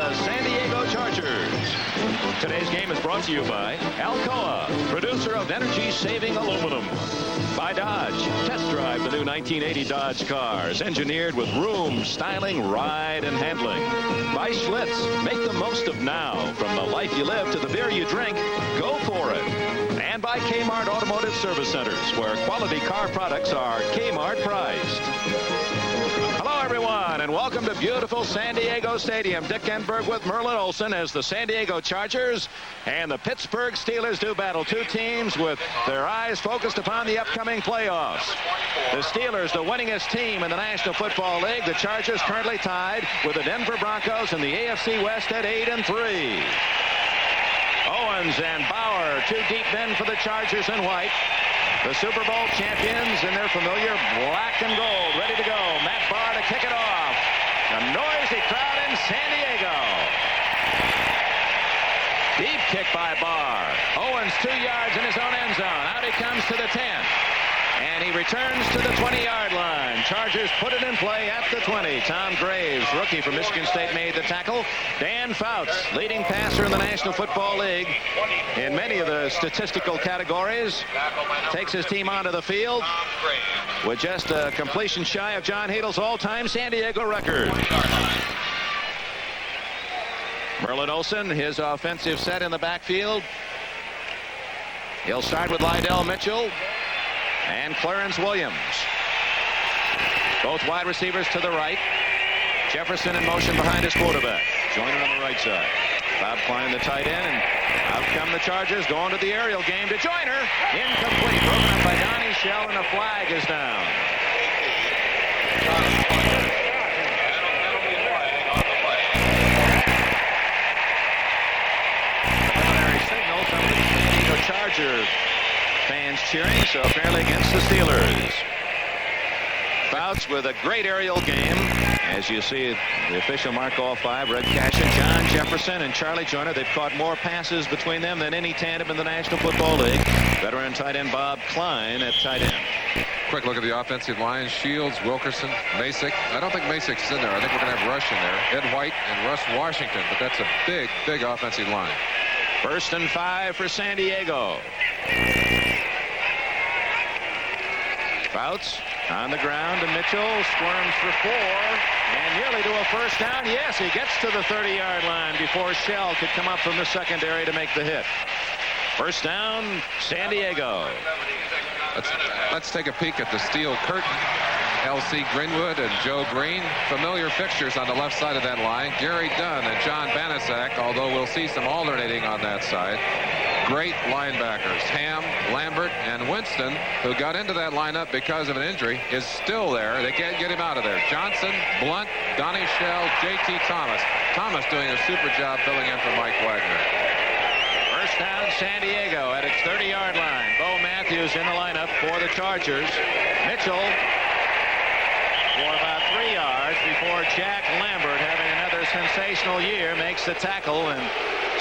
the San Diego Chargers. Today's game is brought to you by Alcoa, producer of energy-saving aluminum. By Dodge, test drive the new 1980 Dodge cars, engineered with room, styling, ride, and handling. By Schlitz, make the most of now. From the life you live to the beer you drink, go for it. And by Kmart Automotive Service Centers, where quality car products are Kmart priced. Hello, everyone, and welcome to beautiful San Diego Stadium. Dick Enberg with Merlin Olsen as the San Diego Chargers and the Pittsburgh Steelers do battle. Two teams with their eyes focused upon the upcoming playoffs. The Steelers, the winningest team in the National Football League. The Chargers currently tied with the Denver Broncos in the AFC West at 8-3. Owens and Bauer, two deep men for the Chargers in white. The Super Bowl champions in their familiar black and gold, ready to go. Matt Barr to kick it off. A noisy crowd in San Diego. Deep kick by Barr. Owens 2 yards in his own end zone. Out he comes to the 10. And he returns to the 20-yard line. Chargers put it in play at the 20. Tom Graves, rookie from Michigan State, made the tackle. Dan Fouts, leading passer in the National Football League in many of the statistical categories, takes his team onto the field with just a completion shy of John Hadel's all-time San Diego record. Merlin Olsen, his offensive set in the backfield. He'll start with Lydell Mitchell and Clarence Williams. Both wide receivers to the right. Jefferson in motion behind his quarterback. Joyner on the right side. Bob Klein, the tight end, and out come the Chargers going to the aerial game to Joyner. Incomplete. Broken up by Donnie Shell, and a flag is down. Preliminary signal from the San Diego Charger fans cheering, so apparently against the Steelers. Fouts with a great aerial game. As you see, the official mark all five. Red Cashin, John Jefferson, and Charlie Joyner. They've caught more passes between them than any tandem in the National Football League. Veteran tight end Bob Klein at tight end. Quick look at the offensive line. Shields, Wilkerson, Masick. I don't think Masick's in there. I think we're going to have Rush in there. Ed White and Russ Washington. But that's a big, big offensive line. 1st and 5 for San Diego. Fouts on the ground to Mitchell. Squirms for 4 and nearly to a first down. Yes, he gets to the 30-yard line before Shell could come up from the secondary to make the hit. First down, San Diego. Let's take a peek at the steel curtain. L.C. Greenwood and Joe Green, familiar fixtures on the left side of that line. Gary Dunn and John Banaszak, although we'll see some alternating on that side. Great linebackers. Ham, Lambert, and Winston, who got into that lineup because of an injury, is still there. They can't get him out of there. Johnson, Blunt, Donnie Shell, J.T. Thomas. Thomas doing a super job filling in for Mike Wagner. First down, San Diego at its 30-yard line. Bo Matthews in the lineup for the Chargers. Mitchell for about 3 yards before Jack Lambert, having another sensational year, makes the tackle. And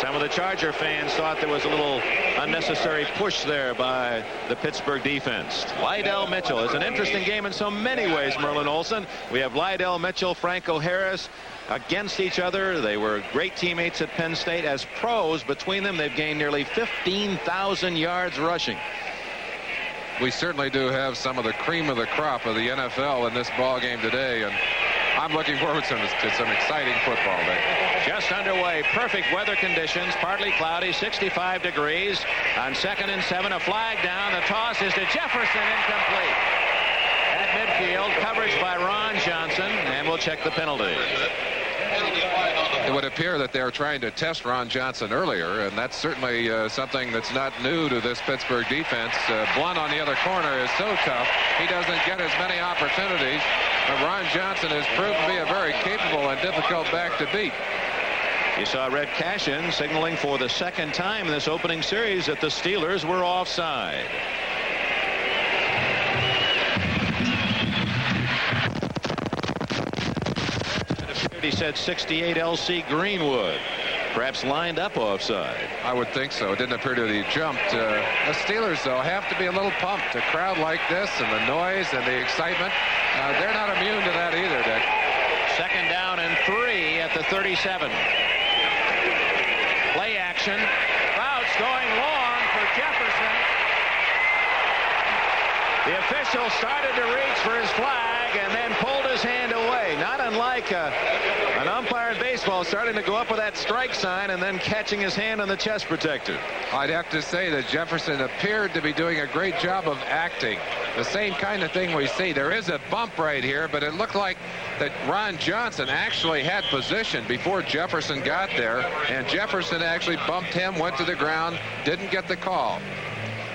some of the Charger fans thought there was a little unnecessary push there by the Pittsburgh defense. Lydell Mitchell is an interesting game in so many ways, Merlin Olsen. We have Lydell Mitchell, Franco Harris against each other. They were great teammates at Penn State. As pros, between them, they've gained nearly 15,000 yards rushing. We certainly do have some of the cream of the crop of the NFL in this ball game today, and I'm looking forward to some exciting football day. Just underway. Perfect weather conditions. Partly cloudy. 65 degrees. On 2nd and 7, a flag down. The toss is to Jefferson. Incomplete. At midfield, coverage by Ron Johnson, and we'll check the penalty. It would appear that they're trying to test Ron Johnson earlier, and that's certainly something that's not new to this Pittsburgh defense. Blunt on the other corner is so tough. He doesn't get as many opportunities. But Ron Johnson has proved to be a very capable and difficult back to beat. You saw Red Cashin signaling for the 2nd time in this opening series that the Steelers were offside. He said 68 L.C. Greenwood, perhaps lined up offside. I would think so. It didn't appear to have jumped. The Steelers, though, have to be a little pumped. A crowd like this and the noise and the excitement, they're not immune to that either, Dick. 2nd down and 3 at the 37. action. Fouts going long for Jefferson. The official started to reach for his flag and then pulled his hand away. Not unlike an umpire in baseball starting to go up with that strike sign and then catching his hand on the chest protector. I'd have to say that Jefferson appeared to be doing a great job of acting. The same kind of thing we see. There is a bump right here, but it looked like that Ron Johnson actually had position before Jefferson got there, and Jefferson actually bumped him, went to the ground, didn't get the call.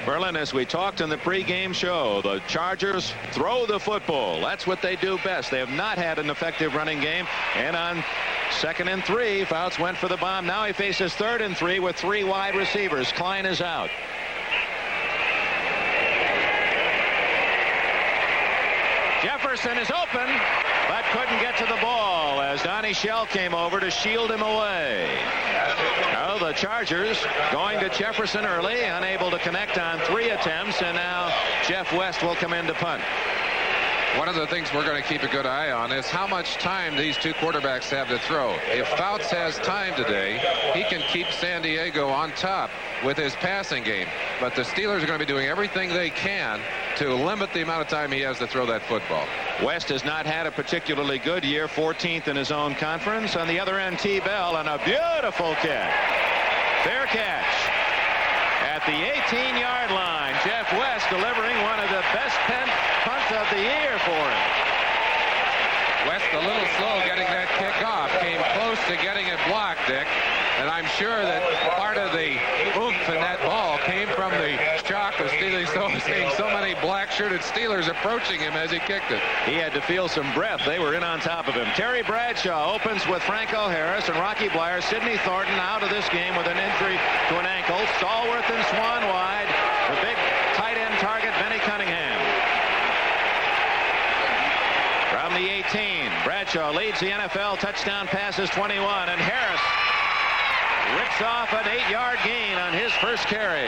Berlin, as we talked in the pregame show, the Chargers throw the football. That's what they do best. They have not had an effective running game. And on 2nd and 3, Fouts went for the bomb. Now he faces 3rd and 3 with 3 wide receivers. Klein is out. Jefferson is open, but couldn't get to the ball as Donnie Shell came over to shield him away. Now the Chargers going to Jefferson early, unable to connect on 3 attempts, and now Jeff West will come in to punt. One of the things we're going to keep a good eye on is how much time these two quarterbacks have to throw. If Fouts has time today, he can keep San Diego on top with his passing game. But the Steelers are going to be doing everything they can to limit the amount of time he has to throw that football. West has not had a particularly good year, 14th in his own conference. On the other end, T. Bell, and a beautiful catch. Fair catch. At the 18-yard line, Jeff West delivering one of the best punts of the year for him. West a little slow getting that kick off. Came close to getting it blocked, Dick. And I'm sure that part of the oomph in that ball came from the shock of seeing so many black-shirted Steelers approaching him as he kicked it. He had to feel some breath. They were in on top of him. Terry Bradshaw opens with Franco Harris and Rocky Bleier. Sidney Thornton out of this game with an injury to an ankle. Stallworth and Swan wide. The big tight end target, Benny Cunningham. From the 18, Bradshaw leads the NFL touchdown passes 21, and Harris rips off an 8-yard gain on his first carry.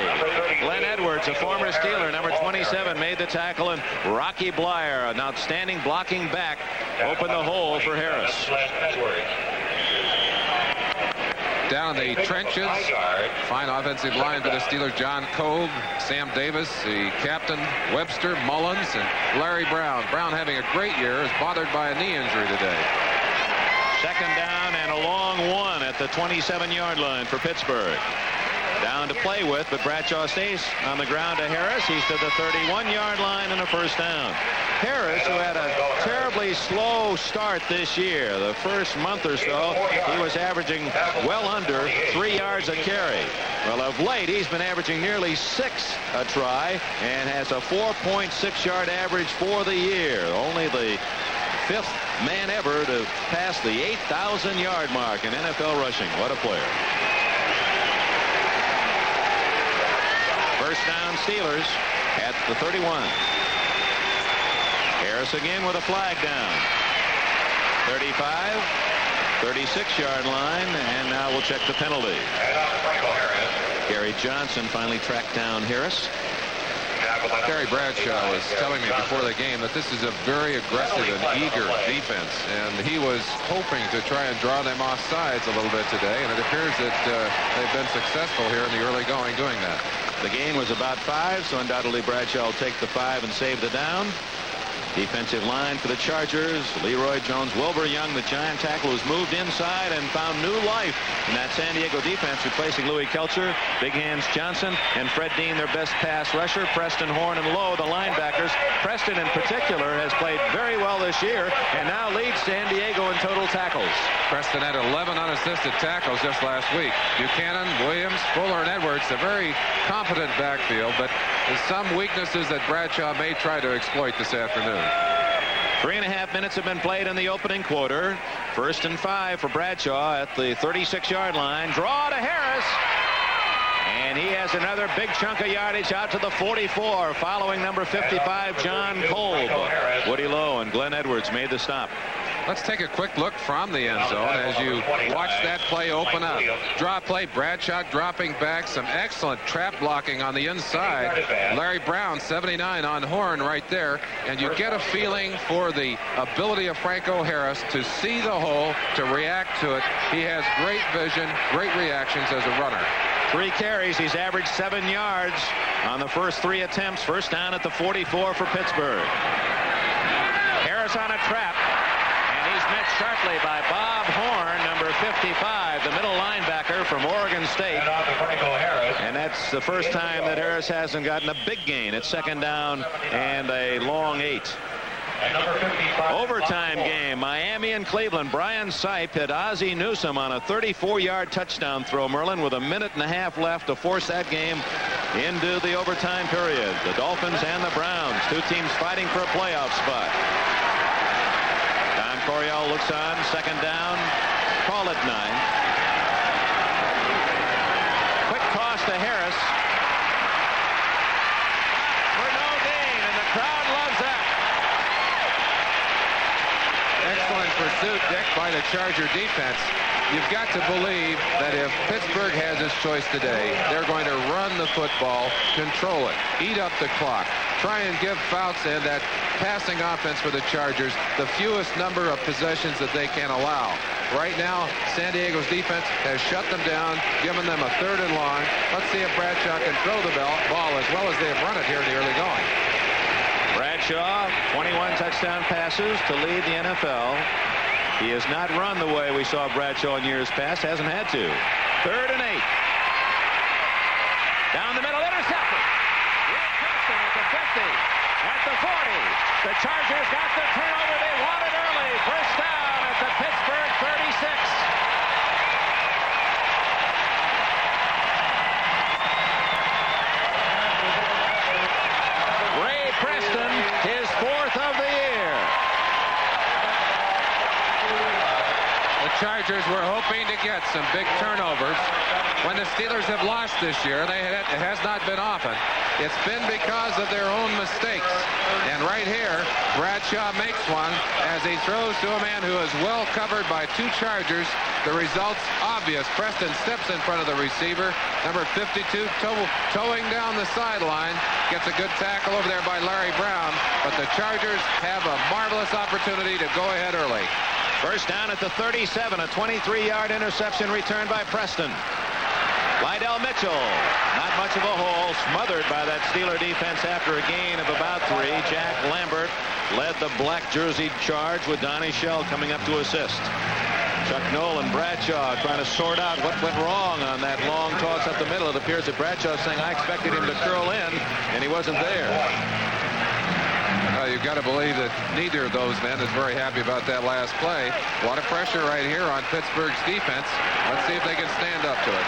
Glenn Edwards, a former Steeler, number 27, made the tackle, and Rocky Bleier, an outstanding blocking back, opened the hole for Harris. Down in the trenches, fine offensive line for the Steelers. John Cole, Sam Davis, the captain, Webster, Mullins, and Larry Brown. Brown having a great year, is bothered by a knee injury today. 2nd down and a long one at the 27-yard line for Pittsburgh. Down to play with, but Bradshaw stays on the ground to Harris. He's to the 31-yard line and a first down. Harris, who had a terribly slow start this year, the first month or so, he was averaging well under 3 yards a carry. Well, of late, he's been averaging nearly 6 a try and has a 4.6-yard average for the year. Only the 5th man ever to pass the 8,000-yard mark in NFL rushing. What a player. First down, Steelers at the 31. Harris again with a flag down. 35, 36-yard line, and now we'll check the penalty. Gary Johnson finally tracked down Harris. Terry Bradshaw was telling me before the game that this is a very aggressive and eager defense, and he was hoping to try and draw them off sides a little bit today, and it appears that they've been successful here in the early going doing that. The gain was about 5, so undoubtedly Bradshaw will take the 5 and save the down. Defensive line for the Chargers, Leroy Jones. Wilbur Young, the giant tackle, was moved inside and found new life in that San Diego defense, replacing Louis Kelcher, Big Hands Johnson, and Fred Dean, their best pass rusher. Preston, Horn, and Lowe, the linebackers. Preston, in particular, has played very well this year and now leads San Diego in total tackles. Preston had 11 unassisted tackles just last week. Buchanan, Williams, Fuller, and Edwards, a very competent backfield, but there's some weaknesses that Bradshaw may try to exploit this afternoon. 3.5 minutes have been played in the opening quarter. 1st and 5 for Bradshaw at the 36-yard line. Draw to Harris. And he has another big chunk of yardage out to the 44, following number 55, John Kolb. Woody Lowe and Glenn Edwards made the stop. Let's take a quick look from the end zone as you watch that play open up. Draw play, Bradshaw dropping back, some excellent trap blocking on the inside. Larry Brown, 79 on Horn right there, and you get a feeling for the ability of Franco Harris to see the hole, to react to it. He has great vision, great reactions as a runner. 3 carries. He's averaged 7 yards on the first 3 attempts. First down at the 44 for Pittsburgh. Harris on a trap. And he's met sharply by Bob Horn, number 55, the middle linebacker from Oregon State. And that's the first time that Harris hasn't gotten a big gain. It's second down and a long 8. Overtime game, Miami and Cleveland. Brian Sipe hit Ozzie Newsome on a 34-yard touchdown throw, Merlin, with a minute and a half left to force that game into the overtime period. The Dolphins and the Browns, 2 teams fighting for a playoff spot. Don Coryell looks on, second down, call it 9. Quick toss to Harris. For no gain, and the crowd loves that. Excellent pursuit, Dick, by the Charger defense. You've got to believe that if Pittsburgh has its choice today, they're going to run the football, control it, eat up the clock, try and give Fouts and that passing offense for the Chargers the fewest number of possessions that they can allow. Right now, San Diego's defense has shut them down, given them a 3rd and long. Let's see if Bradshaw can throw the ball as well as they have run it here in the early going. Bradshaw, 21 touchdown passes to lead the NFL. He has not run the way we saw Bradshaw in years past. Hasn't had to. 3rd and 8. Down the middle, intercepted. Earl Campbell at the 50. At the 40. The Chargers got the turnover they wanted early. First down at the Pittsburgh 36. Ray Preston, his 4th of the year. The Chargers were hoping to get some big turnovers. When the Steelers have lost this year, it has not been often. It's been because of their own mistakes. And right here, Bradshaw makes one as he throws to a man who is well covered by 2 Chargers. The result's obvious. Preston steps in front of the receiver. Number 52 towing down the sideline. Gets a good tackle over there by Larry Brown. But the Chargers have a marvelous opportunity to go ahead early. First down at the 37, a 23-yard interception returned by Preston. Lydell Mitchell, not much of a hole, smothered by that Steeler defense after a gain of about 3. Jack Lambert led the black jerseyed charge with Donnie Shell coming up to assist. Chuck Noll and Bradshaw trying to sort out what went wrong on that long toss up the middle. It appears that Bradshaw saying, I expected him to curl in, and he wasn't there. You've got to believe that neither of those men is very happy about that last play. A lot of pressure right here on Pittsburgh's defense. Let's see if they can stand up to it.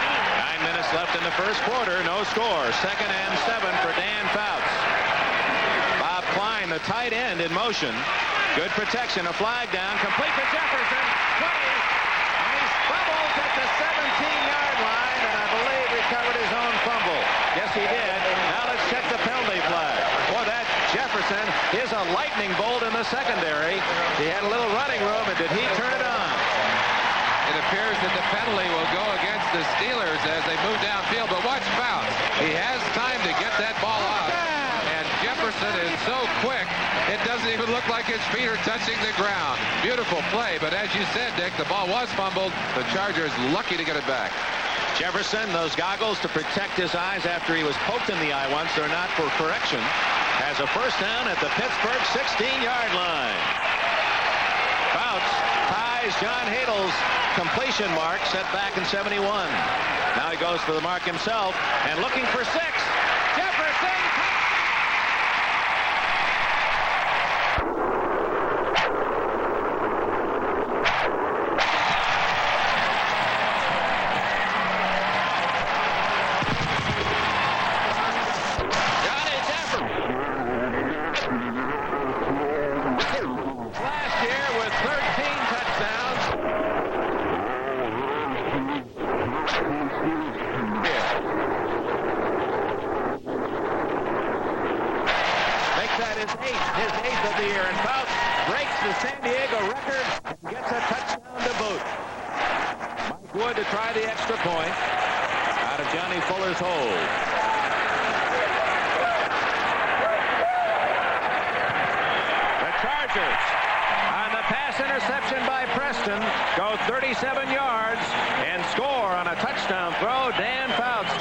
9 minutes left in the first quarter. No score. 2nd and 7 for Dan Fouts. Bob Klein, the tight end, in motion. Good protection. A flag down. Complete to Jefferson. 20. And he's fumbled at the 17-yard line. And I believe recovered his own fumble. Yes, he did. Now let's check the penalty flag. Boy, that Jefferson is a lightning bolt in the secondary. He had a little running room, and did he turn it on? It appears that the penalty will go against the Steelers as they move downfield. But watch Fouts. He has time to get that ball out. And Jefferson is so quick, it doesn't even look like his feet are touching the ground. Beautiful play. But as you said, Dick, the ball was fumbled. The Chargers lucky to get it back. Jefferson, those goggles to protect his eyes after he was poked in the eye once. They're not for correction. Has a first down at the Pittsburgh 16-yard line. Fouts ties John Hadel's completion mark set back in 71. Now he goes for the mark himself and looking for 6. Jefferson. His eighth of the year, and Fouts breaks the San Diego record and gets a touchdown to boot. Mike Wood to try the extra point out of Johnny Fuller's hold. The Chargers, on the pass interception by Preston, go 37 yards and score on a touchdown throw. Dan Fouts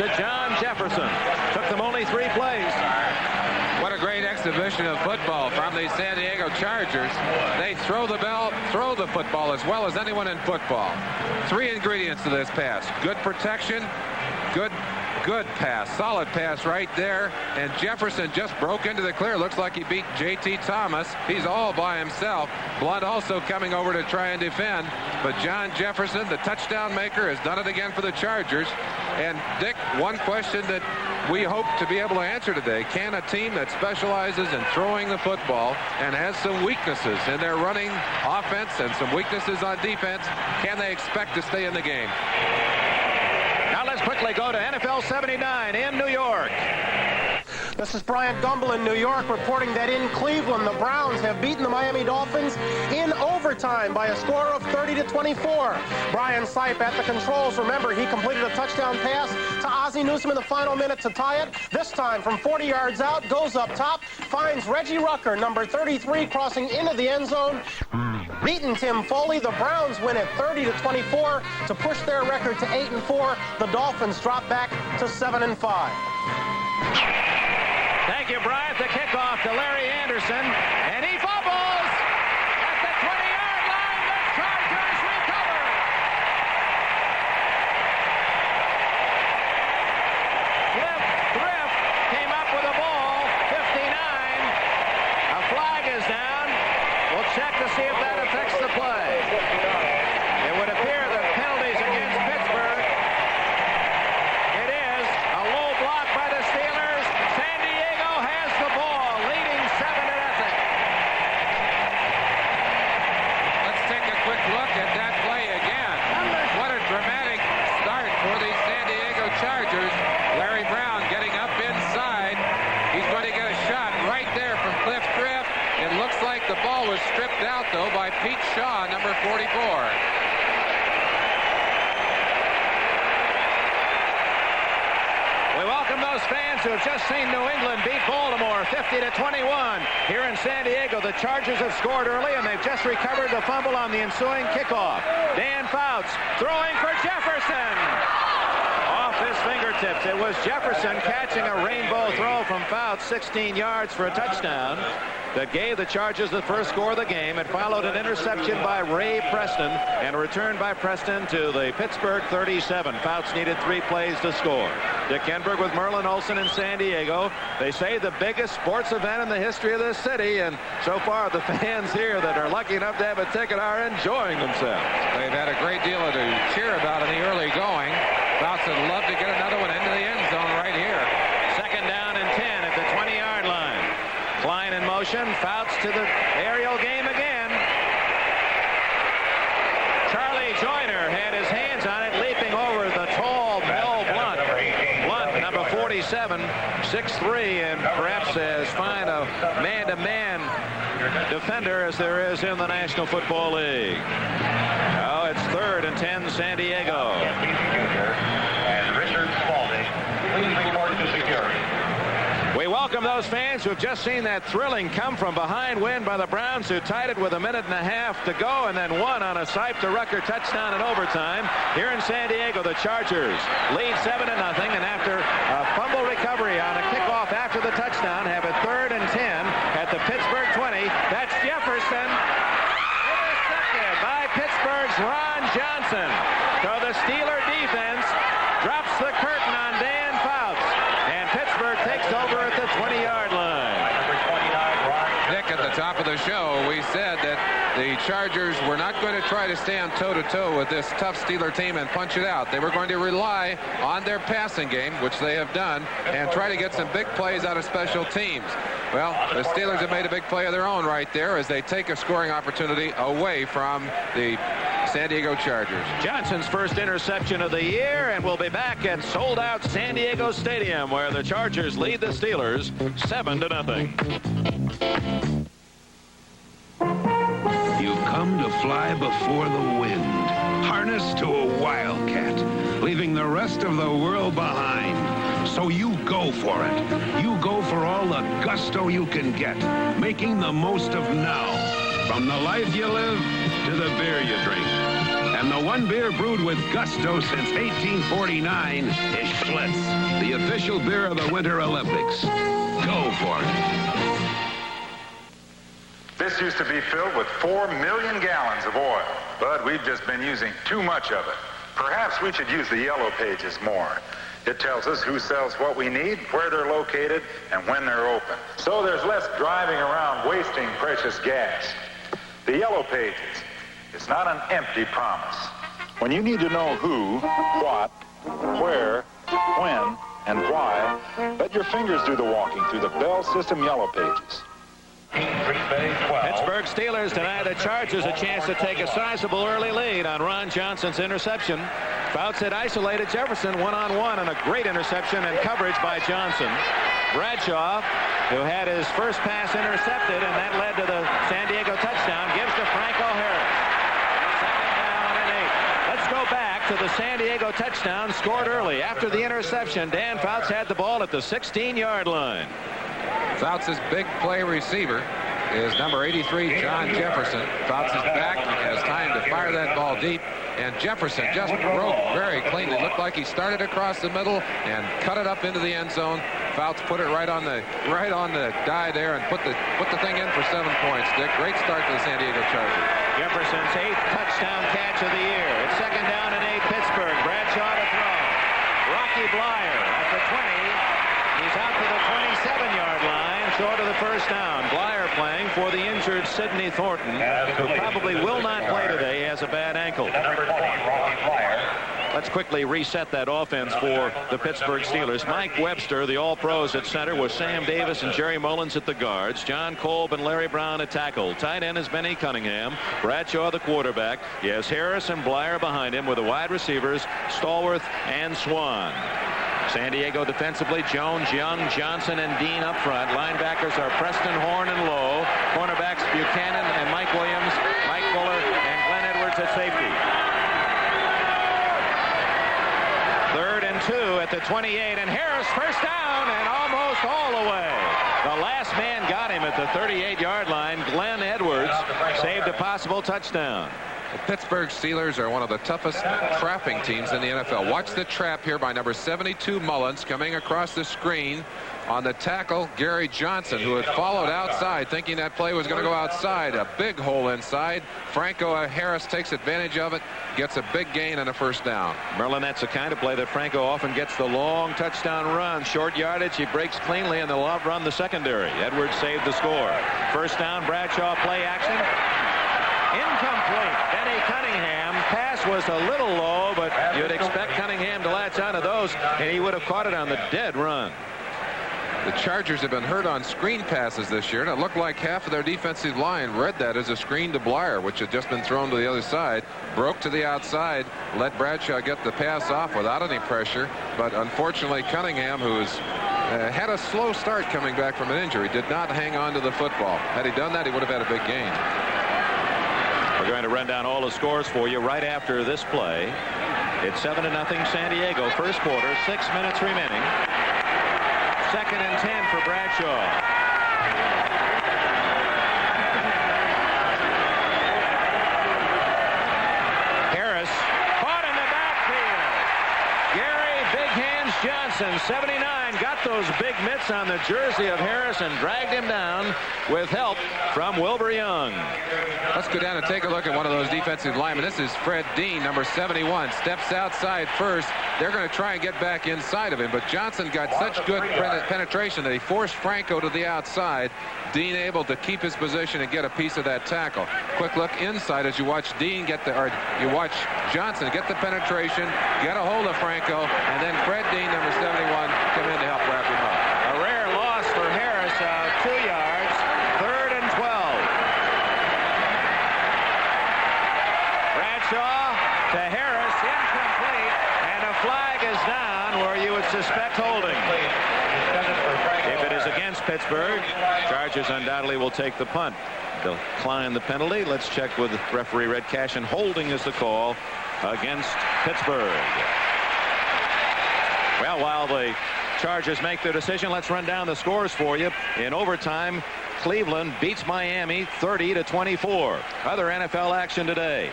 as well as anyone in football. 3 ingredients to this pass. Good protection, good pass, solid pass right there, and Jefferson just broke into the clear. Looks like he beat J.T. Thomas. He's all by himself. Blunt also coming over to try and defend, but John Jefferson, the touchdown maker, has done it again for the Chargers. And Dick, one question that we hope to be able to answer today: can a team that specializes in throwing the football and has some weaknesses in their running offense and some weaknesses on defense, can they expect to stay in the game? Now let's quickly go to NFL 79 in New York. This is Brian Gumble in New York reporting that in Cleveland, the Browns have beaten the Miami Dolphins in overtime by a score of 30-24. Brian Sipe at the controls. Remember, he completed a touchdown pass to Ozzie Newsome in the final minute to tie it. This time from 40 yards out, goes up top, finds Reggie Rucker, number 33, crossing into the end zone. Beaten Tim Foley. The Browns win it 30-24 to push their record to 8-4. The Dolphins drop back to 7-5. Thank you, Bryant. The kickoff to Larry Anderson, and he fumbles at the 20-yard line. The Chargers recover. Cliff Thrift came up with a ball, 59. A flag is down. We'll check to see if that affects the play. It would appear that penalties against Pittsburgh. It is a low block by the Steelers. San Diego has the ball, leading 7-0. Let's take a quick look at that play again. What a dramatic start for the San Diego Chargers. Larry Brown getting up inside. He's going to get a shot right there from Cliff Thrift. It looks like the ball was stripped out, though, by Pete Shaw, number 44. We welcome those fans who have just seen New England beat Baltimore 50-21. Here in San Diego, the Chargers have scored early, and they've just recovered the fumble on the ensuing kickoff. Dan Fouts throwing for Jefferson. Off his fingertips. It was Jefferson catching a rainbow throw from Fouts, 16 yards for a touchdown that gave the Chargers the first score of the game. It followed an interception by Ray Preston and a return by Preston to the Pittsburgh 37. Fouts needed 3 plays to score. Dick Enberg with Merlin Olsen in San Diego. They say the biggest sports event in the history of this city, and so far the fans here that are lucky enough to have a ticket are enjoying themselves. They've had a great deal to cheer about in the early going. Fouts would love to get another one into the end zone right here. Second down and 10 at the 20-yard line. Klein in motion. Fouts to the aerial game again. Charlie Joyner had his hands on it, leaping over the tall Mel Blunt. Blunt, number 47, 6'3", and perhaps as fine a man-to-man defender as there is in the National Football League. Now it's 3rd and 10, San Diego. And Richard Spalding, please report to security. We welcome those fans who have just seen that thrilling come from behind win by the Browns, who tied it with 1.5 minutes to go and then won on a Sipe to Rucker touchdown in overtime. Here in San Diego, the Chargers lead 7-0, and after a fumble recovery on a kickoff after the touchdown, have it 3rd and 10 at the Pittsburgh 20. That's Jefferson. Intercepted by Pittsburgh's Ron Johnson. So the Steeler defense drops the curtain on Dan Fouts, and Pittsburgh takes over at the 20-yard line. Nick, at the top of the show, we said that the Chargers were not going to try to stand toe-to-toe with this tough Steeler team and punch it out. They were going to rely on their passing game, which they have done, and try to get some big plays out of special teams. Well, the Steelers have made a big play of their own right there as they take a scoring opportunity away from the San Diego Chargers. Johnson's first interception of the year, and we'll be back at sold-out San Diego Stadium, where the Chargers lead the Steelers 7-0. You've come to fly before the wind, harnessed to a wildcat, leaving the rest of the world behind. So you go for it. You go for all the gusto you can get, making the most of now. From the life you live to the beer you drink. And the one beer brewed with gusto since 1849 is Schlitz, the official beer of the Winter Olympics. Go for it. This used to be filled with 4 million gallons of oil, but we've just been using too much of it. Perhaps we should use the yellow pages more. It tells us who sells what we need, where they're located, and when they're open. So there's less driving around wasting precious gas. The yellow pages. It's not an empty promise. When you need to know who, what, where, when, and why, let your fingers do the walking through the Bell System yellow pages. Pittsburgh Steelers deny the Chargers a chance to take a sizable early lead on Ron Johnson's interception. Fouts had isolated Jefferson one-on-one on a great interception and coverage by Johnson. Bradshaw, who had his first pass intercepted, and that led to the San Diego touchdown, gives to Franco Harris. Second down and 8. Let's go back to the San Diego touchdown scored early. After the interception, Dan Fouts had the ball at the 16-yard line. Fouts' big play receiver is number 83, John Jefferson. Fouts is back. He has time to fire that ball deep. And Jefferson just broke very cleanly. Looked like he started across the middle and cut it up into the end zone. Fouts put it right on the die there and put the thing in for 7 points. Dick, great start to the San Diego Chargers. Jefferson's 8th touchdown catch of the year. It's second down and 8, Pittsburgh. Bradshaw to throw. Rocky Blyer at the 20. He's out to the 27-yard line, short of the first down. Blyer playing for the injured Sidney Thornton, who probably will not play today. He has a bad ankle. Let's quickly reset that offense for the Pittsburgh Steelers. Mike Webster, the All-Pros at center, with Sam Davis and Jerry Mullins at the guards. John Kolb and Larry Brown at tackle. Tight end is Benny Cunningham. Bradshaw, the quarterback. He has Harris and Blyer behind him with the wide receivers, Stallworth and Swan. San Diego defensively, Jones, Young, Johnson, and Dean up front. Linebackers are Preston, Horn, and Lowe. Cornerbacks Buchanan and Mike Williams, Mike Fuller, and Glenn Edwards at safety. 3rd and 2 at the 28, and Harris first down and almost all the way. The last man got him at the 38-yard line. Glenn Edwards saved a possible touchdown. The Pittsburgh Steelers are one of the toughest trapping teams in the NFL. Watch the trap here by number 72 Mullins coming across the screen on the tackle, Gary Johnson, who had followed outside thinking that play was going to go outside. A big hole inside. Franco Harris takes advantage of it, gets a big gain and a first down. Merlin, that's the kind of play that Franco often gets the long touchdown run. Short yardage, he breaks cleanly, and they'll outrun the secondary. Edwards saved the score. First down, Bradshaw play action. Incomplete. Benny Cunningham. Pass was a little low, but you'd expect Cunningham to latch onto those, and he would have caught it on the dead run. The Chargers have been hurt on screen passes this year, and it looked like half of their defensive line read that as a screen to Blyer, which had just been thrown to the other side, broke to the outside, let Bradshaw get the pass off without any pressure. But unfortunately, Cunningham, who's had a slow start coming back from an injury, did not hang on to the football. Had he done that, he would have had a big gain. We're going to run down all the scores for you right after this play. It's 7-0 San Diego. First quarter, 6 minutes remaining. 2nd and 10 for Bradshaw. Harris caught in the backfield. Gary Big Hands Johnson, 79, got those big mitts on the jersey of Harris and dragged him down with help from Wilbur Young. Let's go down and take a look at one of those defensive linemen. This is Fred Dean, number 71. Steps outside first. They're going to try and get back inside of him, but Johnson got such good penetration that he forced Franco to the outside. Dean able to keep his position and get a piece of that tackle. Quick look inside as you watch Dean get you watch Johnson get the penetration, get a hold of Franco, and then Fred Dean, number 71, come in to help wrap him up. A rare loss for Harris, 2 yards, 3rd and 12. Bradshaw to Harris, incomplete, and a flag is down where you would suspect holding. If it is against Pittsburgh, Chargers undoubtedly will take the punt. They'll decline the penalty. Let's check with referee Red Cashin. Holding is the call against Pittsburgh. Well, while the Chargers make their decision, let's run down the scores for you. In overtime, Cleveland beats Miami 30-24. Other NFL action today.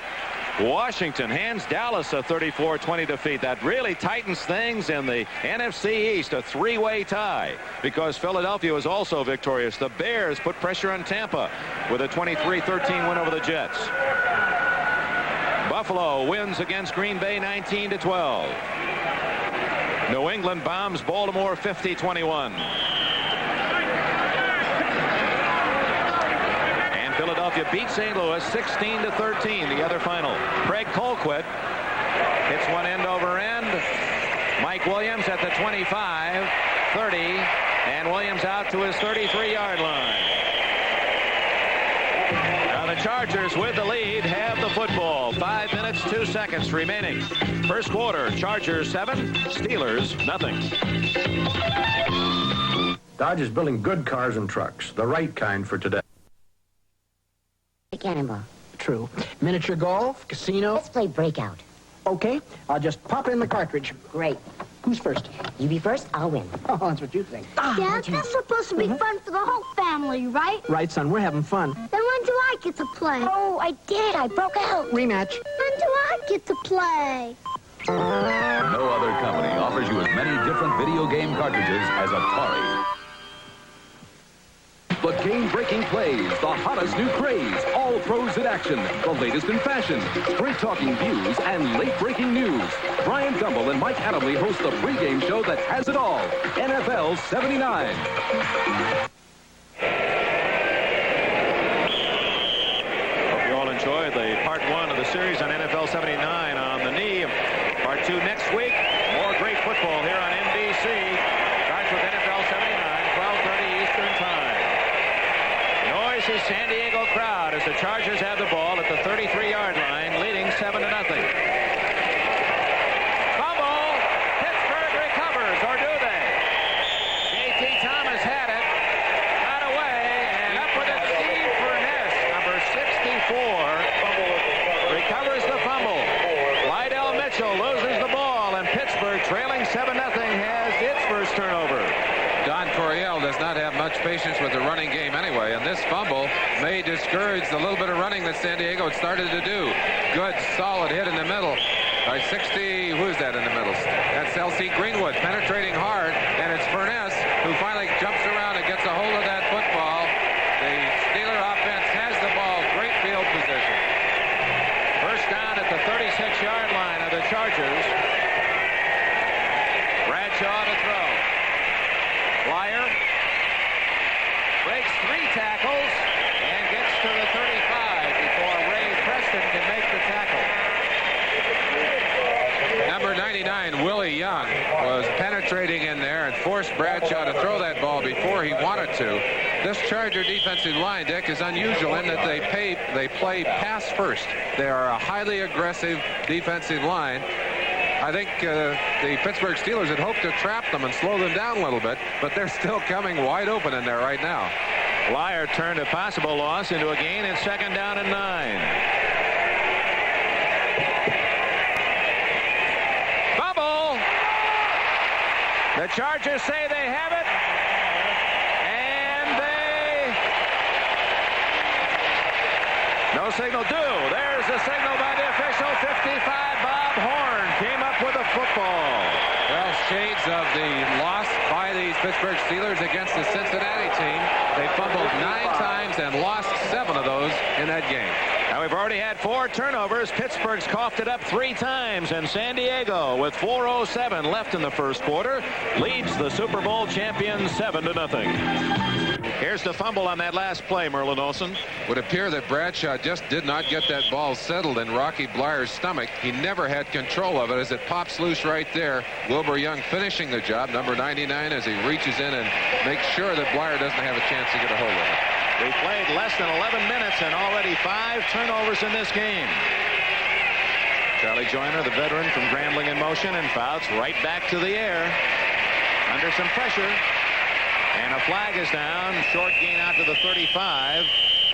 Washington hands Dallas a 34-20 defeat. That really tightens things in the NFC East. A three-way tie because Philadelphia was also victorious. The Bears put pressure on Tampa with a 23-13 win over the Jets. Buffalo wins against Green Bay 19-12. New England bombs Baltimore 50-21. And Philadelphia beats St. Louis 16-13. The other final. Craig Colquitt hits one end over end. Mike Williams at the 25, 30, and Williams out to his 33-yard line. Now the Chargers with the lead have the football. 5 minutes, 2 seconds remaining. First quarter, Chargers 7, Steelers nothing. Dodge is building good cars and trucks, the right kind for today. Cannonball. True. Miniature golf, casino. Let's play Breakout. Okay, I'll just pop it in the cartridge. Great. Who's first? You be first, I'll win. Oh, that's what you think. Dad, that's supposed to be fun for the whole family, right? Right, son, we're having fun. Then when do I get to play? Oh, I did. I broke out. Rematch. When do I get to play? No other company offers you as many different video game cartridges as Atari. The game-breaking plays, the hottest new craze, all pros in action, the latest in fashion, straight-talking views, and late-breaking news. Brian Gumbel and Mike Adamley host the pregame show that has it all, NFL 79. Hope you all enjoyed the part 1 of the series on NFL 79 on the knee. Part 2 next week. More great football here on NBC. Starts with NFL 79, 12:30 Eastern Time. Noisy San Diego crowd as the Chargers have the ball at the 33-yard line, leading 7-0. Fumble. Pittsburgh recovers, or do they? J.T. Thomas had it, got away, and up with it, Steve Furness, number 64, recovers the fumble. Lydell Mitchell loses the ball, and Pittsburgh, trailing 7-0, has its first turnover. Don Coryell does not have much patience with the running game anyway, and this fumble may discourage the little bit of running that San Diego had started to do. Good, solid hit in the middle by 60. Who's that in the middle? That's L.C. Greenwood penetrating hard, and it's Furness who finally jumps around and gets a hold of that football. The Steeler offense has the ball. Great field position. First down at the 36-yard line of the Chargers. Bradshaw to throw. Flyer breaks 3 tackles and gets to the 35 before Ray Preston can make the tackle. Number 99, Willie Young, was penetrating in there and forced Bradshaw to throw that ball before he wanted to. This Charger defensive line, Dick, is unusual in that they play pass first. They are a highly aggressive defensive line. I think the Pittsburgh Steelers had hoped to trap them and slow them down a little bit, but they're still coming wide open in there right now. Flyer turned a possible loss into a gain in 2nd down and 9. Fumble! The Chargers say they have it, and no signal due. There's the signal by the official. 55, Bob Horn came up with a football. Well, shades of the loss by these Pittsburgh Steelers against the Cincinnati team. They fumbled 9 times and lost 7 of those in that game. Now we've already had 4 turnovers. Pittsburgh's coughed it up 3 times, and San Diego, with 4:07 left in the first quarter, leads the Super Bowl champions 7-0. Here's the fumble on that last play, Merlin Olsen. Would appear that Bradshaw just did not get that ball settled in Rocky Blyer's stomach. He never had control of it as it pops loose right there. Wilbur Young finishing the job, number 99, as he reaches in and makes sure that Blyer doesn't have a chance to get a hold of it. We played less than 11 minutes and already 5 turnovers in this game. Charlie Joyner, the veteran from Grambling, in motion, and Fouts right back to the air under some pressure. And a flag is down. Short gain out to the 35.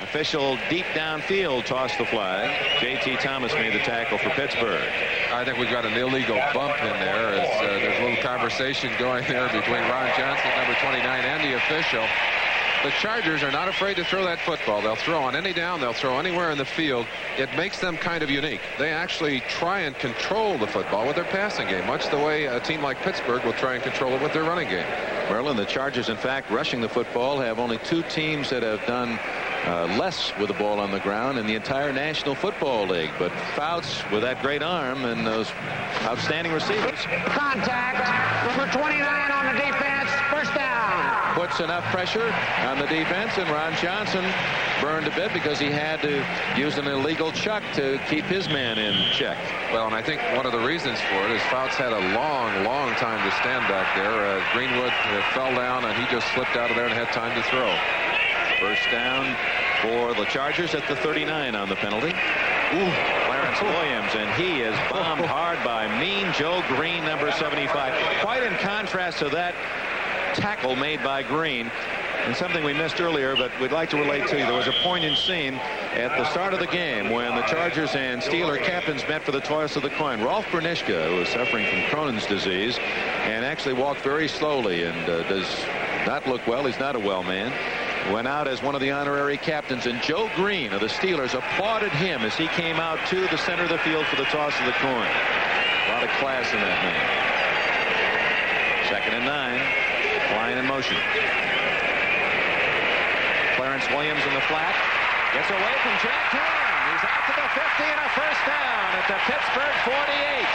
Official deep downfield tossed the flag. J.T. Thomas made the tackle for Pittsburgh. I think we've got an illegal bump in there as there's a little conversation going there between Ron Johnson, number 29, and the official. The Chargers are not afraid to throw that football. They'll throw on any down. They'll throw anywhere in the field. It makes them kind of unique. They actually try and control the football with their passing game, much the way a team like Pittsburgh will try and control it with their running game. Merlin, the Chargers, in fact, rushing the football, have only 2 teams that have done less with the ball on the ground in the entire National Football League. But Fouts, with that great arm and those outstanding receivers. Contact. Number 29 on the defense. First down. Puts enough pressure on the defense, and Ron Johnson burned a bit because he had to use an illegal chuck to keep his man in check. Well, and I think one of the reasons for it is Fouts had a long time to stand back there. Greenwood fell down, and he just slipped out of there and had time to throw. First down for the Chargers at the 39 on the penalty. Clarence Williams, and he is bombed hard by Mean Joe Green, number 75. Quite in contrast to that tackle made by Green, and something we missed earlier, but we'd like to relate to you. There was a poignant scene at the start of the game when the Chargers and Steeler captains met for the toss of the coin. Rolf Brniška, who was suffering from Crohn's disease and actually walked very slowly and does not look well. He's not a well man. Went out as one of the honorary captains, and Joe Green of the Steelers applauded him as he came out to the center of the field for the toss of the coin. A lot of class in that man. 2nd and 9. Flying in motion. Clarence Williams in the flat. Gets away from Jack Ham. He's out to the 50 and a first down at the Pittsburgh 48.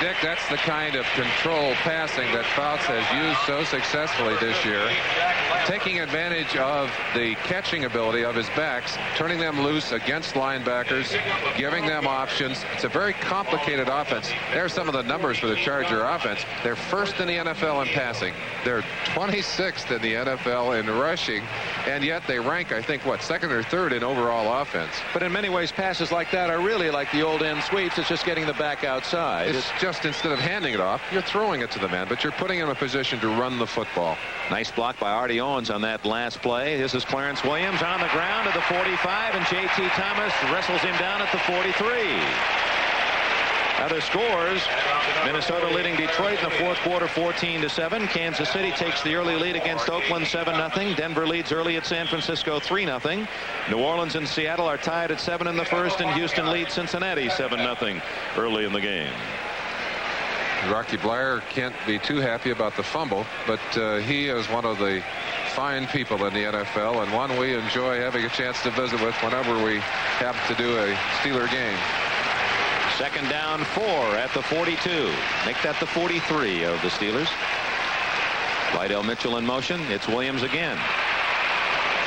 Dick, that's the kind of control passing that Fouts has used so successfully this year. Taking advantage of the catching ability of his backs, turning them loose against linebackers, giving them options. It's a very complicated offense. There are some of the numbers for the Charger offense. They're first in the NFL in passing. They're 26th in the NFL in rushing, and yet they rank, I think, what, 2nd or 3rd in overall offense. But in many ways, passes like that are really like the old end sweeps. It's just getting the back outside. It's just, instead of handing it off, you're throwing it to the man, but you're putting him in a position to run the football. Nice block by Artie Owens on that last play. This is Clarence Williams on the ground at the 45, and J.T. Thomas wrestles him down at the 43. Other scores: Minnesota leading Detroit in the 4th quarter 14-7. Kansas City takes the early lead against Oakland 7-0. Denver leads early at San Francisco 3-0. New Orleans and Seattle are tied at 7 in the first, and Houston leads Cincinnati 7-0 early in the game. Rocky Bleier can't be too happy about the fumble, but he is one of the fine people in the NFL, and one we enjoy having a chance to visit with whenever we have to do a Steeler game. 2nd down 4 at the 42. Make that the 43 of the Steelers. Lydell Mitchell in motion. It's Williams again.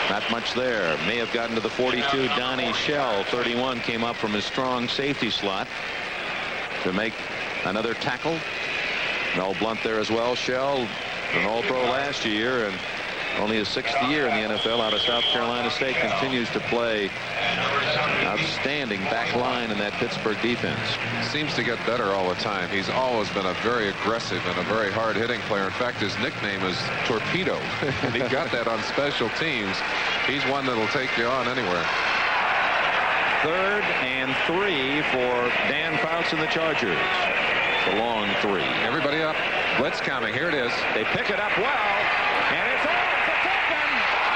Not much there. May have gotten to the 42. Donnie Shell, 31, came up from his strong safety slot to make another tackle. Mel Blount there as well. Shell, an All-Pro last year, and only his 6th year in the NFL out of South Carolina State, continues to play outstanding back line in that Pittsburgh defense. Seems to get better all the time. He's always been a very aggressive and a very hard-hitting player. In fact, his nickname is Torpedo. And he got that on special teams. He's one that'll take you on anywhere. 3rd and 3 for Dan Fouts and the Chargers. The long 3. Everybody up. Blitz coming. Here it is. They pick it up well, and it's on for Pittman.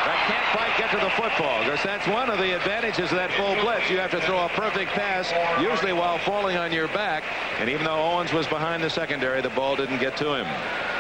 But can't quite get to the football, because that's one of the advantages of that full blitz. You have to throw a perfect pass, usually while falling on your back. And even though Owens was behind the secondary, the ball didn't get to him.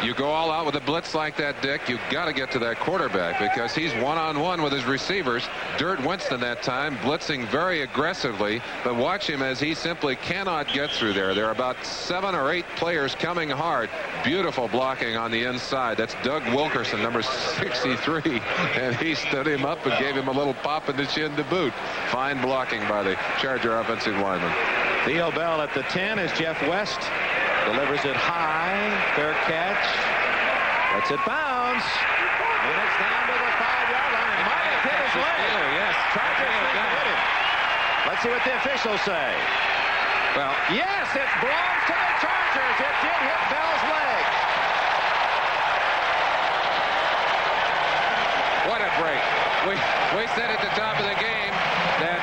You go all out with a blitz like that, Dick, you've got to get to that quarterback, because he's one-on-one with his receivers. Dirt Winston that time, blitzing very aggressively, but watch him as he simply cannot get through there. There are about 7 or 8 players coming hard. Beautiful blocking on the inside. That's Doug Wilkerson, number 63, and he stood him up and gave him a little pop in the chin to boot. Fine blocking by the Charger offensive lineman. Theo Bell at the 10 is Jeff West. Delivers it high. Fair catch. Lets it bounce. And it's down to the 5-yard line. It might have hit his leg. Yes. Chargers think it hit him. Let's see what the officials say. Well, yes, it belongs to the Chargers. It did hit Bell's leg. What a break. We said at the top of the game that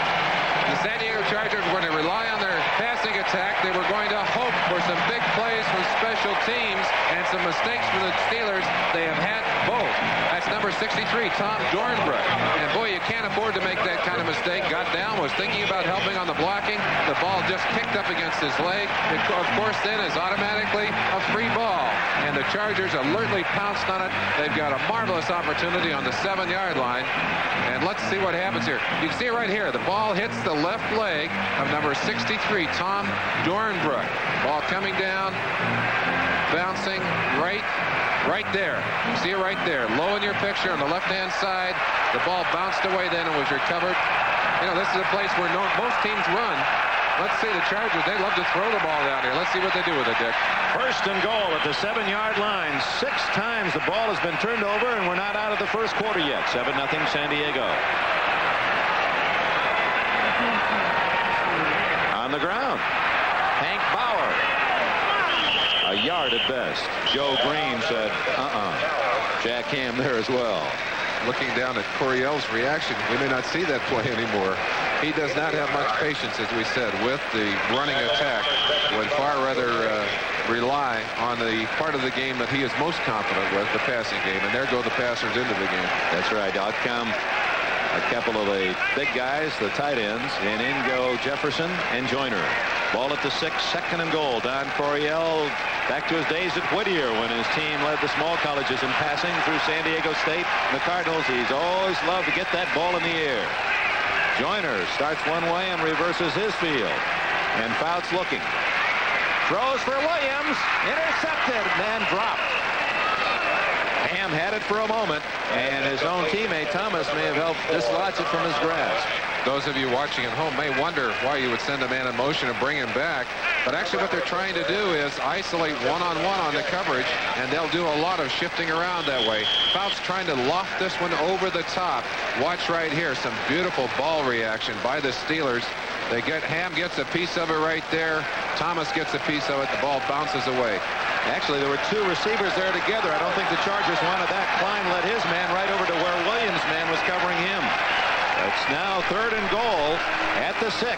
the San Diego Chargers were going to rely on their passing attack. They were going to hope for some big plays from special teams and some mistakes for the Steelers, they have had both. That's number 63, Tom Dornbrook. And boy, you can't afford to make that kind of mistake. Got down, was thinking about helping on the blocking. The ball just kicked up against his leg. It, of course, then is automatically a free ball. And the Chargers alertly pounced on it. They've got a marvelous opportunity on the 7-yard line. And let's see what happens here. You can see it right here. The ball hits the left leg of number 63, Tom Dornbrook. Ball coming down, bouncing right there. You see it right there. Low in your picture on the left-hand side. The ball bounced away then and was recovered. You know, this is a place where most teams run. Let's see the Chargers. They love to throw the ball down here. Let's see what they do with it, Dick. First and goal at the 7-yard line. 6 times the ball has been turned over, and we're not out of the first quarter yet. 7-0 San Diego. On the ground, Hank Bauer. A yard at best. Joe Green said, Jack Ham there as well. Looking down at Coryell's reaction, we may not see that play anymore. He does not have much patience, as we said, with the running attack. Would far rather rely on the part of the game that he is most confident with, the passing game. And there go the passers into the game. That's right. Out come a couple of the big guys, the tight ends, and in go Jefferson and Joyner. Ball at the 6, 2nd and goal. Don Coryell back to his days at Whittier when his team led the small colleges in passing through San Diego State. The Cardinals, he's always loved to get that ball in the air. Joyner starts one way and reverses his field. And Fouts looking. Throws for Williams. Intercepted and dropped. Ham had it for a moment, and his own teammate Thomas may have helped dislodge it from his grasp. Those of you watching at home may wonder why you would send a man in motion and bring him back. But actually what they're trying to do is isolate one-on-one on the coverage, and they'll do a lot of shifting around that way. Fouts trying to loft this one over the top. Watch right here. Some beautiful ball reaction by the Steelers. Ham gets a piece of it right there. Thomas gets a piece of it. The ball bounces away. Actually, there were 2 receivers there together. I don't think the Chargers wanted that. Klein led his man right over to where Williams' man was covering him. It's now 3rd and goal at the 6.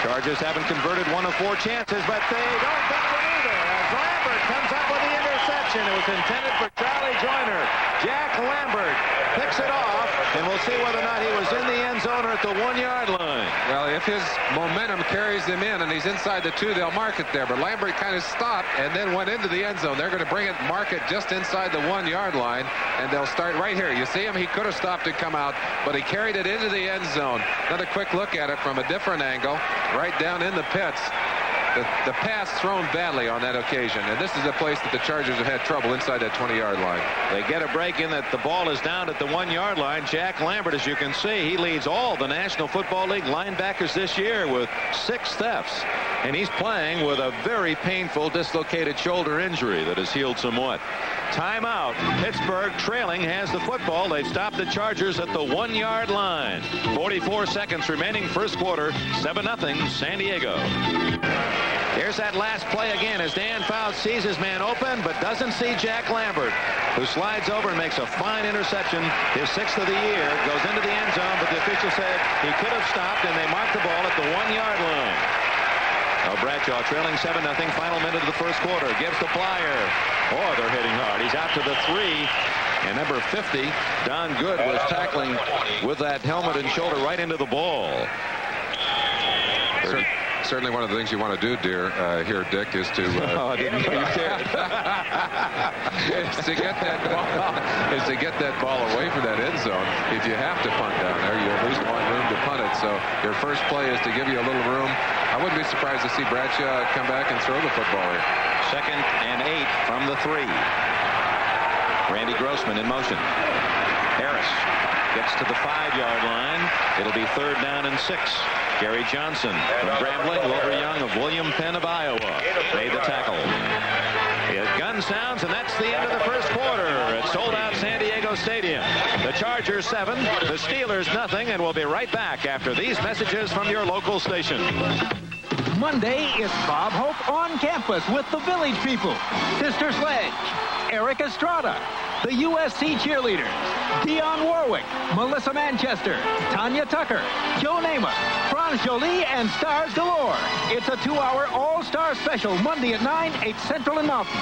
Chargers haven't converted 1 of 4 chances, but they don't get it either as Lambert comes up with the interception. It was intended for Charlie Joyner. Jack Lambert picks it off, and we'll see whether or not he was in the end zone or at the 1-yard line. Well, if his momentum carries him in and he's inside the 2, they'll mark it there. But Lambert kind of stopped and then went into the end zone. They're going to bring it, mark it just inside the 1-yard line, and they'll start right here. You see him? He could have stopped and come out, but he carried it into the end zone. Another quick look at it from a different angle, right down in the pits. The pass thrown badly on that occasion, and this is the place that the Chargers have had trouble inside that 20-yard line. They get a break in that the ball is down at the 1-yard line. Jack Lambert, as you can see, he leads all the National Football League linebackers this year with 6 thefts, and he's playing with a very painful dislocated shoulder injury that has healed somewhat. Timeout. Pittsburgh trailing has the football. They've stopped the Chargers at the 1-yard line. 44 seconds remaining first quarter. 7-0 San Diego. Here's that last play again as Dan Fouts sees his man open but doesn't see Jack Lambert, who slides over and makes a fine interception. His 6th of the year, goes into the end zone, but the official said he could have stopped, and they marked the ball at the 1-yard line. Now Bradshaw trailing 7-0, final minute of the first quarter. Gives to Plyer. Oh, they're hitting hard. He's out to the 3. And number 50, Don Good, was tackling with that helmet and shoulder right into the ball. Certainly one of the things you want to do, here, Dick, is to I didn't know you cared. is to get that ball away from that end zone. If you have to punt down there, you at least want room to punt it. So your first play is to give you a little room. I wouldn't be surprised to see Bradshaw come back and throw the football here. 2nd and 8 from the 3. Randy Grossman in motion. Harris gets to the 5-yard line. It'll be 3rd down and 6. Gary Johnson from Grambling. Wilbur Young of William Penn of Iowa made the tackle. His gun sounds, and that's the end of the first quarter at sold-out San Diego Stadium. The Chargers 7, the Steelers 0, and we'll be right back after these messages from your local station. Monday is Bob Hope on campus with the Village People. Sister Sledge, Eric Estrada, the USC cheerleaders, Dionne Warwick, Melissa Manchester, Tanya Tucker, Joe Namath, Franz Angelina Jolie, and stars galore. It's a 2-hour all-star special, Monday at 9, 8 Central and Mountain.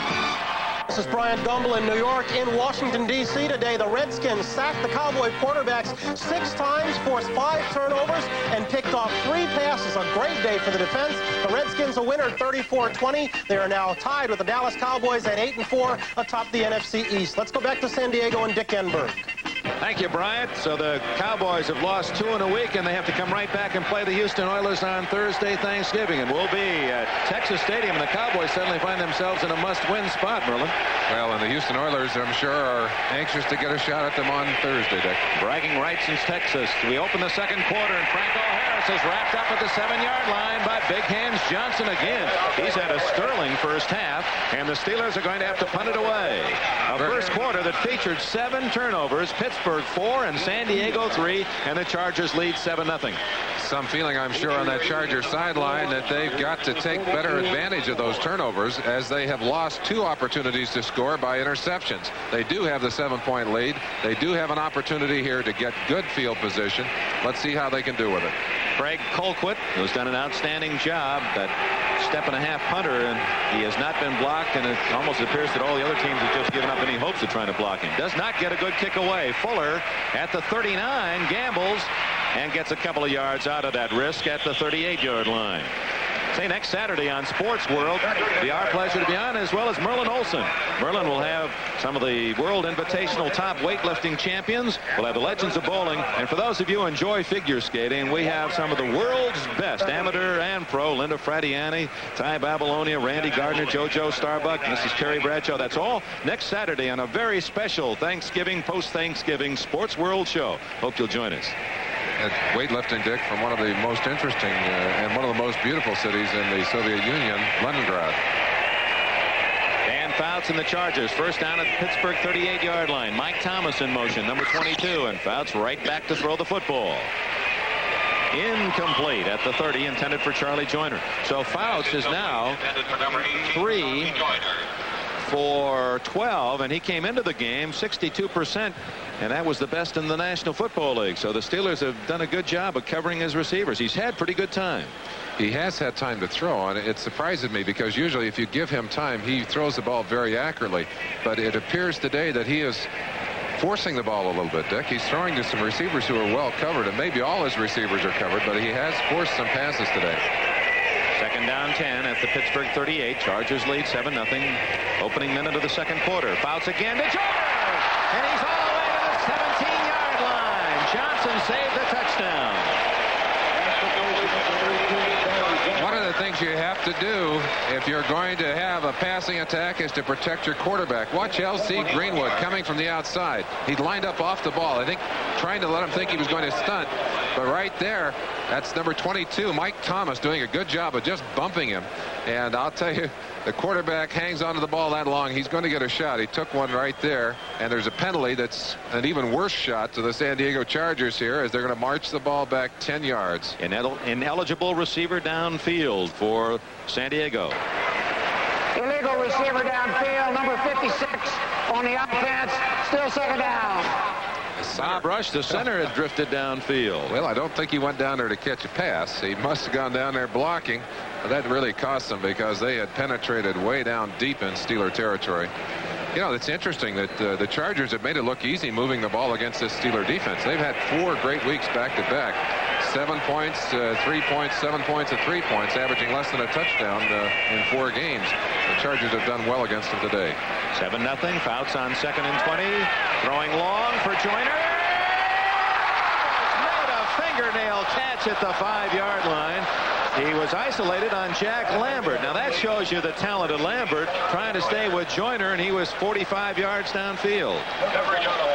This is Brian Gumbel in New York. In Washington, D.C. today, the Redskins sacked the Cowboy quarterbacks 6 times, forced 5 turnovers, and picked off 3 passes. A great day for the defense. The Redskins a winner 34-20. They are now tied with the Dallas Cowboys at 8-4 atop the NFC East. Let's go back to San Diego and Dick Enberg. Thank you, Bryant. So the Cowboys have lost 2 in a week, and they have to come right back and play the Houston Oilers on Thursday, Thanksgiving. And we'll be at Texas Stadium. The Cowboys suddenly find themselves in a must-win spot, Merlin. Well, and the Houston Oilers, I'm sure, are anxious to get a shot at them on Thursday, Dick. Bragging rights since Texas. We open the second quarter, and Franco Harris is wrapped up at the 7-yard line by Big Hands Johnson again. He's had a sterling first half, and the Steelers are going to have to punt it away. A first quarter that featured 7 turnovers, Pittsburgh 4 and San Diego 3, and the Chargers lead 7-0. Some feeling, I'm sure, on that Chargers sideline that they've got to take better advantage of those turnovers, as they have lost 2 opportunities to score by interceptions. They do have the 7-point lead. They do have an opportunity here to get good field position. Let's see how they can do with it. Craig Colquitt, who's done an outstanding job, that step-and-a-half punter, and he has not been blocked, and it almost appears that all the other teams have just given up any hopes of trying to block him. Does not get a good kick away. Fuller at the 39 gambles and gets a couple of yards out of that risk at the 38-yard line. Say next Saturday on Sports World, it'll be our pleasure to be on, as well as Merlin Olsen. Merlin will have some of the World Invitational top weightlifting champions. We'll have the legends of bowling. And for those of you who enjoy figure skating, we have some of the world's best, amateur and pro. Linda Fratiani, Ty Babylonia, Randy Gardner, JoJo Starbuck. This is Terry Bradshaw. That's all next Saturday on a very special Thanksgiving, post-Thanksgiving Sports World show. Hope you'll join us. Weightlifting, Dick, from one of the most interesting and one of the most beautiful cities in the Soviet Union, Leningrad. Dan Fouts and the Chargers. First down at the Pittsburgh 38-yard line. Mike Thomas in motion, number 22, and Fouts right back to throw the football. Incomplete at the 30, intended for Charlie Joyner. So Fouts is now 3 for 12, and he came into the game 62%, and that was the best in the National Football League. So the Steelers have done a good job of covering his receivers. He's had pretty good time. He has had time to throw, and it surprises me because usually if you give him time, he throws the ball very accurately. But it appears today that he is forcing the ball a little bit, Dick. He's throwing to some receivers who are well covered, and maybe all his receivers are covered, but he has forced some passes today. Second down 10 at the Pittsburgh 38. Chargers lead 7-0. Opening minute of the second quarter. Fouts again to Joyner, and he's all the way to the 17-yard line. Johnson saved the touchdown. One of the things you have to do if you're going to have a passing attack is to protect your quarterback. Watch L.C. Greenwood coming from the outside. He lined up off the ball, I think, trying to let him think he was going to stunt. But right there, that's number 22, Mike Thomas, doing a good job of just bumping him. And I'll tell you, the quarterback hangs onto the ball that long, he's going to get a shot. He took one right there, and there's a penalty that's an even worse shot to the San Diego Chargers here, as they're going to march the ball back 10 yards. Ineligible receiver downfield for San Diego. Illegal receiver downfield, number 56 on the offense, still second down. Bob Rush, the center, had drifted downfield. Well, I don't think he went down there to catch a pass. He must have gone down there blocking. That really cost them because they had penetrated way down deep in Steeler territory. You know, it's interesting that the Chargers have made it look easy moving the ball against this Steeler defense. They've had 4 great weeks back-to-back. 7 points, 3 points, 7 points, and 3 points, averaging less than a touchdown in 4 games. The Chargers have done well against them today. 7-0. Fouts on 2nd and 20. Throwing long for Joyner. Made a fingernail catch at the 5-yard line. He was isolated on Jack Lambert. Now that shows you the talent of Lambert, trying to stay with Joyner, and he was 45 yards downfield.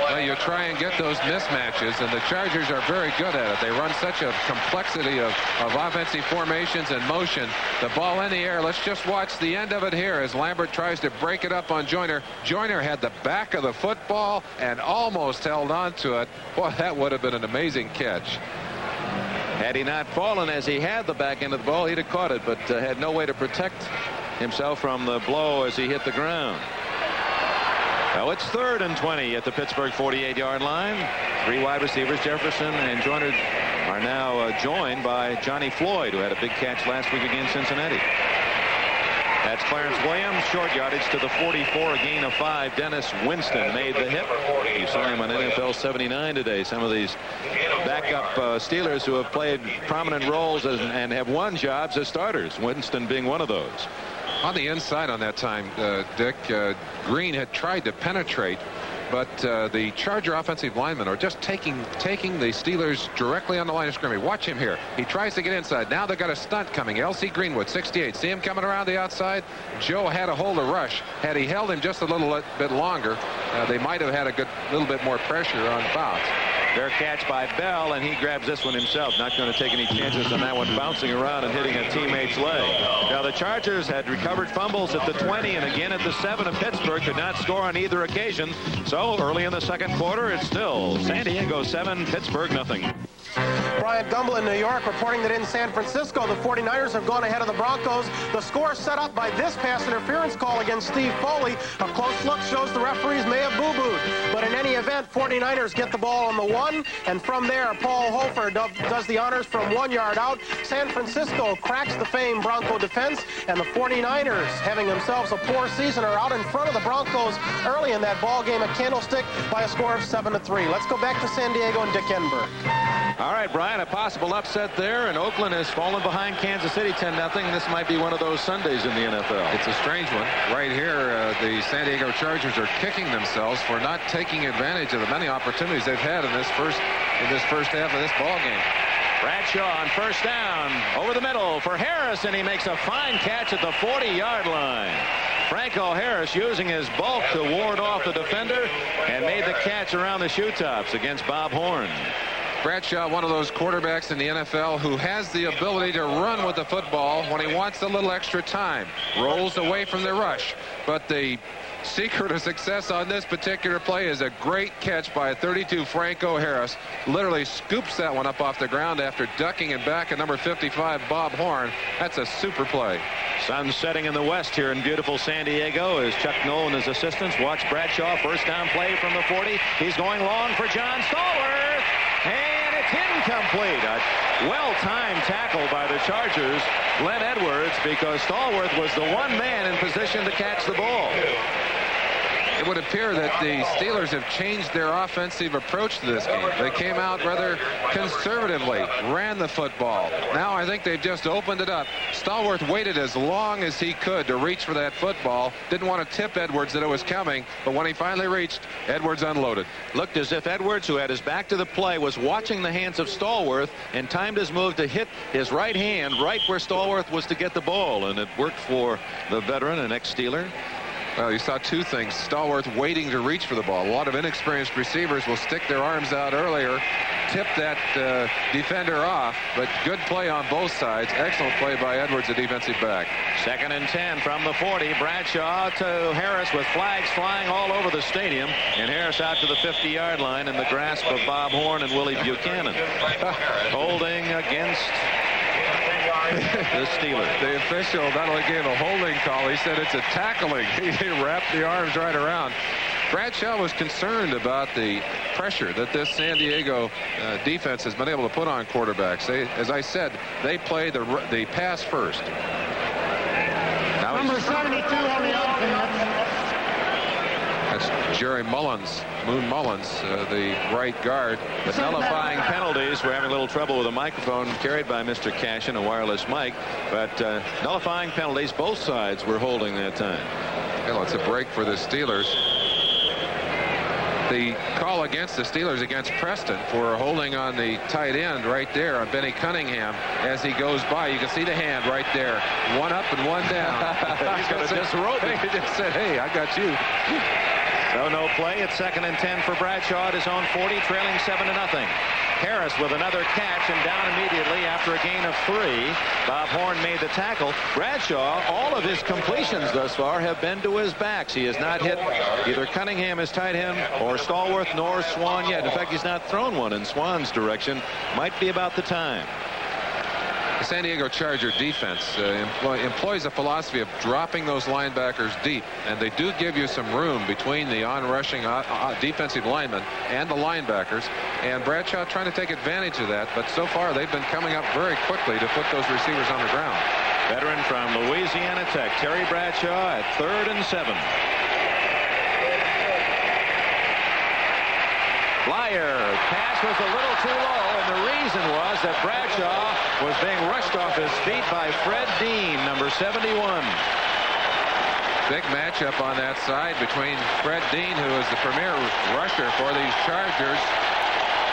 Well, you try and get those mismatches, and the Chargers are very good at it. They run such a complexity of offensive formations and motion. The ball in the air. Let's just watch the end of it here as Lambert tries to break it up on Joyner. Joyner had the back of the football and almost held on to it. Boy, that would have been an amazing catch. Had he not fallen as he had the back end of the ball, he'd have caught it, but had no way to protect himself from the blow as he hit the ground. Now it's 3rd and 20 at the Pittsburgh 48-yard line. 3 wide receivers, Jefferson and Joyner are now joined by Johnny Floyd, who had a big catch last week against Cincinnati. That's Clarence Williams, short yardage to the 44, a gain of 5. Dennis Winston made the hit. You saw him on NFL 79 today. Some of these backup Steelers who have played prominent roles and have won jobs as starters, Winston being one of those. On the inside on that time, Dick, Green had tried to penetrate, but the Charger offensive linemen are just taking the Steelers directly on the line of scrimmage. Watch him here. He tries to get inside. Now they've got a stunt coming. L.C. Greenwood, 68. See him coming around the outside? Joe had a hold of Rush. Had he held him just a little bit longer, they might have had a little bit more pressure on Fouts. Fair catch by Bell, and he grabs this one himself. Not going to take any chances on that one, bouncing around and hitting a teammate's leg. Now, the Chargers had recovered fumbles at the 20 and again at the 7 of Pittsburgh. Could not score on either occasion. So early in the second quarter, it's still San Diego 7, Pittsburgh nothing. Brian Gumbel in New York reporting that in San Francisco, the 49ers have gone ahead of the Broncos. The score set up by this pass interference call against Steve Foley. A close look shows the referees may have boo-booed. But in any event, 49ers get the ball on the 1, and from there, Paul Hofer does the honors from 1 yard out. San Francisco cracks the famed Bronco defense, and the 49ers, having themselves a poor season, are out in front of the Broncos early in that ball game at Candlestick by a score of 7-3. Let's go back to San Diego and Dick Enberg. All right, Brian, a possible upset there, and Oakland has fallen behind Kansas City 10-0. This might be one of those Sundays in the NFL. It's a strange one. Right here, the San Diego Chargers are kicking themselves for not taking advantage of the many opportunities they've had in this first half of this ball game. Bradshaw on first down, over the middle for Harris, and he makes a fine catch at the 40-yard line. Franco Harris using his bulk to ward off the defender and made the catch around the shoe tops against Bob Horn. Bradshaw, one of those quarterbacks in the NFL who has the ability to run with the football when he wants a little extra time. Rolls away from the rush. But the secret of success on this particular play is a great catch by a 32 Franco Harris. Literally scoops that one up off the ground after ducking it back at number 55 Bob Horn. That's a super play. Sun setting in the west here in beautiful San Diego as Chuck Noll and his assistants watch Bradshaw. First down play from the 40. He's going long for John Stallworth. And it's incomplete. A well-timed tackle by the Chargers. Glenn Edwards, because Stallworth was the one man in position to catch the ball. It would appear that the Steelers have changed their offensive approach to this game. They came out rather conservatively, ran the football. Now I think they've just opened it up. Stallworth waited as long as he could to reach for that football. Didn't want to tip Edwards that it was coming, but when he finally reached, Edwards unloaded. Looked as if Edwards, who had his back to the play, was watching the hands of Stallworth and timed his move to hit his right hand right where Stallworth was to get the ball, and it worked for the veteran and ex-Steeler. Well, you saw two things. Stallworth waiting to reach for the ball. A lot of inexperienced receivers will stick their arms out earlier, tip that defender off, but good play on both sides. Excellent play by Edwards, the defensive back. 2nd and 10 from the 40. Bradshaw to Harris with flags flying all over the stadium, and Harris out to the 50-yard line in the grasp of Bob Horn and Willie Buchanan. Holding against the Steelers. The official not only gave a holding call, he said it's a tackling. He wrapped the arms right around. Bradshaw was concerned about the pressure that this San Diego defense has been able to put on quarterbacks. As I said, they play the pass first. Now number 72 on the offense. That's Jerry Mullins, Moon Mullins, the right guard. But nullifying penalties. We're having a little trouble with a microphone carried by Mr. Cashin, a wireless mic. But nullifying penalties, both sides were holding that time. Well, it's a break for the Steelers. The call against the Steelers against Preston for holding on the tight end right there on Benny Cunningham as he goes by. You can see the hand right there. One up and one down. He's going to disrobe it. He just said, hey, I got you. So no play. It's 2nd and 10 for Bradshaw at his own 40, trailing 7-0. Harris with another catch and down immediately after a gain of 3. Bob Horn made the tackle. Bradshaw, all of his completions thus far have been to his backs. He has not hit either Cunningham, his tight end, or Stallworth, nor Swan yet. In fact, he's not thrown one in Swan's direction. Might be about the time. The San Diego Charger defense employs a philosophy of dropping those linebackers deep, and they do give you some room between the on-rushing defensive linemen and the linebackers, and Bradshaw trying to take advantage of that, but so far they've been coming up very quickly to put those receivers on the ground. Veteran from Louisiana Tech, Terry Bradshaw at 3rd and 7. Flyer pass was a little too low, and the reason was that Bradshaw was being rushed off his feet by Fred Dean, number 71. Big matchup on that side between Fred Dean, who is the premier rusher for these Chargers,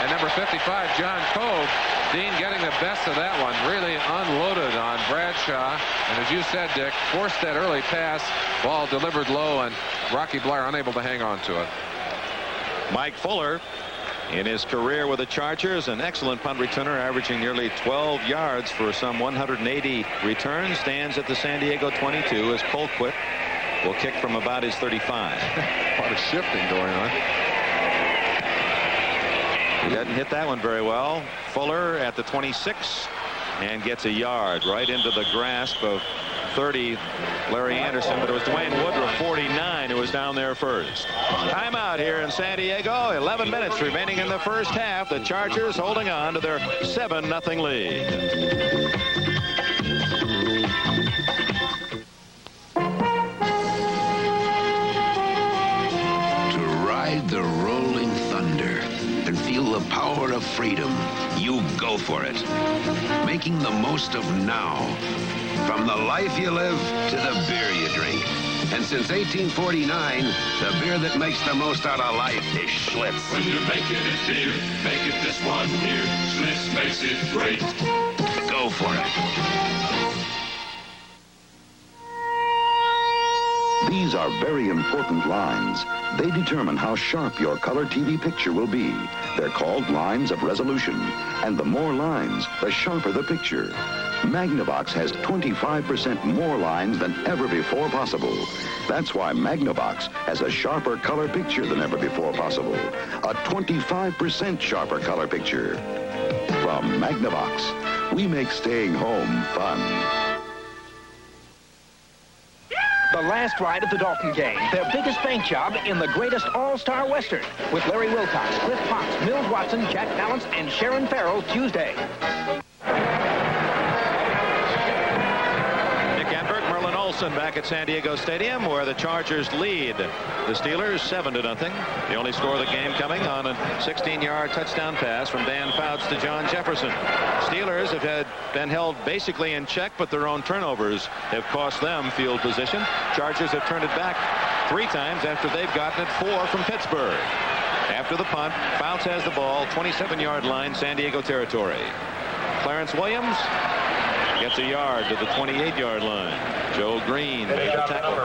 and number 55, John Cove. Dean getting the best of that one, really unloaded on Bradshaw, and as you said, Dick, forced that early pass. Ball delivered low, and Rocky Bleier unable to hang on to it. Mike Fuller, in his career with the Chargers, an excellent punt returner, averaging nearly 12 yards for some 180 returns, stands at the San Diego 22 as Colquitt will kick from about his 35. A lot of shifting going on. He doesn't hit that one very well. Fuller at the 26 and gets a yard right into the grasp of 30 Larry Anderson, but it was Dwayne Woodruff, 49, who was down there first. Timeout here in San Diego. 11 minutes remaining in the first half. The Chargers holding on to their 7-0 lead. To ride the rolling thunder and feel the power of freedom, you go for it. Making the most of now. From the life you live to the beer you drink. And since 1849, the beer that makes the most out of life is Schlitz. When you're making it beer, make it this one here. Schlitz makes it great. Go for it. These are very important lines. They determine how sharp your color TV picture will be. They're called lines of resolution. And the more lines, the sharper the picture. Magnavox has 25% more lines than ever before possible. That's why Magnavox has a sharper color picture than ever before possible. A 25% sharper color picture. From Magnavox, we make staying home fun. The last ride of the Dalton gang, their biggest bank job in the greatest all-star Western, with Larry Wilcox, Cliff Potts, Mills Watson, Jack Palance, and Sharon Farrell Tuesday. Back at San Diego Stadium, where the Chargers lead the Steelers 7-0. The only score of the game coming on a 16-yard touchdown pass from Dan Fouts to John Jefferson. Steelers have been held basically in check, but their own turnovers have cost them field position. Chargers have turned it back 3 times after they've gotten it 4 from Pittsburgh. After the punt, Fouts has the ball, 27-yard line, San Diego territory. Clarence Williams gets a yard to the 28-yard line. Joe Green made the tackle.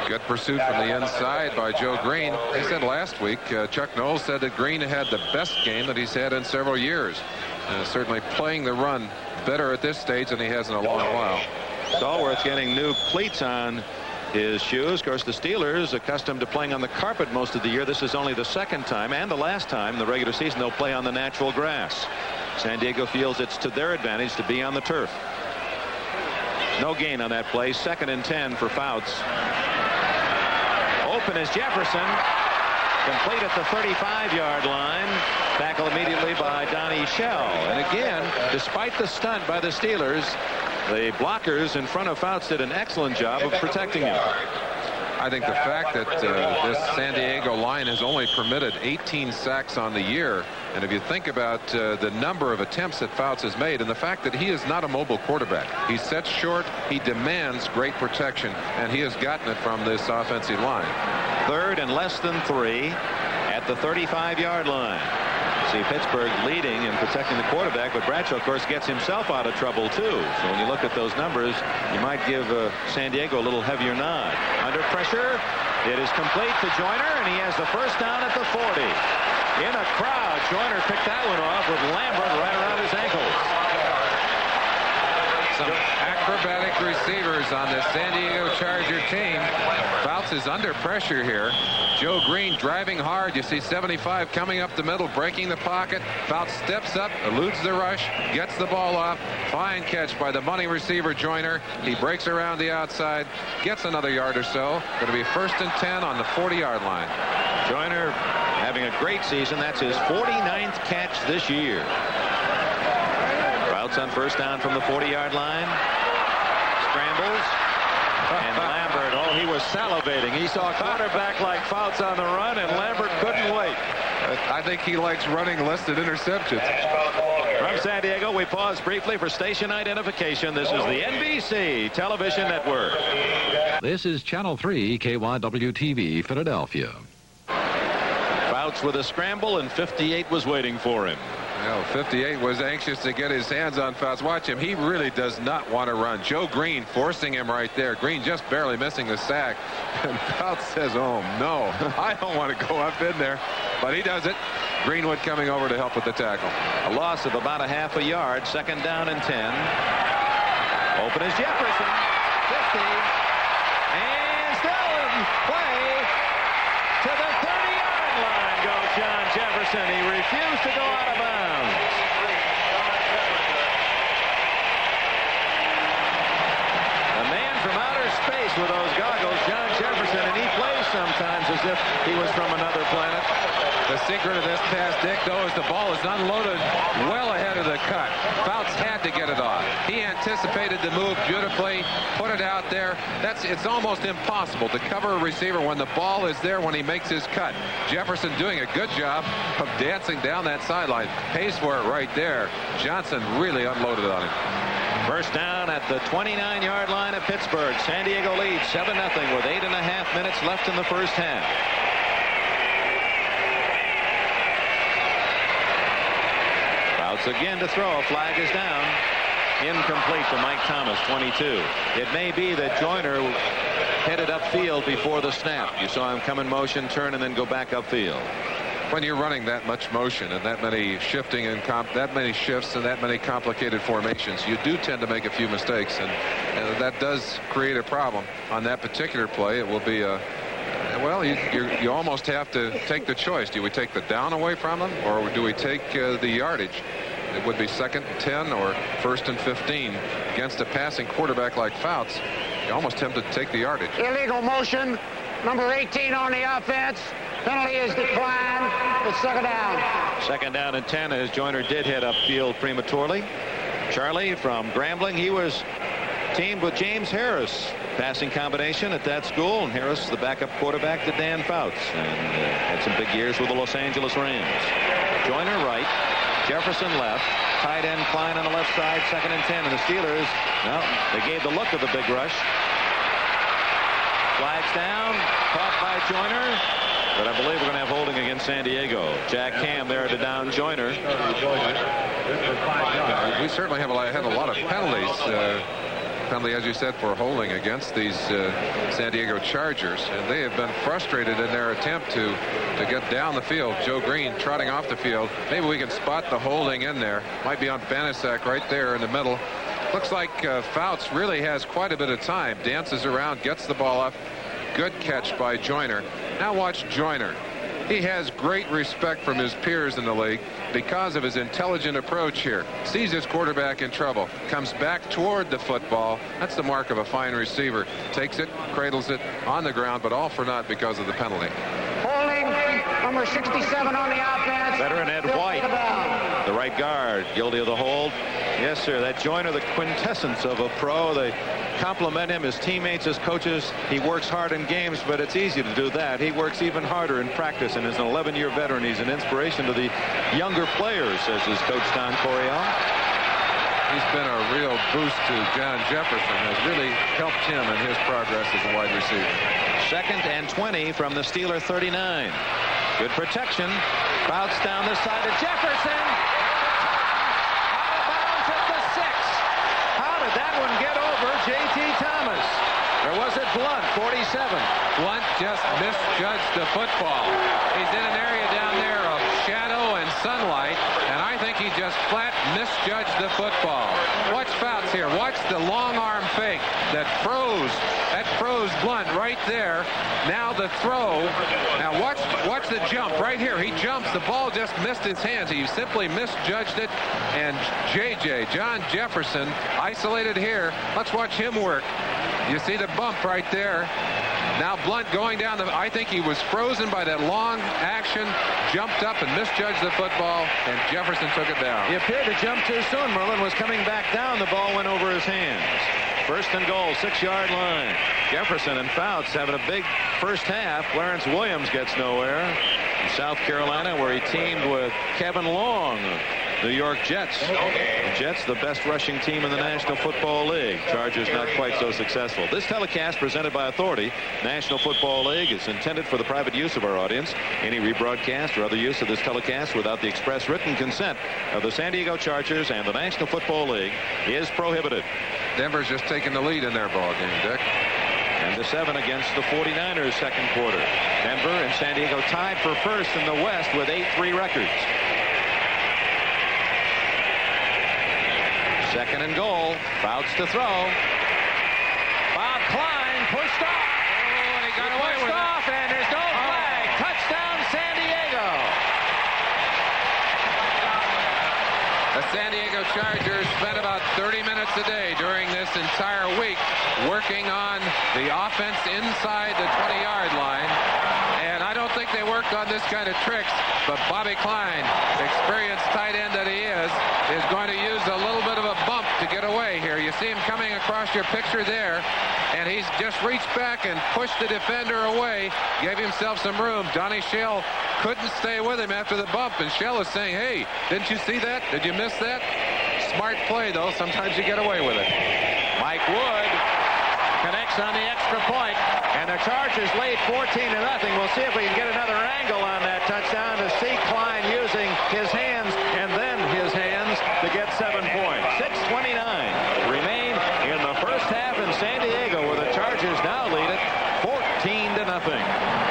Good pursuit from the inside by Joe Green. He said last week, Chuck Knowles said that Green had the best game that he's had in several years. Certainly playing the run better at this stage than he has in a long while. Stallworth getting new cleats on his shoes. Of course, the Steelers, accustomed to playing on the carpet most of the year, this is only the second time and the last time in the regular season they'll play on the natural grass. San Diego feels it's to their advantage to be on the turf. No gain on that play. 2nd and 10 for Fouts. Open is Jefferson. Complete at the 35-yard line. Tackle immediately by Donnie Shell. And again, despite the stunt by the Steelers, the blockers in front of Fouts did an excellent job of protecting him. I think the fact that this San Diego line has only permitted 18 sacks on the year, and if you think about the number of attempts that Fouts has made, and the fact that he is not a mobile quarterback. He sets short, he demands great protection, and he has gotten it from this offensive line. 3rd and less than 3 at the 35-yard line. See Pittsburgh leading and protecting the quarterback, but Bradshaw, of course, gets himself out of trouble, too. So when you look at those numbers, you might give San Diego a little heavier nod. Under pressure, it is complete to Joyner, and he has the first down at the 40. In a crowd, Joyner picked that one off with Lambert right around his ankles. Some acrobatic quick receivers on the San Diego Charger team. Fouts is under pressure here. Joe Green driving hard. You see 75 coming up the middle, breaking the pocket. Fouts steps up, eludes the rush, gets the ball off. Fine catch by the money receiver Joyner. He breaks around the outside, gets another yard or so. Going to be 1st and 10 on the 40-yard line. Joyner having a great season. That's his 49th catch this year. Fouts on 1st down from the 40-yard line. Scrambles. And Lambert, oh, he was salivating. He saw a quarterback like Fouts on the run, and Lambert couldn't wait. I think he likes running less than interceptions. From San Diego, we pause briefly for station identification. This is the NBC Television Network. This is Channel 3 KYW-TV, Philadelphia. Fouts with a scramble, and 58 was waiting for him. Well, 58 was anxious to get his hands on Fouts. Watch him. He really does not want to run. Joe Green forcing him right there. Green just barely missing the sack. And Fouts says, oh, no, I don't want to go up in there. But he does it. Greenwood coming over to help with the tackle. A loss of about a half a yard. 2nd down and 10. Open is Jefferson. 50. And still in play. To the 30-yard line goes John Jefferson. He refused to go out of bounds. A man from outer space with those goggles, John Jefferson, and he plays sometimes as if he was from another planet. The secret of this pass, Dick, though, is the ball is unloaded well ahead of the cut. Fouts had to get it off. He anticipated the move beautifully, put it out there. It's almost impossible to cover a receiver when the ball is there when he makes his cut. Jefferson doing a good job of dancing down that sideline. Pays for it right there. Johnson really unloaded on him. 1st down at the 29-yard line of Pittsburgh. San Diego leads 7-0 with 8.5 minutes left in the 1st half. Fouts again to throw. A flag is down. Incomplete to Mike Thomas, 22. It may be that Joyner headed upfield before the snap. You saw him come in motion, turn, and then go back upfield. When you're running that much motion and that many shifting and that many shifts and that many complicated formations, you do tend to make a few mistakes, and that does create a problem. On that particular play, it will be a well, you almost have to take the choice. Do we take the down away from them, or do we take the yardage? It would be 2nd and 10 or 1st and 15 against a passing quarterback like Fouts. You're almost tempted to take the yardage. Illegal motion, number 18 on the offense. Penalty is declined. It's 2nd down. 2nd down and 10 as Joyner did head upfield prematurely. Charlie from Grambling, he was teamed with James Harris. Passing combination at that school, and Harris the backup quarterback to Dan Fouts, and had some big years with the Los Angeles Rams. Joyner right, Jefferson left, tight end Klein on the left side, 2nd and 10, and the Steelers, well, they gave the look of the big rush. Flags down, caught by Joyner, but I believe we're going to have holding against San Diego. Jack Ham there to down Joyner. We certainly have had a lot of penalties. Penalty, as you said, for holding against these San Diego Chargers, and they have been frustrated in their attempt to get down the field. Joe Green trotting off the field. Maybe we can spot the holding in there. Might be on Banaszak right there in the middle. Looks like Fouts really has quite a bit of time. Dances around, gets the ball up. Good catch by Joyner. Now watch Joyner. He has great respect from his peers in the league because of his intelligent approach here. Sees his quarterback in trouble, comes back toward the football. That's the mark of a fine receiver. Takes it, cradles it on the ground, but all for naught because of the penalty. Holding, number 67 on the offense. Veteran Ed White, the right guard, guilty of the hold. Yes, sir, that Joyner, the quintessence of a pro. They compliment him, his teammates, his coaches. He works hard in games, but it's easy to do that. He works even harder in practice, and as an 11-year veteran, he's an inspiration to the younger players, says his coach, Don Coryell. He's been a real boost to John Jefferson, has really helped him in his progress as a wide receiver. 2nd and 20 from the Steeler 39. Good protection. Fouts down the side of Jefferson. Out of bounds at the 6. How did that one get over J.T. Thomas? Or was it Blunt, 47? Blunt just misjudged the football. He's in an area down there of shadow and sunlight, and I think he just flat misjudged the football. Watch Fouts here. Watch the long arm fake that froze Blunt right there. Now the throw. Now watch the jump right here. He jumps. The ball just missed his hands. He simply misjudged it. And John Jefferson, isolated here. Let's watch him work. You see the bump right there. Now Blunt going down I think he was frozen by that long action, jumped up and misjudged the football, and Jefferson took it down. He appeared to jump too soon. Merlin was coming back down. The ball went over his hands. First and goal, 6-yard line. Jefferson and Fouts having a big first half. Clarence Williams gets nowhere. In South Carolina, where he teamed with Kevin Long, New York Jets. The Jets, the best rushing team in the National Football League. Chargers not quite so successful. This telecast presented by Authority, National Football League, is intended for the private use of our audience. Any rebroadcast or other use of this telecast without the express written consent of the San Diego Chargers and the National Football League is prohibited. Denver's just taking the lead in their ball game, Dick. 10-7 against the 49ers second quarter. Denver and San Diego tied for first in the West with 8-3 records. Second and goal. Fouts to throw. Bob Klein pushed off. Oh, and he got away with it. And there's no flag. Touchdown San Diego. The San Diego Chargers spent about 30 minutes a day during this entire week working on the offense inside the 20-yard line. And I don't think they worked on this kind of tricks, but Bobby Klein, experienced tight end that he is going to use a little bit of a bump to get away here. You see him coming across your picture there, and he's just reached back and pushed the defender away, gave himself some room. Donnie Shell couldn't stay with him after the bump, and Shell is saying, hey, didn't you see that? Did you miss that? Smart play, though. Sometimes you get away with it. Mike Wood connects on the extra point, and the Chargers lead 14-0. We'll see if we can get another angle on that touchdown to see Klein using his hands and then his hands to get 7 points. 6:29 remain in the first half in San Diego, where the Chargers now lead it 14-0.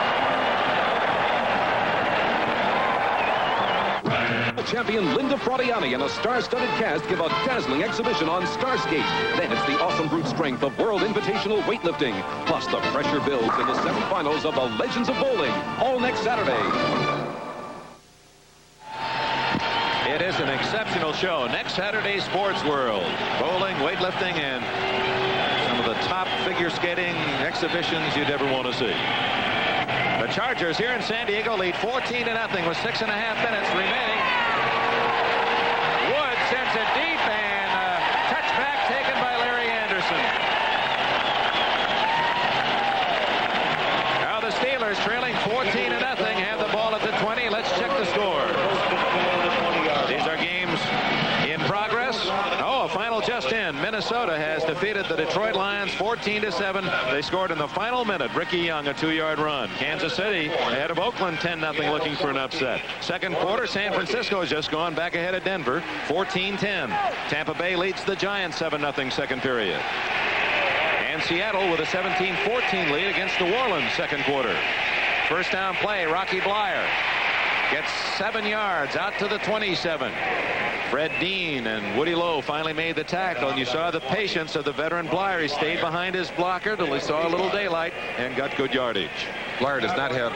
Champion Linda Fraudiani and a star-studded cast give a dazzling exhibition on Starskate. Then it's the awesome brute strength of World Invitational Weightlifting, plus the pressure builds in the semifinals of the Legends of Bowling, all next Saturday. It is an exceptional show. Next Saturday, Sports World. Bowling, weightlifting, and some of the top figure skating exhibitions you'd ever want to see. The Chargers here in San Diego lead 14-0 with 6.5 minutes remaining. Wood sends it deep, and touchback taken by Larry Anderson. Now the Steelers trailing 14-0 have the ball at the 20. Let's check the score. These are games in progress. Oh, a final just in. Minnesota has defeated the Detroit Lions 14-7. They scored in the final minute. Ricky Young, a 2-yard run. Kansas City ahead of Oakland 10-0, looking for an upset. Second quarter, San Francisco has just gone back ahead of Denver 14-10. Tampa Bay leads the Giants 7-0 second period. And Seattle with a 17-14 lead against New Orleans second quarter. First down play, Rocky Blyer gets 7 yards out to the 27. Fred Dean and Woody Lowe finally made the tackle, and you saw the patience of the veteran Blyer. He stayed behind his blocker till he saw a little daylight and got good yardage. Blyer does not have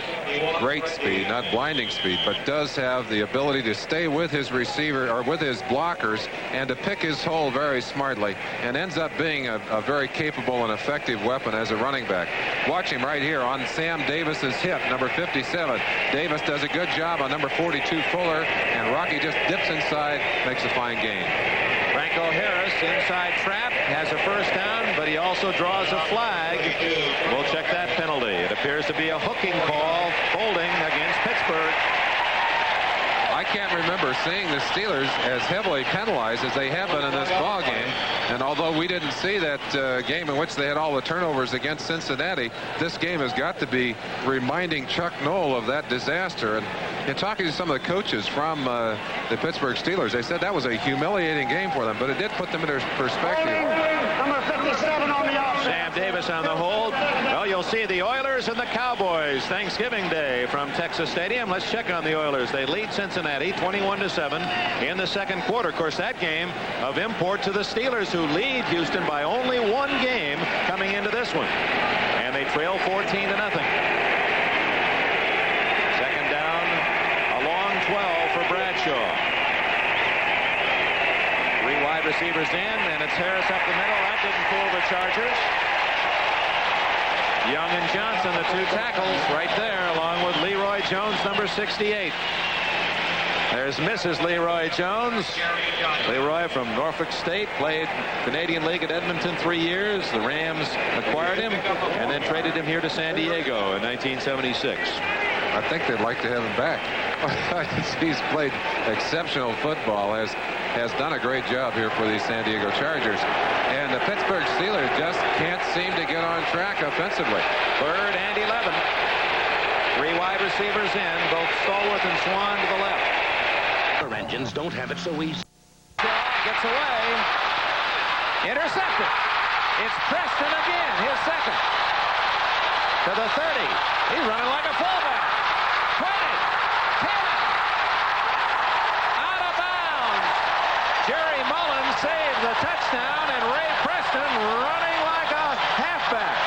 great speed, not blinding speed, but does have the ability to stay with his receiver or with his blockers and to pick his hole very smartly, and ends up being a very capable and effective weapon as a running back. Watch him right here on Sam Davis's hit, number 57. Davis does a good job on number 42, Fuller, and Rocky just dips inside, makes a fine gain. Franco Harris, inside trap, has a first down, but he also draws a flag. We'll check that penalty. It appears to be a hooking call, holding against Pittsburgh. I can't remember seeing the Steelers as heavily penalized as they have been in this ball game. And although we didn't see that game in which they had all the turnovers against Cincinnati, this game has got to be reminding Chuck Noll of that disaster. And in talking to some of the coaches from the Pittsburgh Steelers, they said that was a humiliating game for them, but it did put them in perspective. Number 57 on the offense. Sam Davis on the hold. Well, you'll see the Oilers and the Cowboys Thanksgiving Day from Texas Stadium. Let's check on the Oilers. They lead Cincinnati 21-7 in the second quarter. Of course, that game of import to the Steelers, who lead Houston by only one game coming into this one. And they trail 14-0. Second down, a long 12 for Bradshaw. Three wide receivers in, and it's Harris up the middle. That didn't fool the Chargers. Young and Johnson, the two tackles right there, along with Leroy Jones, number 68. There's Mrs. Leroy Jones. Leroy from Norfolk State, played Canadian League at Edmonton 3 years. The Rams acquired him and then traded him here to San Diego in 1976. I think they'd like to have him back. He's played exceptional football, has done a great job here for the San Diego Chargers. And the Pittsburgh Steelers just can't seem to get on track offensively. Third and 11. Three wide receivers in, both Stallworth and Swan to the left. Our engines don't have it so easy. Gets away. Intercepted. It's Preston again, his second. To the 30. He's running like a fullback. 20. 10. Out of bounds. Jerry Mullins saves the touchdown, and Ray Preston running like a halfback.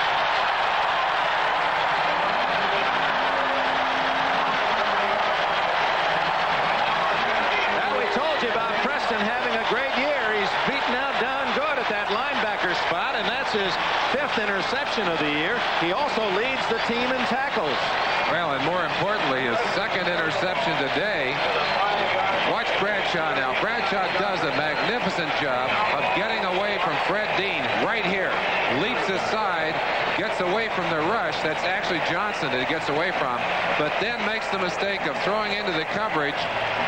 Now, we told you about Preston having a great year. He's beaten out Don Good at that linebacker spot, and that's his 5th interception of the year. He also leads the team in tackles. Well, and more importantly, his second interception today. Watch Bradshaw now. Bradshaw does a magnificent job of getting away from Fred Dean right here. Leaps aside, gets away from the rush. That's actually Johnson that he gets away from. But then makes the mistake of throwing into the coverage.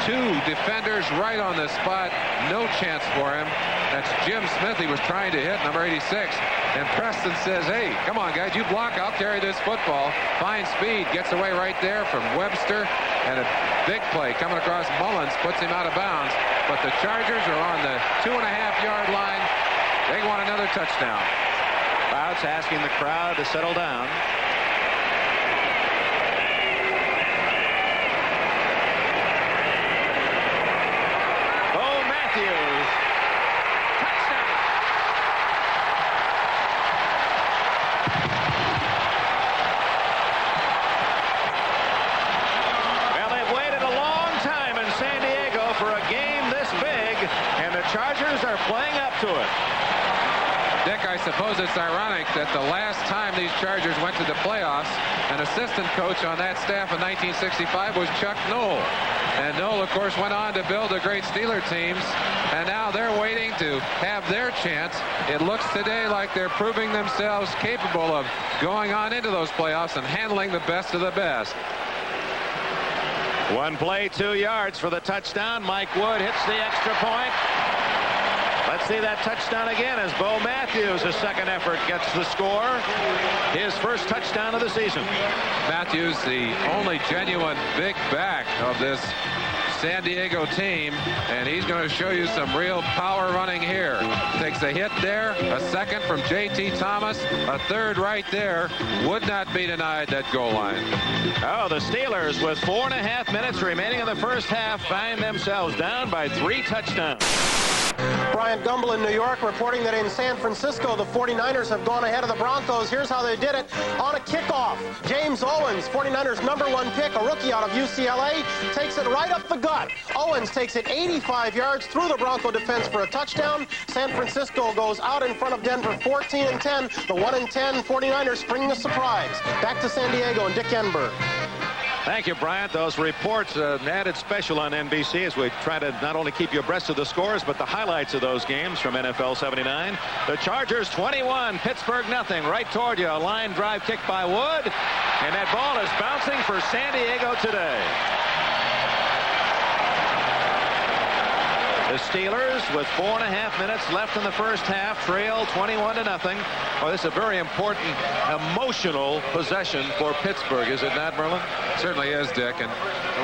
Two defenders right on the spot. No chance for him. That's Jim Smith he was trying to hit, number 86. And Preston says, hey, come on, guys, you block, I'll carry this football. Fine speed, gets away right there from Webster. And a big play coming across Mullins, puts him out of bounds. But the Chargers are on the 2.5-yard line. They want another touchdown. Clouds asking the crowd to settle down. Bo Matthews. Touchdown. Well, they've waited a long time in San Diego for a game this big, and the Chargers are playing up to it. Dick, I suppose it's ironic that the last time these Chargers went to the playoffs, an assistant coach on that staff in 1965 was Chuck Noll. And Noll, of course, went on to build the great Steeler teams, and now they're waiting to have their chance. It looks today like they're proving themselves capable of going on into those playoffs and handling the best of the best. One play, 2 yards for the touchdown. Mike Wood hits the extra point. Let's see that touchdown again as Bo Matthews, his second effort, gets the score. His first touchdown of the season. Matthews, the only genuine big back of this San Diego team, and he's going to show you some real power running here. Takes a hit there, a second from J.T. Thomas, a third right there. Would not be denied that goal line. Oh, the Steelers, with 4.5 minutes remaining in the first half, find themselves down by 3 touchdowns. Brian Gumbel in New York reporting that in San Francisco, the 49ers have gone ahead of the Broncos. Here's how they did it on a kickoff. James Owens, 49ers #1 pick, a rookie out of UCLA, takes it right up the gut. Owens takes it 85 yards through the Bronco defense for a touchdown. San Francisco goes out in front of Denver 14-10. The 1-10 49ers spring the surprise. Back to San Diego and Dick Enberg. Thank you, Bryant. Those reports, an added special on NBC as we try to not only keep you abreast of the scores, but the highlights of those games from NFL 79. The Chargers 21, Pittsburgh nothing. Right toward you, a line drive kick by Wood. And that ball is bouncing for San Diego today. The Steelers, with 4.5 minutes left in the first half, trail 21-0. Well, this is a very important, emotional possession for Pittsburgh, is it not, Merlin? Certainly is, Dick. And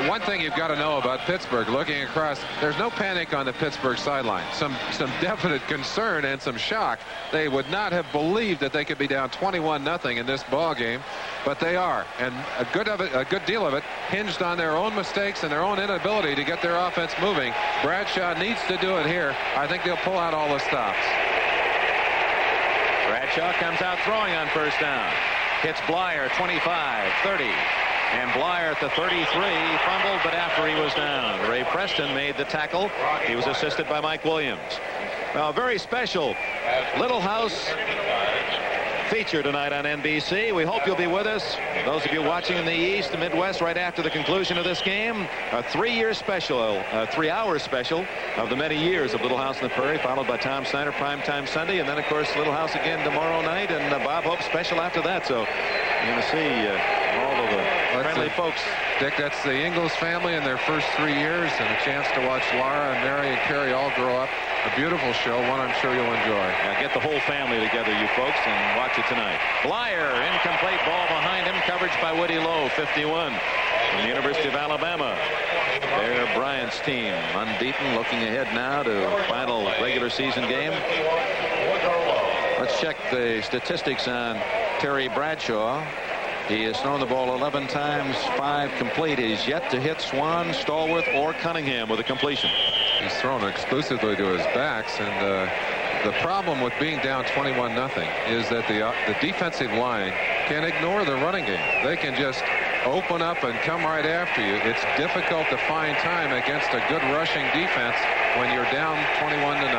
one thing you've got to know about Pittsburgh, looking across, there's no panic on the Pittsburgh sideline. Some definite concern and some shock. They would not have believed that they could be down 21-0 in this ball game, but they are. And a good deal of it hinged on their own mistakes and their own inability to get their offense moving. Bradshaw needs to do it here. I think they'll pull out all the stops. Bradshaw comes out throwing on first down. Hits Blyer 25, 30. And Blyer at the 33, fumbled, but after he was down. Ray Preston made the tackle. He was assisted by Mike Williams. Well, very special Little House feature tonight on NBC. We hope you'll be with us. Those of you watching in the East, the Midwest, right after the conclusion of this game, a 3-year special, a 3-hour special of the many years of Little House on the Prairie, followed by Tom Snyder Primetime Sunday, and then, of course, Little House again tomorrow night, and Bob Hope special after that. So you're going to see all of the friendly folks. Dick, that's the Ingalls family in their first 3 years, and a chance to watch Laura and Mary and Carrie all grow up. A beautiful show, one I'm sure you'll enjoy. Now get the whole family together, you folks, and watch it tonight. Blyer, incomplete ball behind him, coverage by Woody Lowe, 51, from the University of Alabama. There, Bryant's team, unbeaten, looking ahead now to final regular season game. Let's check the statistics on Terry Bradshaw. He has thrown the ball 11 times, 5 complete. He's yet to hit Swan, Stallworth, or Cunningham with a completion. He's thrown exclusively to his backs, and the problem with being down 21-0 is that the defensive line can ignore the running game. They can just open up and come right after you. It's difficult to find time against a good rushing defense when you're down 21-0.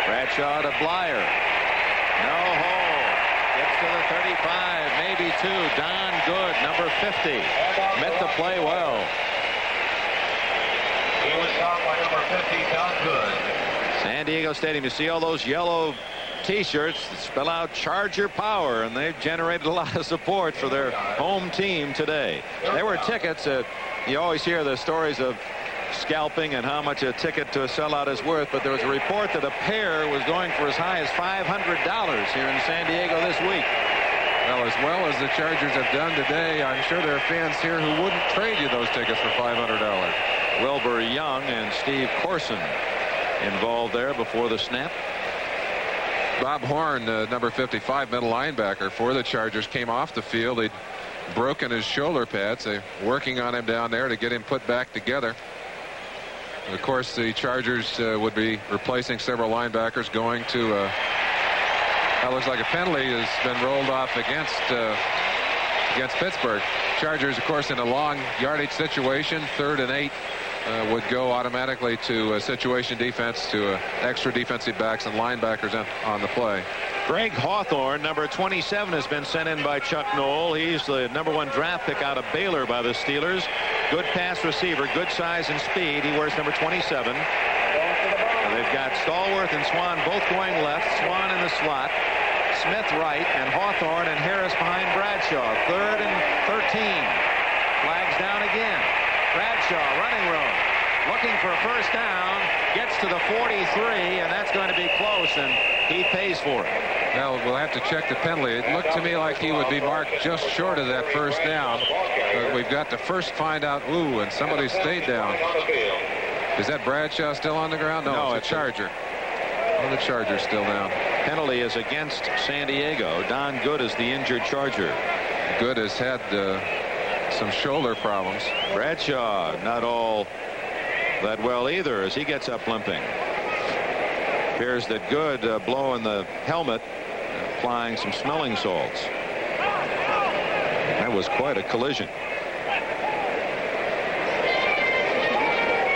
Bradshaw to Blyer. No hole. Gets to the 35, maybe 2. Don Good, number 50. Met the play well. He was stopped by number 50, Don Good. San Diego Stadium, you see all those yellow T-shirts that spell out Charger Power, and they've generated a lot of support for their home team today. There were tickets. You always hear the stories of scalping and how much a ticket to a sellout is worth, but there was a report that a pair was going for as high as $500 here in San Diego this week. Well as the Chargers have done today, I'm sure there are fans here who wouldn't trade you those tickets for $500. Wilbur Young and Steve Corson involved there before the snap. Bob Horn, number 55, middle linebacker for the Chargers, came off the field. He'd broken his shoulder pads. They're working on him down there to get him put back together. And of course, the Chargers would be replacing several linebackers, going to that looks like a penalty has been rolled off against Pittsburgh. Chargers, of course, in a long yardage situation, 3rd and 8, would go automatically to situation defense, to extra defensive backs and linebackers on the play. Greg Hawthorne, number 27, has been sent in by Chuck Noll. He's the number 1 draft pick out of Baylor by the Steelers. Good pass receiver, good size and speed. He wears number 27. And they've got Stallworth and Swan both going left. Swan in the slot. Smith right, and Hawthorne and Harris behind Bradshaw. 3rd and 13. Flags down again. Bradshaw running room. Looking for a first down. Gets to the 43, and that's going to be close, and he pays for it. Well, we'll have to check the penalty. It looked to me like he would be marked just short of that first down. But we've got to first find out, and somebody stayed down. Is that Bradshaw still on the ground? No, it's a Charger. Oh, the Charger's still down. Penalty is against San Diego. Don Good is the injured Charger. Good has had some shoulder problems. Bradshaw not all that well either as he gets up limping. Appears that Good blowing the helmet, applying some smelling salts. That was quite a collision.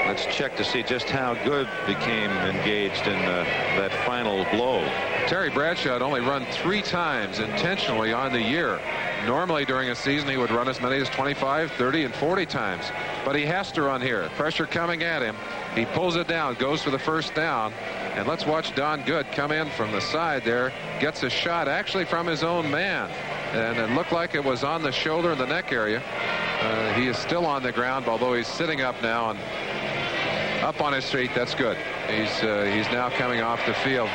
Let's check to see just how Good became engaged in that final blow. Terry Bradshaw had only run 3 times intentionally on the year. Normally during a season he would run as many as 25, 30, and 40 times. But he has to run here. Pressure coming at him. He pulls it down, goes for the first down. And let's watch Don Good come in from the side there. Gets a shot actually from his own man. And it looked like it was on the shoulder and the neck area. He is still on the ground, although he's sitting up now and up on his feet. That's good. He's now coming off the field.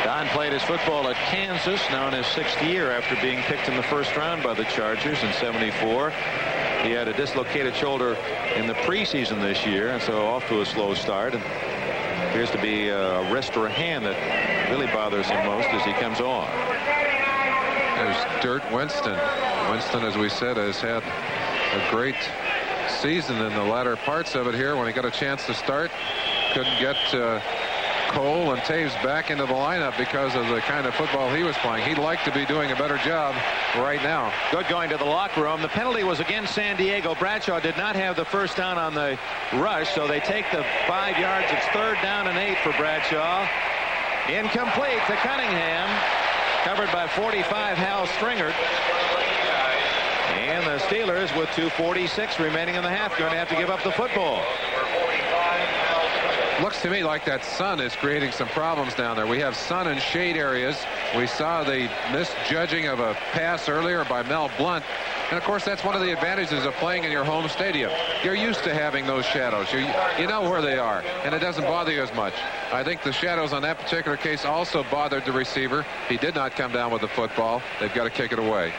Don played his football at Kansas, now in his 6th year after being picked in the first round by the Chargers in '74. He had a dislocated shoulder in the preseason this year, and so off to a slow start. And appears to be a wrist or a hand that really bothers him most as he comes on. There's Dirt Winston. Winston, as we said, has had a great season in the latter parts of it here. When he got a chance to start, couldn't get Cole and Taves back into the lineup because of the kind of football he was playing. He'd like to be doing a better job right now. Good going to the locker room. The penalty was against San Diego. Bradshaw did not have the first down on the rush, so they take the 5 yards. It's 3rd down and 8 for Bradshaw. Incomplete to Cunningham. Covered by 45 Hal Stringert. And the Steelers, with 2:46 remaining in the half, going to have to give up the football. Looks to me like that sun is creating some problems down there. We have sun and shade areas. We saw the misjudging of a pass earlier by Mel Blount. And, of course, that's one of the advantages of playing in your home stadium. You're used to having those shadows. You know where they are, and it doesn't bother you as much. I think the shadows on that particular case also bothered the receiver. He did not come down with the football. They've got to kick it away.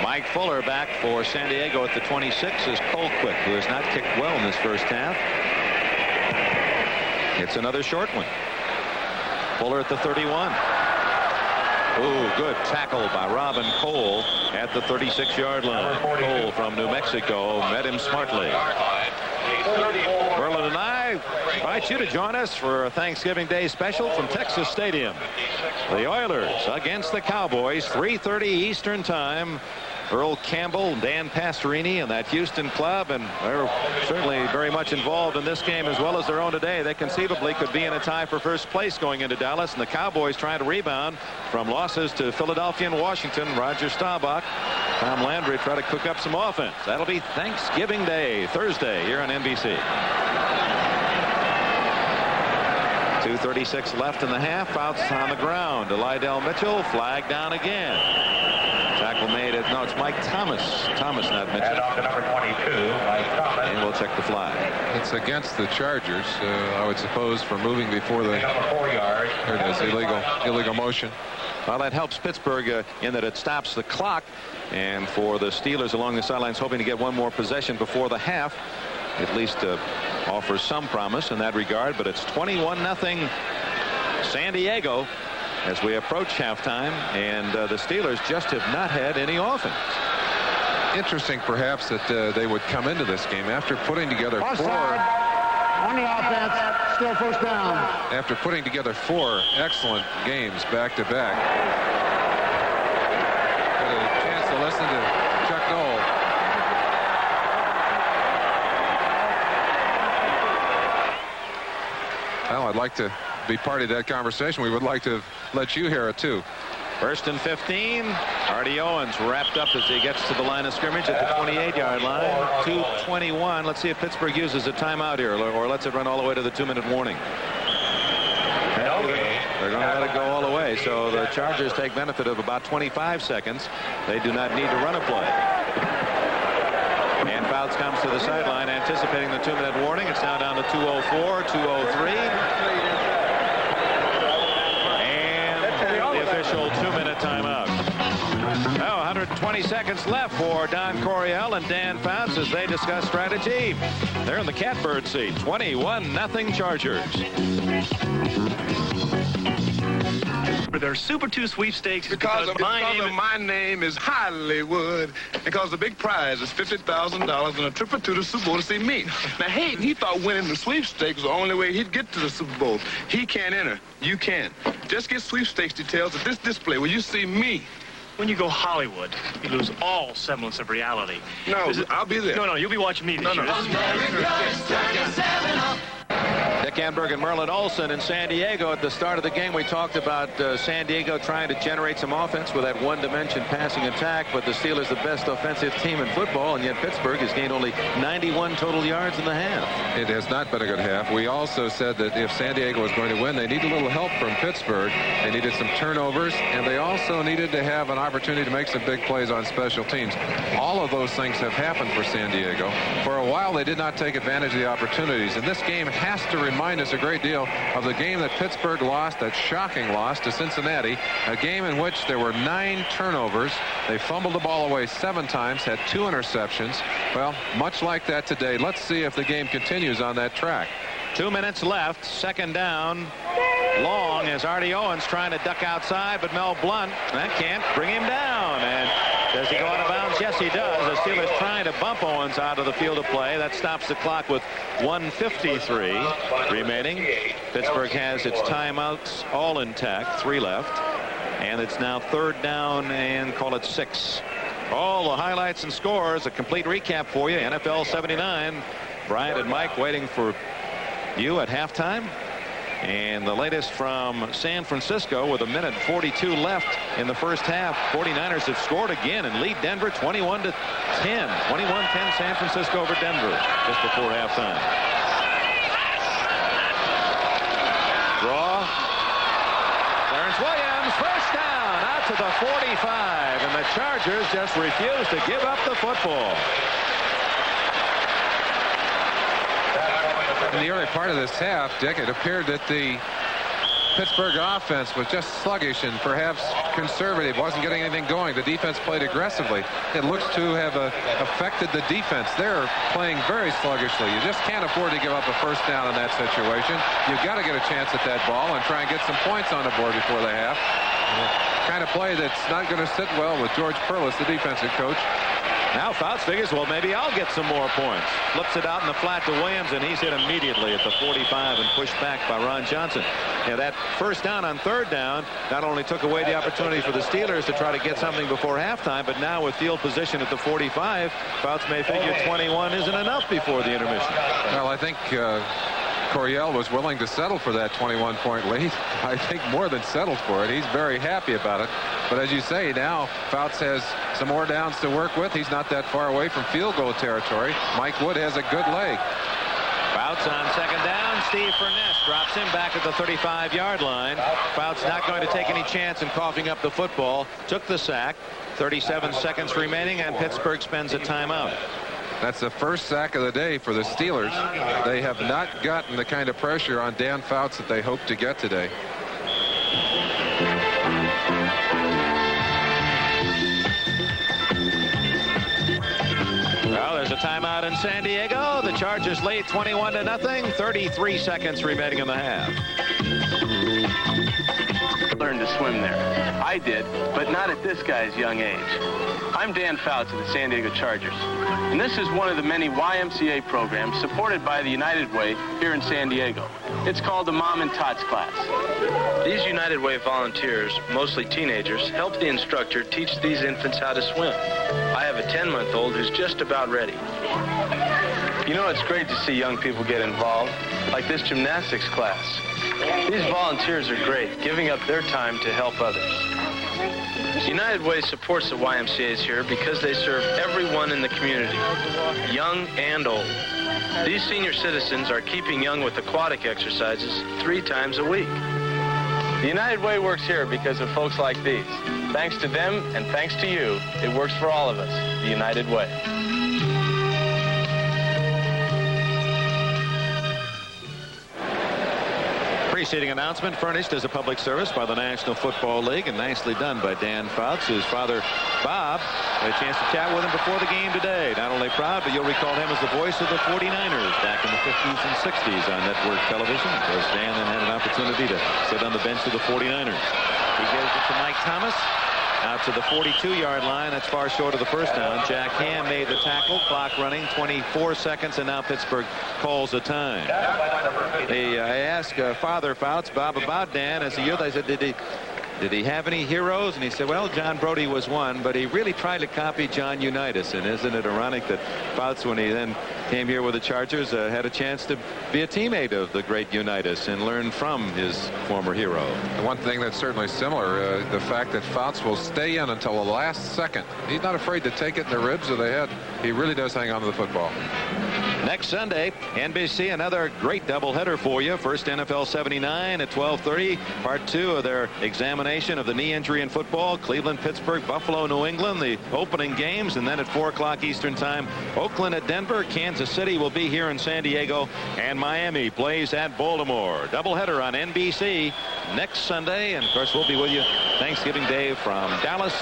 Mike Fuller back for San Diego at the 26 is Colquitt, who has not kicked well in this first half. It's another short one. Fuller at the 31. Ooh, good tackle by Robin Cole at the 36-yard line. Cole from New Mexico met him smartly. Merlin and I invite you to join us for a Thanksgiving Day special from Texas Stadium. The Oilers against the Cowboys, 3:30 Eastern Time. Earl Campbell, Dan Pastorini, and that Houston club, and they're certainly very much involved in this game as well as their own today. They conceivably could be in a tie for first place going into Dallas, and the Cowboys trying to rebound from losses to Philadelphia and Washington. Roger Staubach, Tom Landry try to cook up some offense. That'll be Thanksgiving Day, Thursday, here on NBC. 2:36 left in the half. Outs on the ground to Lydell Mitchell. Flag down again. Tackle made it. No, it's Mike Thomas. Thomas, not Mitchell. And off to number 22, Mike Thomas. And we'll check the flag. It's against the Chargers, I would suppose, for moving before the... Number 4 yards. There it is, illegal motion. Well, that helps Pittsburgh in that it stops the clock. And for the Steelers along the sidelines hoping to get one more possession before the half, at least offers some promise in that regard. But it's 21-0 San Diego as we approach halftime, and the Steelers just have not had any offense. Interesting, perhaps, that they would come into this game after putting together Offside on the offense, still first down. After putting together 4 excellent games back-to-back. Got a chance to listen to Chuck Noll. Well, I'd like to be part of that conversation. We would like to let you hear it too. 1st and 15. Artie Owens wrapped up as he gets to the line of scrimmage at the 28-yard line. 2:21. Let's see if Pittsburgh uses a timeout here or lets it run all the way to the 2-minute warning. They're going to let it go all the way. So the Chargers take benefit of about 25 seconds. They do not need to run a play. And Fouts comes to the sideline anticipating the 2-minute warning. It's now down to 2:04, 2:03. Official 2-minute timeout. Now 120 seconds left for Don Coryell and Dan Fouts as they discuss strategy. They're in the catbird seat. 21-0 Chargers. Their Super 2 sweepstakes because my name is Hollywood. Because the big prize is $50,000 and a trip to the Super Bowl to see me. Now, Hayden, he thought winning the sweepstakes was the only way he'd get to the Super Bowl. He can't enter. You can. Just get sweepstakes details at this display where you see me. When you go Hollywood, you lose all semblance of reality. No, I'll be there. No, you'll be watching me this year. Dick Enberg and Merlin Olsen in San Diego. At the start of the game, we talked about San Diego trying to generate some offense with that one-dimension passing attack, but the Steelers the best offensive team in football, and yet Pittsburgh has gained only 91 total yards in the half. It has not been a good half. We also said that if San Diego was going to win, they need a little help from Pittsburgh. They needed some turnovers, and they also needed to have an opportunity to make some big plays on special teams. All of those things have happened for San Diego. For a while, they did not take advantage of the opportunities, and this game has to remain mind us a great deal of the game that Pittsburgh lost, that shocking loss to Cincinnati, a game in which there were 9 turnovers. They fumbled the ball away 7 times, had 2 interceptions. Well, much like that today. Let's see if the game continues on that track. 2 minutes left. Second down. Long as Artie Owens trying to duck outside, but Mel Blunt, that can't bring him down. And does he go out of bounds? Yes, he does. The Steelers trying to bump Owens out of the field of play. That stops the clock with 1:53 remaining. Pittsburgh has its timeouts all intact, 3 left. And it's now 3rd down and call it 6. All the highlights and scores, a complete recap for you. NFL 79. Bryant and Mike waiting for you at halftime. And the latest from San Francisco with 1:42 left in the first half. 49ers have scored again and lead Denver 21-10. 21-10 San Francisco over Denver just before halftime. Draw. Clarence Williams, first down out to the 45. And the Chargers just refuse to give up the football. In the early part of this half, Dick, it appeared that the Pittsburgh offense was just sluggish and perhaps conservative, wasn't getting anything going. The defense played aggressively. It looks to have affected the defense. They're playing very sluggishly. You just can't afford to give up a first down in that situation. You've got to get a chance at that ball and try and get some points on the board before the half. Kind of play that's not going to sit well with George Perlis, the defensive coach. Now Fouts figures, well, maybe I'll get some more points. Flips it out in the flat to Williams, and he's hit immediately at the 45 and pushed back by Ron Johnson. Yeah, that first down on 3rd down not only took away the opportunity for the Steelers to try to get something before halftime, but now with field position at the 45, Fouts may figure 21 isn't enough before the intermission. Well, I think Coryell was willing to settle for that 21-point lead. I think more than settled for it. He's very happy about it. But as you say, now Fouts has some more downs to work with. He's not that far away from field goal territory. Mike Wood has a good leg. Fouts on 2nd down. Steve Furness drops him back at the 35-yard line. Fouts not going to take any chance in coughing up the football. Took the sack. 37 seconds remaining, and Pittsburgh spends a timeout. That's the first sack of the day for the Steelers. They have not gotten the kind of pressure on Dan Fouts that they hoped to get today. Well, there's a timeout in San Diego. The Chargers lead 21-0. 33 seconds remaining in the half. Learned to swim there. I did, but not at this guy's young age. I'm Dan Fouts of the San Diego Chargers, and this is one of the many YMCA programs supported by the United Way here in San Diego. It's called the Mom and Tots class. These United Way volunteers, mostly teenagers, help the instructor teach these infants how to swim. I have a 10-month-old who's just about ready. You know, it's great to see young people get involved, like this gymnastics class. These volunteers are great, giving up their time to help others. United Way supports the YMCA's here because they serve everyone in the community, young and old. These senior citizens are keeping young with aquatic exercises 3 times a week. The United Way works here because of folks like these. Thanks to them and thanks to you, it works for all of us, the United Way. Preceding announcement furnished as a public service by the National Football League, and nicely done by Dan Fouts. His father, Bob, had a chance to chat with him before the game today. Not only proud, but you'll recall him as the voice of the 49ers back in the 50s and 60s on network television. Of course, Dan then had an opportunity to sit on the bench of the 49ers. He gives it to Mike Thomas. Out to the 42-yard line. That's far short of the first down. Jack Ham made the tackle. Clock running 24 seconds, and now Pittsburgh calls the time. I asked Father Fouts, Bob, about Dan as a youth. I said, did he have any heroes? And he said, well, John Brody was one, but he really tried to copy John Unitas. And isn't it ironic that Fouts, when he then came here with the Chargers, had a chance to be a teammate of the great Unitas and learn from his former hero. The one thing that's certainly similar, the fact that Fouts will stay in until the last second. He's not afraid to take it in the ribs or the head. He really does hang on to the football. Next Sunday, NBC, another great doubleheader for you. First NFL 79 at 12:30. Part 2 of their examination of the knee injury in football. Cleveland, Pittsburgh, Buffalo, New England, the opening games. And then at 4 o'clock Eastern time, Oakland at Denver. Kansas City will be here in San Diego. And Miami plays at Baltimore. Doubleheader on NBC next Sunday. And, of course, we'll be with you Thanksgiving Day from Dallas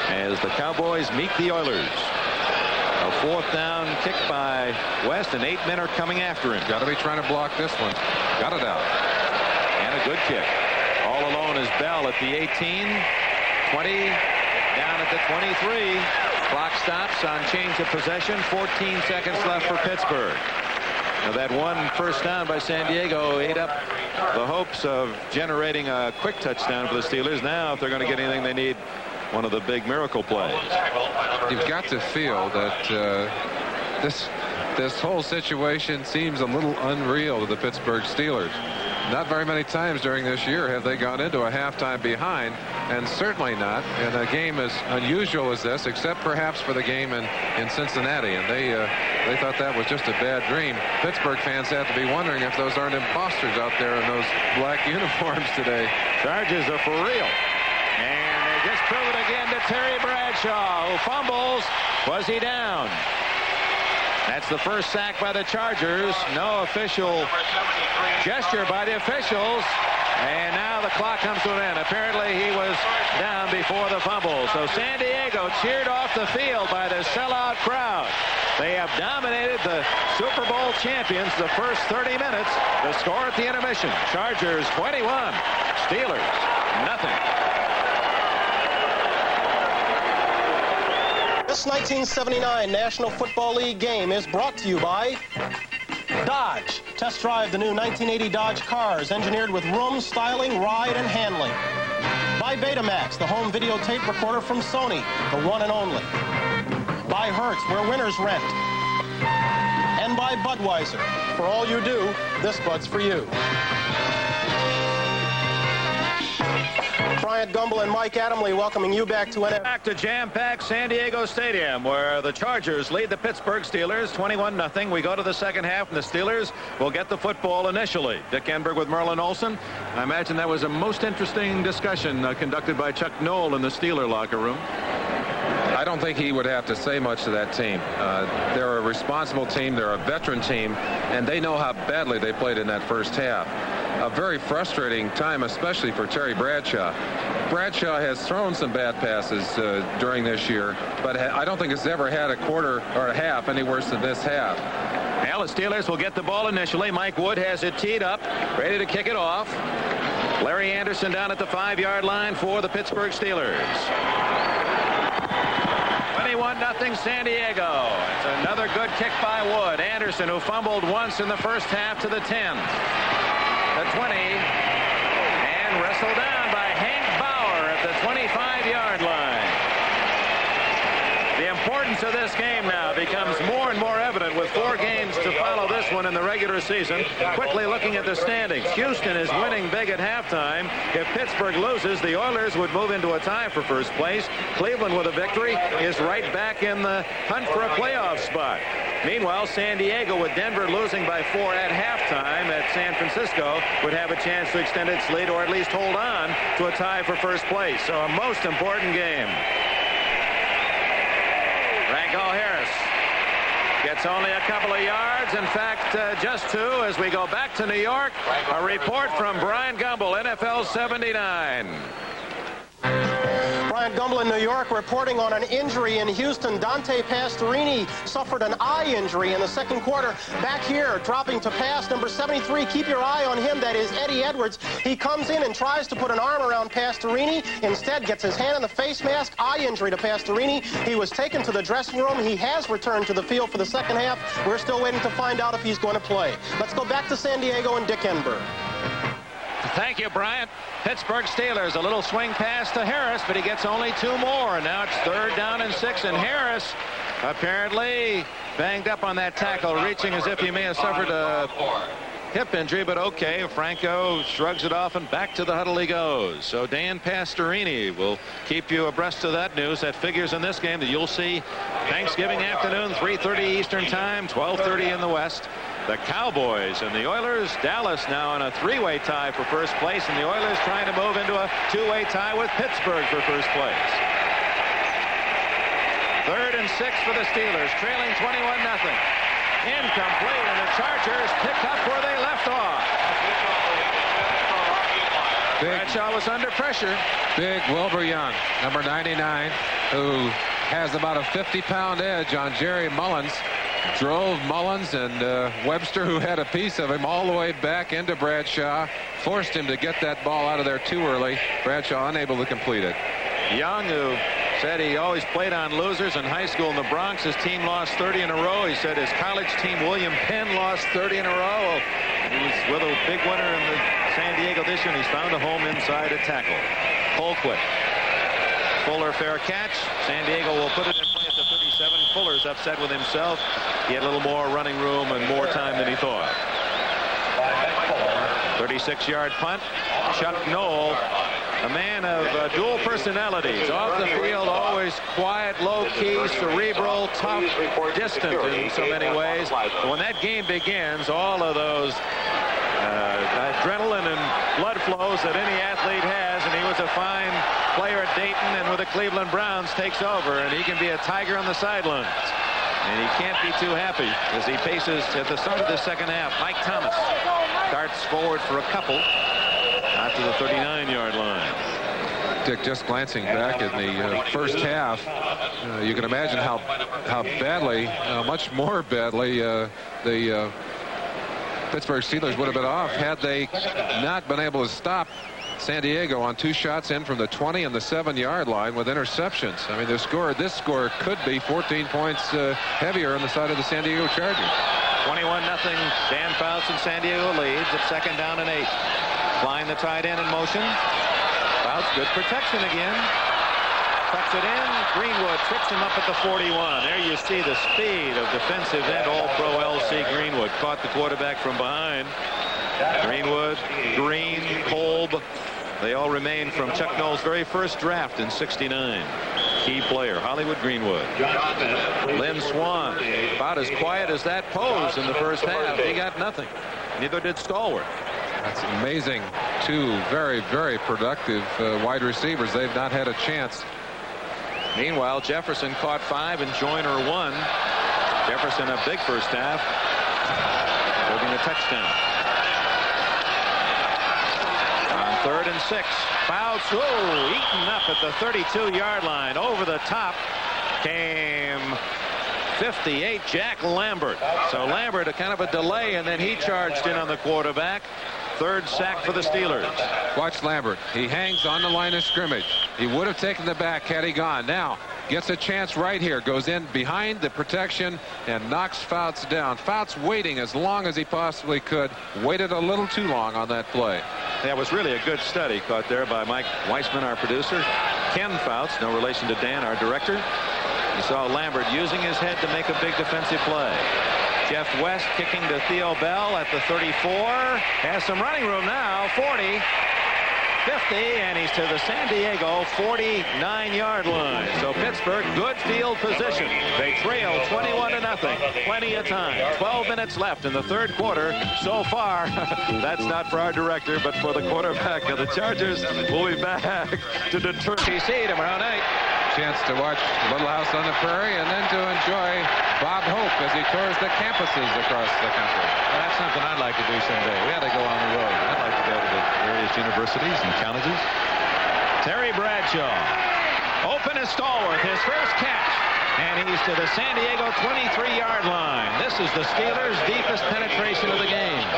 as the Cowboys meet the Oilers. A 4th down kick by West, and 8 men are coming after him. Got to be trying to block this one. Got it out. And a good kick. All alone is Bell at the 18, 20, down at the 23. Clock stops on change of possession. 14 seconds left for Pittsburgh. Now that one first down by San Diego ate up the hopes of generating a quick touchdown for the Steelers. Now, if they're going to get anything they need, one of the big miracle plays. You've got to feel that this whole situation seems a little unreal to the Pittsburgh Steelers. Not very many times during this year have they gone into a halftime behind, and certainly not in a game as unusual as this, except perhaps for the game in Cincinnati. And they thought that was just a bad dream. Pittsburgh fans have to be wondering if those aren't imposters out there in those black uniforms today. Charges are for real. And they just prove it again to Terry Bradshaw, who fumbles. Was he down? That's the first sack by the Chargers. No official gesture by the officials. And now the clock comes to an end. Apparently he was down before the fumble. So San Diego cheered off the field by the sellout crowd. They have dominated the Super Bowl champions the first 30 minutes. The score at the intermission: Chargers 21, Steelers nothing. This 1979 National Football League game is brought to you by Dodge. Test drive the new 1980 Dodge cars, engineered with room, styling, ride, and handling. By Betamax, the home videotape recorder from Sony, the one and only. By Hertz, where winners rent. And by Budweiser. For all you do, this Bud's for you. Bryant Gumbel and Mike Adamle welcoming you back to NFL. Back to jam-packed San Diego Stadium, where the Chargers lead the Pittsburgh Steelers 21-0. We go to the second half, and the Steelers will get the football initially. Dick Enberg with Merlin Olsen. I imagine that was a most interesting discussion conducted by Chuck Noll in the Steeler locker room. I don't think he would have to say much to that team. They're a responsible team. They're a veteran team, and they know how badly they played in that first half. A very frustrating time, especially for Terry Bradshaw. Bradshaw has thrown some bad passes during this year, but I don't think it's ever had a quarter or a half any worse than this half. Well, the Steelers will get the ball initially. Mike Wood has it teed up, ready to kick it off. Larry Anderson down at the 5-yard line for the Pittsburgh Steelers. 21-0 San Diego. It's another good kick by Wood. Anderson, who fumbled once in the first half, to the 10. The 20, and wrestled down by Hank Bauer at the 25-yard line. The importance of this game now becomes more and more evident with 4 games to follow this one in the regular season. Quickly looking at the standings, Houston is winning big at halftime. If Pittsburgh loses, the Oilers would move into a tie for first place. Cleveland, with a victory, is right back in the hunt for a playoff spot. Meanwhile, San Diego, with Denver losing by 4 at halftime at San Francisco, would have a chance to extend its lead or at least hold on to a tie for first place. So a most important game. Ranko Harris gets only a couple of yards. In fact, just 2 as we go back to New York. A report from Bryant Gumbel, NFL 79. Bryant Gumbel in New York reporting on an injury in Houston. Dante Pastorini suffered an eye injury in the second quarter. Back here, dropping to pass, number 73. Keep your eye on him. That is Eddie Edwards. He comes in and tries to put an arm around Pastorini. Instead, gets his hand in the face mask. Eye injury to Pastorini. He was taken to the dressing room. He has returned to the field for the second half. We're still waiting to find out if he's going to play. Let's go back to San Diego and Dick Enberg. Thank you, Bryant. Pittsburgh Steelers, a little swing pass to Harris, but he gets only 2 more. Now it's 3rd down and 6, and Harris apparently banged up on that tackle, reaching as if he may have suffered a hip injury, but okay. Franco shrugs it off and back to the huddle he goes. So Dan Pastorini will keep you abreast of that news. That figures in this game that you'll see Thanksgiving afternoon, 3:30 Eastern time, 12:30 in the West. The Cowboys and the Oilers. Dallas now in a three-way tie for first place, and the Oilers trying to move into a two-way tie with Pittsburgh for first place. 3rd and 6 for the Steelers, trailing 21-0. Incomplete, and the Chargers pick up where they left off. Bradshaw was under pressure. Big Wilbur Young, number 99, who has about a 50-pound edge on Jerry Mullins. Drove Mullins and Webster, who had a piece of him, all the way back into Bradshaw. Forced him to get that ball out of there too early. Bradshaw unable to complete it. Young, who said he always played on losers in high school in the Bronx. His team lost 30 in a row. He said his college team, William Penn, lost 30 in a row. He was with a big winner in the San Diego this year, and he's found a home inside a tackle. Colquitt. Fuller, fair catch. San Diego will put it in play at the 37. Fuller's upset with himself. He had a little more running room and more time than he thought. 36-yard punt. Chuck Knoll, a man of dual personalities. Off the field, always quiet, low-key, cerebral, tough, distant in so many ways. But when that game begins, all of those adrenaline and blood flows that any athlete has, and he was a fine player at Dayton and with the Cleveland Browns, takes over, and he can be a tiger on the sidelines. And he can't be too happy as he paces at the start of the second half. Mike Thomas darts forward for a couple out to the 39-yard line. Dick, just glancing back in the first half, you can imagine how badly, much more badly, the Pittsburgh Steelers would have been off had they not been able to stop San Diego on 2 shots in from the 20 and the 7-yard line with interceptions. I mean, this score could be 14 points heavier on the side of the San Diego Chargers. 21-0. Dan Fouts and San Diego leads at 2nd down and 8. Flying the tight end in motion. Fouts, good protection again. Tucks it in. Greenwood tricks him up at the 41. There you see the speed of defensive end All-Pro L.C. Greenwood. Caught the quarterback from behind. Greenwood, Green, Kolb, they all remain from Chuck Knoll's very first draft in '69. Key player, Hollywood Greenwood. Lynn Swan, about as quiet as that pose in the first half. He got nothing. Neither did Stallworth. That's amazing. 2 very, very productive wide receivers. They've not had a chance. Meanwhile, Jefferson caught 5 and Joyner 1. Jefferson a big first half, holding a touchdown. 3rd and 6. Fouts, eaten up at the 32-yard line. Over the top came 58, Jack Lambert. So Lambert, a kind of a delay, and then he charged in on the quarterback. 3rd sack for the Steelers. Watch Lambert. He hangs on the line of scrimmage. He would have taken the back had he gone. Now gets a chance right here. Goes in behind the protection and knocks Fouts down. Fouts waiting as long as he possibly could. Waited a little too long on that play. That was really a good study caught there by Mike Weissman, our producer. Ken Fouts, no relation to Dan, our director. You saw Lambert using his head to make a big defensive play. Jeff West kicking to Theo Bell at the 34. Has some running room now. 40, 50, and he's to the San Diego 49-yard line. So Pittsburgh, good field position. They trail 21-0. Plenty of time. 12 minutes left in the 3rd quarter. So far, that's not for our director, but for the quarterback of the Chargers. We'll be back to determine TC tomorrow night. Chance to watch Little House on the Prairie and then to enjoy Bob Hope as he tours the campuses across the country. Well, that's something I'd like to do someday. We had to go on the road. I'd like to go to the various universities and colleges. Terry Bradshaw, open as Stallworth, his first catch, and he's to the San Diego 23-yard line. This is the Steelers' deepest penetration of the game.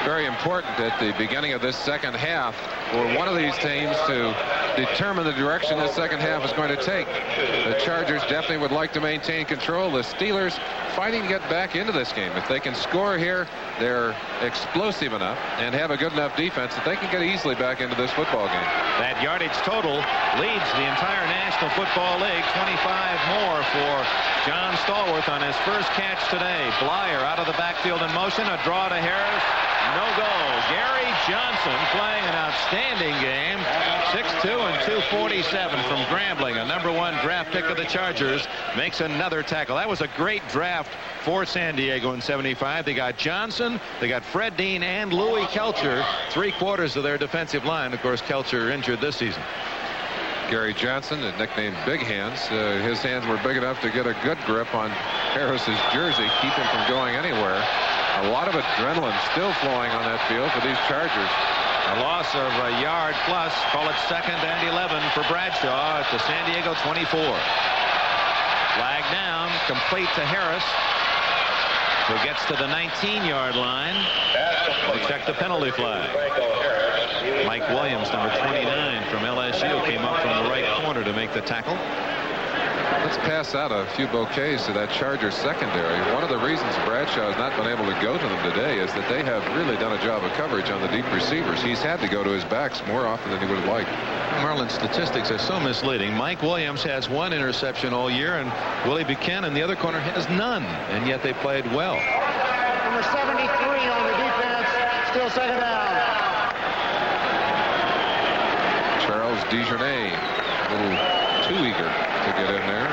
very important at the beginning of this second half for one of these teams to determine the direction the second half is going to take. The Chargers definitely would like to maintain control. The Steelers fighting to get back into this game. If they can score here, they're explosive enough and have a good enough defense that they can get easily back into this football game. That yardage total leads the entire National Football League. 25 more for John Stallworth on his first catch today. Blyer out of the backfield in motion. A draw to Harris. No goal. Gary Johnson playing an outstanding game. 6'2" and 247 from Grambling. A #1 draft pick of the Chargers makes another tackle. That was a great draft for San Diego in '75. They got Johnson, they got Fred Dean and Louis Kelcher, 3/4 of their defensive line. Of course, Kelcher injured this season. Gary Johnson, nicknamed Big Hands. His hands were big enough to get a good grip on Harris's jersey, keep him from going anywhere. A lot of adrenaline still flowing on that field for these Chargers. A loss of a yard plus. Call it 2nd and 11 for Bradshaw at the San Diego 24. Flag down, complete to Harris, who gets to the 19-yard line. We'll check the penalty flag. Mike Williams, number 29 from LSU, came up from the right corner to make the tackle. Let's pass out a few bouquets to that Chargers secondary. One of the reasons Bradshaw has not been able to go to them today is that they have really done a job of coverage on the deep receivers. He's had to go to his backs more often than he would have liked. Marlin, statistics are so misleading. Mike Williams has 1 interception all year, and Willie Buchanan, the other corner, has none, and yet they played well. Number 73 on the defense, still 2nd down. Charles Dejournay, a little too eager to get in there.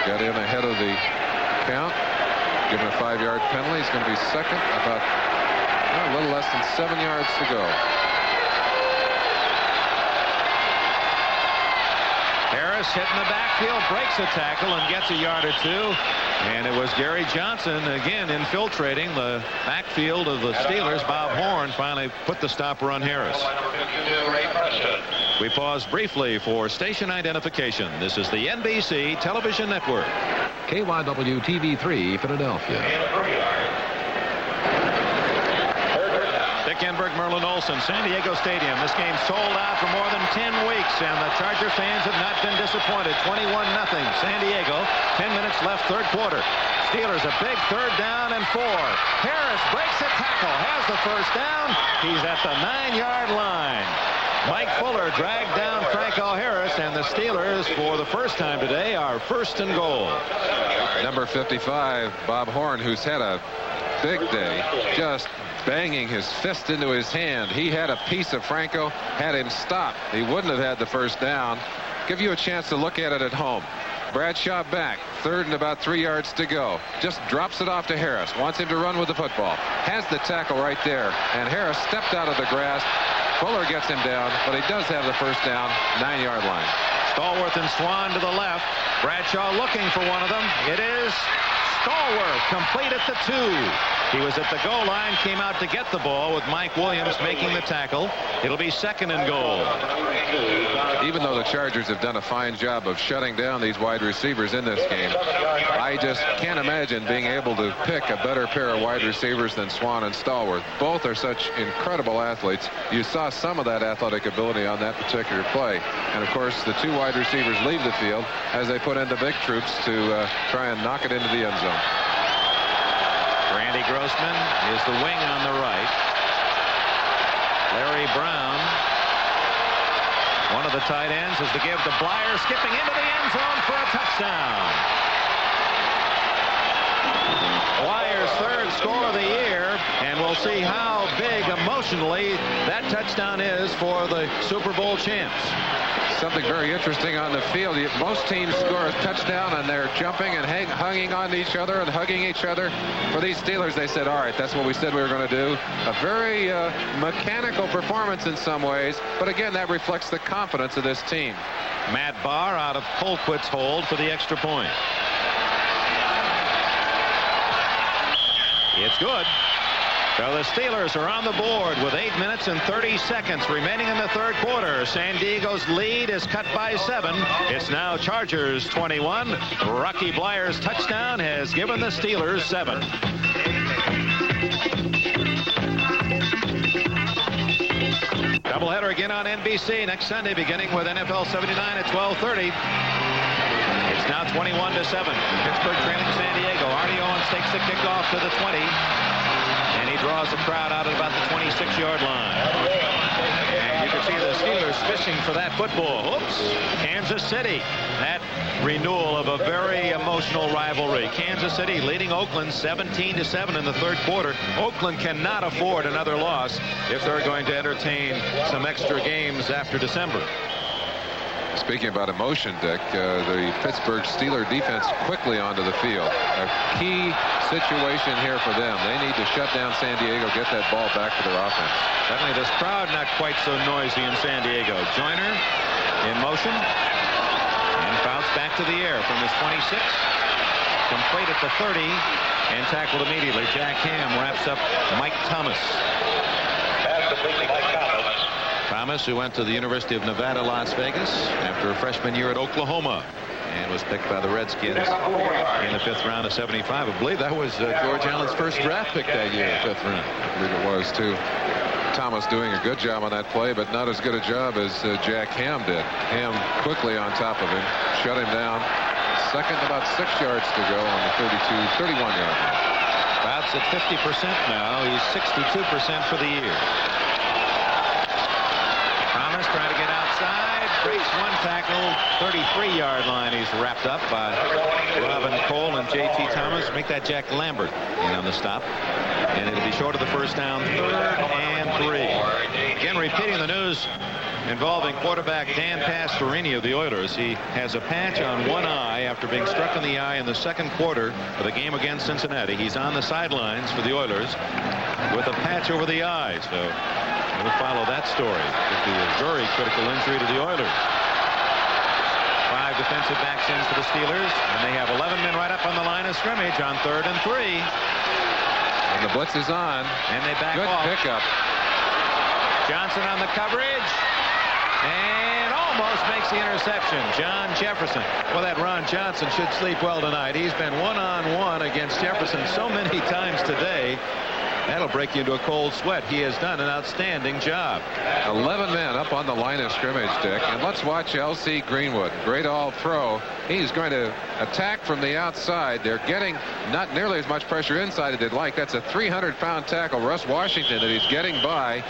Got in ahead of the count. Given a 5-yard penalty. He's going to be second. About a little less than 7 yards to go. Harris hitting the backfield, breaks a tackle and gets a yard or 2. And it was Gary Johnson again infiltrating the backfield of the Steelers. Bob Horn finally put the stopper on Harris. We pause briefly for station identification. This is the NBC Television Network. KYW TV3, Philadelphia. Dick Enberg, Merlin Olsen, San Diego Stadium. This game sold out for more than 10 weeks, and the Charger fans have not been disappointed. 21-0 San Diego. 10 minutes left, 3rd quarter. Steelers a big 3rd down and 4. Harris breaks a tackle, has the 1st down. He's at the 9-yard line. Mike Fuller dragged down Franco Harris, and the Steelers, for the first time today, are 1st and goal. Number 55, Bob Horn, who's had a big day, just banging his fist into his hand. He had a piece of Franco, had him stop. He wouldn't have had the 1st down. Give you a chance to look at it at home. Bradshaw back, 3rd and about 3 yards to go. Just drops it off to Harris. Wants him to run with the football. Has the tackle right there. And Harris stepped out of the grass. Fuller gets him down, but he does have the 1st down, 9-yard line. Stallworth and Swan to the left. Bradshaw looking for one of them. It is Stallworth, complete at the 2. He was at the goal line, came out to get the ball with Mike Williams making the tackle. It'll be 2nd and goal. Even though the Chargers have done a fine job of shutting down these wide receivers in this game, I just can't imagine being able to pick a better pair of wide receivers than Swan and Stallworth. Both are such incredible athletes. You saw some of that athletic ability on that particular play. And, of course, the 2 wide receivers leave the field as they put in the big troops to try and knock it into the end zone. Randy Grossman is the wing on the right. Larry Brown, one of the tight ends, is to give to Blyer, skipping into the end zone for a touchdown. Blyer's 3rd score of the year, and we'll see how big emotionally that touchdown is for the Super Bowl champs. Something very interesting on the field. Most teams score a touchdown and they're jumping and hanging on to each other and hugging each other. For these Steelers, they said, all right, that's what we said we were going to do. A very mechanical performance in some ways, but again, that reflects the confidence of this team. Matt Barr out of Colquitt's hold for the extra point. It's good. So the Steelers are on the board with 8 minutes and 30 seconds remaining in the 3rd quarter. San Diego's lead is cut by 7. It's now Chargers 21. Rocky Blyer's touchdown has given the Steelers 7. doubleheader again on NBC next Sunday, beginning with NFL 79 at 12:30. It's now 21-7. Pittsburgh trailing San Diego. Artie Owens takes the kickoff to the 20. And he draws the crowd out at about the 26-yard line. And you can see the Steelers fishing for that football. Oops. Kansas City. That renewal of a very emotional rivalry. Kansas City leading Oakland 17-7 in the third quarter. Oakland cannot afford another loss if they're going to entertain some extra games after December. Speaking about emotion, Dick, the Pittsburgh Steelers defense quickly onto the field. A key situation here for them. They need to shut down San Diego, get that ball back to their offense. Suddenly this crowd not quite so noisy in San Diego. Joyner in motion and bounce back to the air from his 26. Complete at the 30 and tackled immediately. Jack Ham wraps up Mike Thomas. Thomas, who went to the University of Nevada, Las Vegas after a freshman year at Oklahoma and was picked by the Redskins in the 5th round of 75. I believe that was George Allen's first draft pick that year, 5th round. I believe it was, too. Thomas doing a good job on that play, but not as good a job as Jack Ham did. Ham quickly on top of him, shut him down. Second, about 6 yards to go on the 31-yard line. Bouts at 50% now. He's 62% for the year. Thomas trying to get outside, breaks one tackle, 33-yard line. He's wrapped up by Robin Cole and J.T. Thomas. Make that Jack Lambert in on the stop. And it'll be short of the first down, 3rd and 3. Again, repeating the news involving quarterback Dan Pastorini of the Oilers. He has a patch on one eye after being struck in the eye in the second quarter of the game against Cincinnati. He's on the sidelines for the Oilers with a patch over the eye. So we'll follow that story. Could be a very critical injury to the Oilers. 5 defensive backs in for the Steelers, and they have 11 men right up on the line of scrimmage on 3rd and 3. And the blitz is on. And they back Good off. pickup. Johnson on the coverage. And almost makes the interception. John Jefferson. Well, that Ron Johnson should sleep well tonight. He's been one-on-one against Jefferson so many times today. That'll break you into a cold sweat. He has done an outstanding job. 11 men up on the line of scrimmage, Dick. And let's watch L.C. Greenwood. Great all-pro. He's going to attack from the outside. They're getting not nearly as much pressure inside as they'd like. That's a 300-pound tackle. Russ Washington that he's getting by.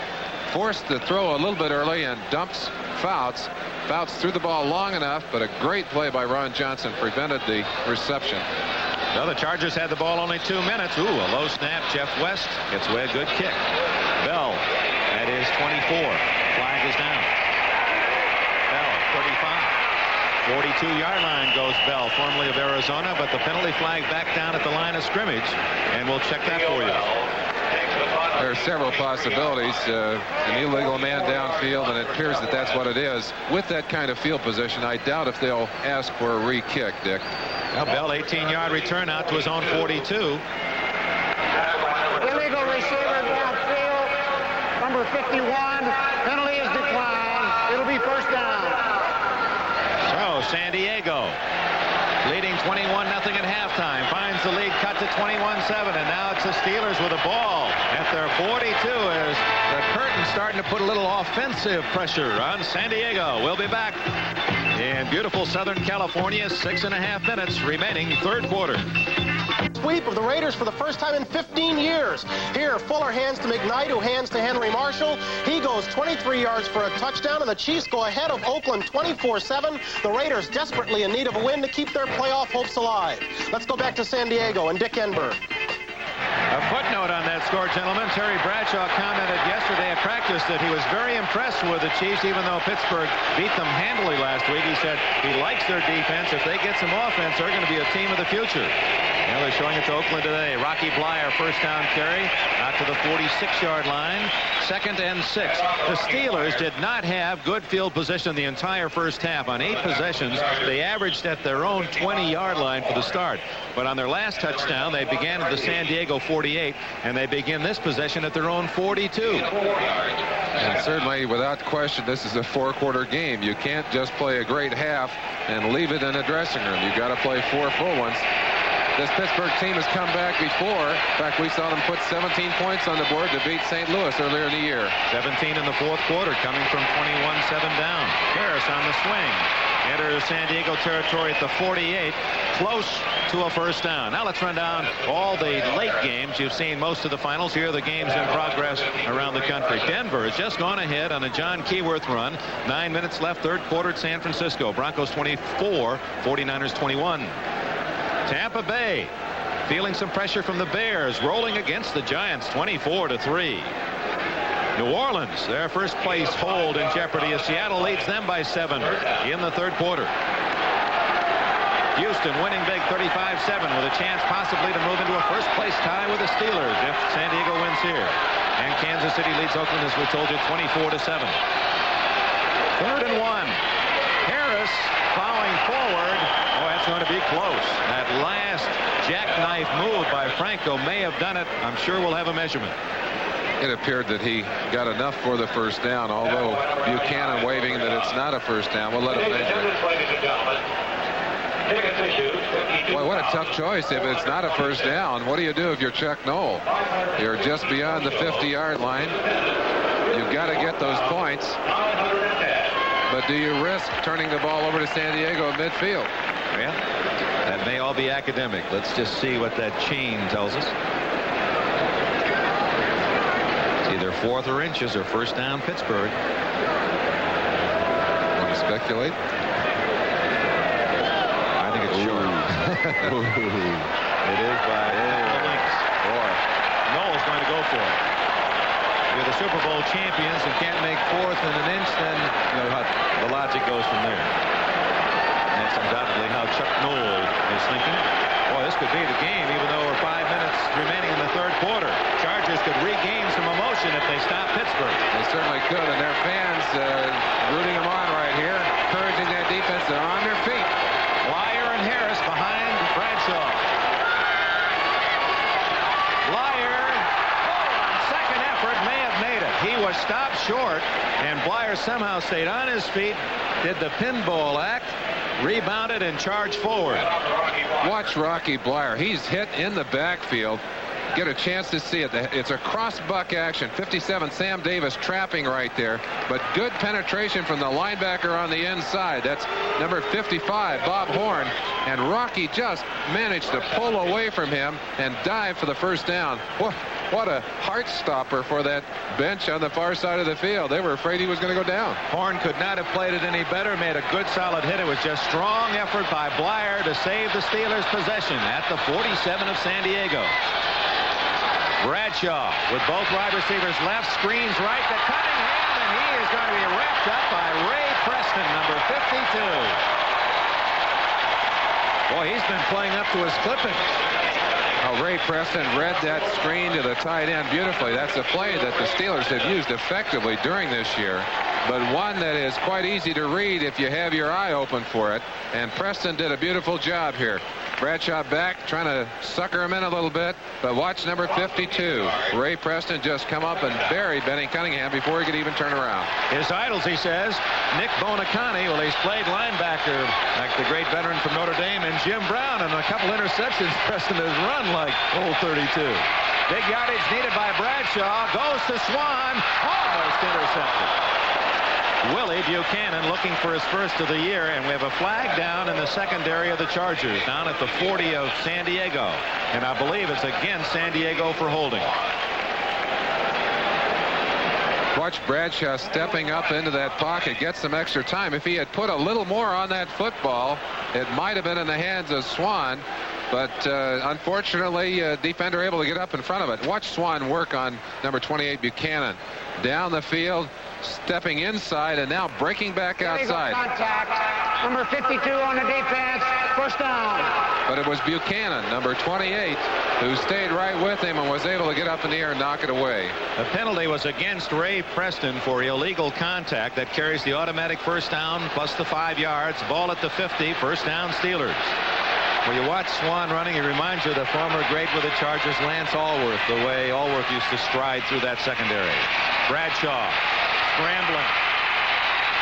Forced to throw a little bit early and dumps Fouts. Fouts threw the ball long enough, but a great play by Ron Johnson prevented the reception. Well, the Chargers had the ball only 2 minutes. Ooh, a low snap. Jeff West gets away a good kick. Bell at his 24. Flag is down. Bell, 35. 42-yard line goes Bell, formerly of Arizona, but the penalty flag back down at the line of scrimmage, and we'll check that for you. There are several possibilities. An illegal man downfield, and it appears that that's what it is. With that kind of field position, I doubt if they'll ask for a re-kick, Dick. Now Bell, 18-yard return out to his own 42. Illegal receiver downfield, number 51. Penalty is declined. It'll be first down. So San Diego leading 21-0 at halftime. Finds the lead cut to 21-7, and now it's the Steelers with the ball at their 42 as the curtain starting to put a little offensive pressure on San Diego. We'll be back in beautiful Southern California. 6.5 minutes remaining, third quarter. Sweep of the Raiders for the first time in 15 years. Here, Fuller hands to McKnight, who hands to Henry Marshall. He goes 23 yards for a touchdown, and the Chiefs go ahead of Oakland 24-7. The Raiders desperately in need of a win to keep their playoff hopes alive. Let's go back to San Diego and Dick Enberg. A footnote on that score, gentlemen. Terry Bradshaw commented yesterday at practice that he was very impressed with the Chiefs, even though Pittsburgh beat them handily last week. He said he likes their defense. If they get some offense, they're going to be a team of the future. Now they're showing it to Oakland today. Rocky Blyer, first down carry, out to the 46-yard line. 2nd and 6. The Steelers did not have good field position the entire first half. On 8 possessions, they averaged at their own 20-yard line for the start. But on their last touchdown, they began at the San Diego 48, and they begin this possession at their own 42. And certainly, without question, this is a 4-quarter game. You can't just play a great half and leave it in a dressing room. You've got to play 4 full ones. this Pittsburgh team has come back before. In fact, we saw them put 17 points on the board to beat St. Louis earlier in the year. 17 in the fourth quarter, coming from 21-7 down. Harris on the swing. Enters San Diego territory at the 48, close to a first down. Now let's run down all the late games. You've seen most of the finals. Here are the games in progress around the country. Denver has just gone ahead on a John Keyworth run. 9 minutes left, third quarter at San Francisco. Broncos 24, 49ers 21. Tampa Bay feeling some pressure from the Bears, rolling against the Giants 24-3. New Orleans, their first place hold in jeopardy as Seattle leads them by 7 in the third quarter. Houston winning big 35-7 with a chance possibly to move into a first place tie with the Steelers if San Diego wins here. And Kansas City leads Oakland, as we told you, 24-7. 3rd and 1. Harris plowing forward. Oh, that's going to be close. That last jackknife move by Franco may have done it. I'm sure we'll have a measurement. It appeared that he got enough for the first down, although Buchanan waving that it's not a first down. We'll let him measure it. Boy, what a tough choice. If it's not a first down, what do you do if you're Chuck Noll? You're just beyond the 50-yard line. You've got to get those points. But do you risk turning the ball over to San Diego at midfield? Well, that may all be academic. Let's just see what that chain tells us. Either 4th or inches or first down Pittsburgh. Want to speculate? I think it's short. It is by the Lynx. Boy, Noel's going to go for it. You're the Super Bowl champions and can't make 4th and an inch, then you know how the logic goes from there. And that's undoubtedly how Chuck Noll is thinking. Boy, this could be the game, even though we're 5 minutes remaining in the third quarter. Chargers could regain some emotion if they stop Pittsburgh. They certainly could, and their fans rooting them on right here, encouraging that defense. They're on their feet. Blyer and Harris behind Bradshaw. Blyer, on second effort, may have made it. He was stopped short, and Blyer somehow stayed on his feet, did the pinball act, rebounded, and charged forward. Watch Rocky Blyer. He's hit in the backfield. Get a chance to see it. It's a cross buck action. 57, Sam Davis trapping right there, but good penetration from the linebacker on the inside. That's number 55, Bob Horn, and Rocky just managed to pull away from him and dive for the first down. What a heart stopper for that bench on the far side of the field. They were afraid he was going to go down. Horn could not have played it any better, made a good solid hit. It was just strong effort by Blyer to save the Steelers' possession at the 47 of San Diego. Bradshaw with both wide receivers left, screens right to Cunningham, and he is going to be wrapped up by Ray Preston, number 52. Boy, he's been playing up to his clipping. Oh, Ray Preston read that screen to the tight end beautifully. That's a play that the Steelers have used effectively during this year, but one that is quite easy to read if you have your eye open for it. And Preston did a beautiful job here. Bradshaw back, trying to sucker him in a little bit, but watch number 52. Ray Preston just come up and bury Benny Cunningham before he could even turn around. His idols, he says, Nick Bonacani. Well, he's played linebacker like the great veteran from Notre Dame, and Jim Brown, and a couple interceptions. Preston has run like old 32. Big yardage needed by Bradshaw. Goes to Swan. Almost intercepted. Willie Buchanan looking for his first of the year, and we have a flag down in the secondary of the Chargers, down at the 40 of San Diego. And I believe it's against San Diego for holding. Watch Bradshaw stepping up into that pocket, get some extra time. If he had put a little more on that football, it might have been in the hands of Swan. But unfortunately, defender able to get up in front of it. Watch Swan work on number 28, Buchanan. Down the field, stepping inside, and now breaking back outside. Contact. Number 52 on the defense. First down. But it was Buchanan, number 28, who stayed right with him and was able to get up in the air and knock it away. The penalty was against Ray Preston for illegal contact. That carries the automatic first down plus the 5 yards. Ball at the 50. First down, Steelers. When you watch Swan running, it reminds you of the former great with the Chargers, Lance Allworth, the way Allworth used to stride through that secondary. Bradshaw scrambling,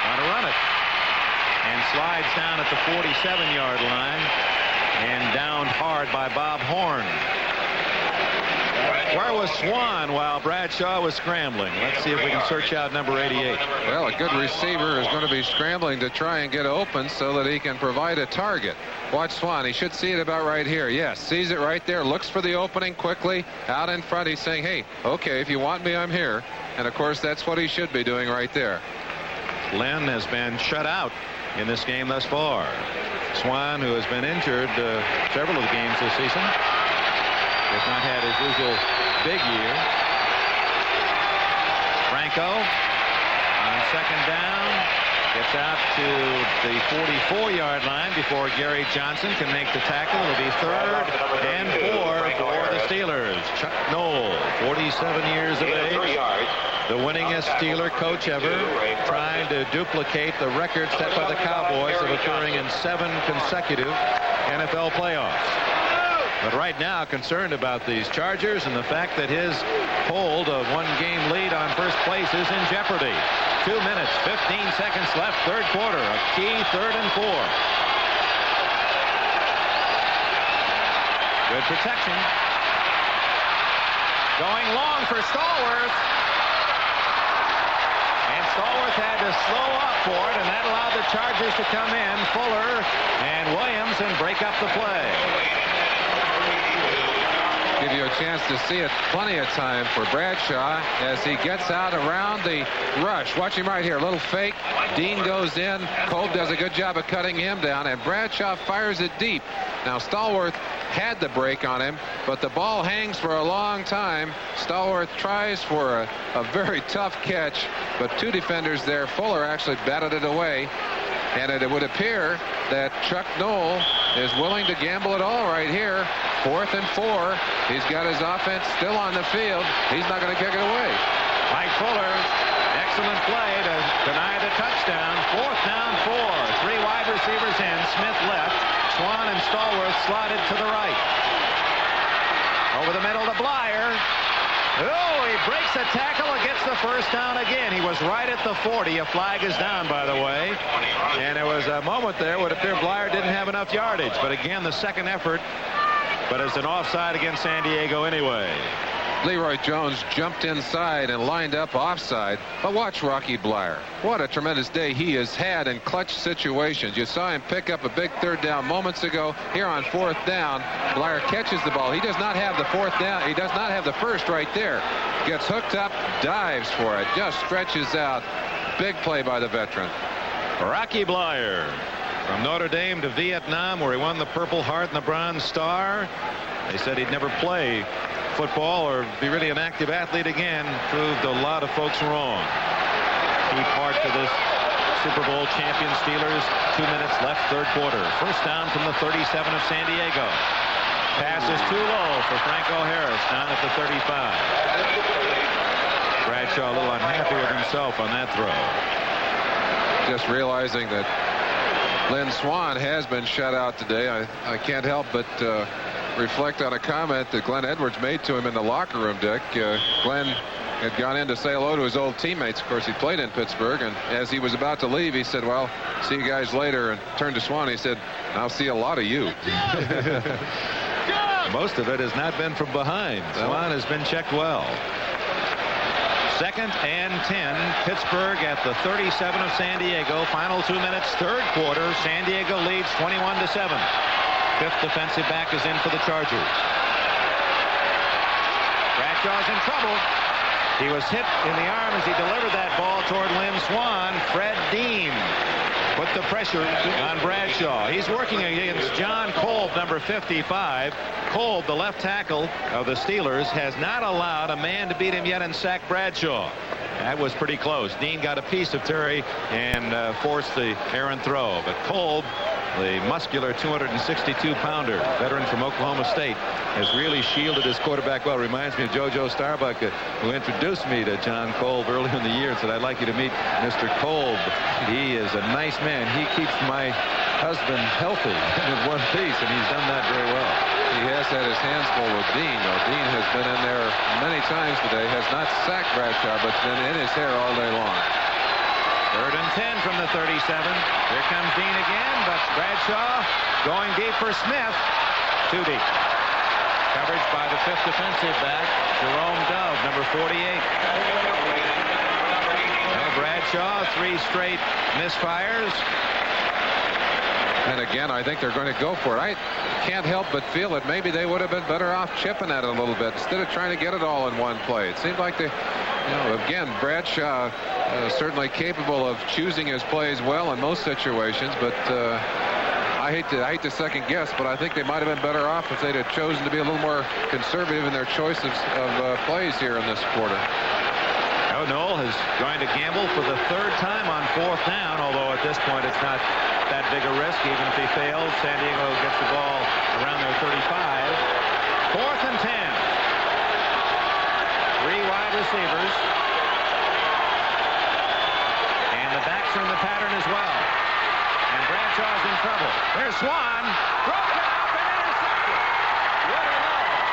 trying to run it, and slides down at the 47-yard line. and downed hard by Bob Horn. Where was Swan while Bradshaw was scrambling? Let's see if we can search out number 88. Well, a good receiver is going to be scrambling to try and get open so that he can provide a target. Watch Swan. He should see it about right here. Yes, sees it right there. Looks for the opening quickly. Out in front, he's saying, hey, okay, if you want me, I'm here. And, of course, that's what he should be doing right there. Lynn has been shut out in this game thus far. Swan, who has been injured several of the games this season, has not had his usual big year. Franco on second down gets out to the 44-yard line before Gary Johnson can make the tackle. It'll be 3rd and 4 for the Steelers. Chuck Noll, 47 years of age, the winningest Steeler coach ever, trying to duplicate the record set by the Cowboys of occurring in 7 consecutive NFL playoffs. But right now, concerned about these Chargers and the fact that his hold of 1-game lead on first place is in jeopardy. 2 minutes, 15 seconds left, third quarter. A key 3rd and 4. Good protection. Going long for Stallworth. And Stallworth had to slow up for it, and that allowed the Chargers to come in. Fuller and Williams and break up the play. Give you a chance to see it plenty of time for Bradshaw as he gets out around the rush. Watch him right here. A little fake. Dean goes in. Kolb does a good job of cutting him down, and Bradshaw fires it deep. Now, Stallworth had the break on him, but the ball hangs for a long time. Stallworth tries for a very tough catch, but 2 defenders there. Fuller actually batted it away. And it would appear that Chuck Noll is willing to gamble it all right here. 4th and 4. He's got his offense still on the field. He's not going to kick it away. Mike Fuller, excellent play to deny the touchdown. 4th down 4. 3 wide receivers in. Smith left. Swan and Stallworth slotted to the right. Over the middle to Blyer. Oh, he breaks a tackle and gets the first down again. He was right at the 40. A flag is down, by the way. And there was a moment there where it appeared Blyer didn't have enough yardage. But again, the second effort. But it's an offside against San Diego anyway. Leroy Jones jumped inside and lined up offside. But watch Rocky Blyer. What a tremendous day he has had in clutch situations. You saw him pick up a big 3rd down moments ago. Here on 4th down, Blyer catches the ball. He does not have the 4th down. He does not have the first right there. Gets hooked up, dives for it, just stretches out. Big play by the veteran. Rocky Blyer, from Notre Dame to Vietnam, where he won the Purple Heart and the Bronze Star. They said he'd never play football or be really an active athlete again. Proved a lot of folks wrong. Key part to this Super Bowl champion Steelers. 2 minutes left, third quarter. First down from the 37 of San Diego. Pass is too low for Franco Harris down at the 35. Bradshaw a little unhappy with himself on that throw. Just realizing that Lynn Swan has been shut out today. I can't help but reflect on a comment that Glenn Edwards made to him in the locker room, Dick. Glenn had gone in to say hello to his old teammates. Of course, he played in Pittsburgh, and as he was about to leave, he said, well, see you guys later, and turned to Swan. He said, I'll see a lot of you. Most of it has not been from behind. Swan has been checked well. 2nd and 10. Pittsburgh at the 37 of San Diego. Final 2 minutes, third quarter. San Diego leads 21-7. 5th defensive back is in for the Chargers. Bradshaw's in trouble. He was hit in the arm as he delivered that ball toward Lynn Swan. Fred Dean put the pressure on Bradshaw. He's working against John Kolb, number 55. Kolb, the left tackle of the Steelers, has not allowed a man to beat him yet and sack Bradshaw. That was pretty close. Dean got a piece of Terry and forced the errant throw. But Kolb, the muscular 262-pounder veteran from Oklahoma State, has really shielded his quarterback well. Reminds me of JoJo Starbuck, who introduced me to John Kolb earlier in the year and said, I'd like you to meet Mr. Kolb. He is a nice man. He keeps my husband healthy in one piece, and he's done that very well. He has had his hands full with Dean, though. Dean has been in there many times today, has not sacked Bradshaw, but been in his hair all day long. Third and 10 from the 37. Here comes Dean again, but Bradshaw going deep for Smith. Too deep. Coverage by the 5th defensive back, Jerome Dove, number 48. Now Bradshaw, 3 straight misfires. And again, I think they're going to go for it. I can't help but feel that maybe they would have been better off chipping at it a little bit instead of trying to get it all in one play. It seemed like they, again, Bradshaw certainly capable of choosing his plays well in most situations, but I hate to second guess, but I think they might have been better off if they'd have chosen to be a little more conservative in their choices of plays here in this quarter. Noel is going to gamble for the 3rd time on 4th down, although at this point it's not that big a risk. Even if he fails, San Diego gets the ball around their 35. 4th and 10. 3 wide receivers. And the backs are in the pattern as well. And Bradshaw's in trouble. There's Swan. Broken up and intercepted. Woody Lowe.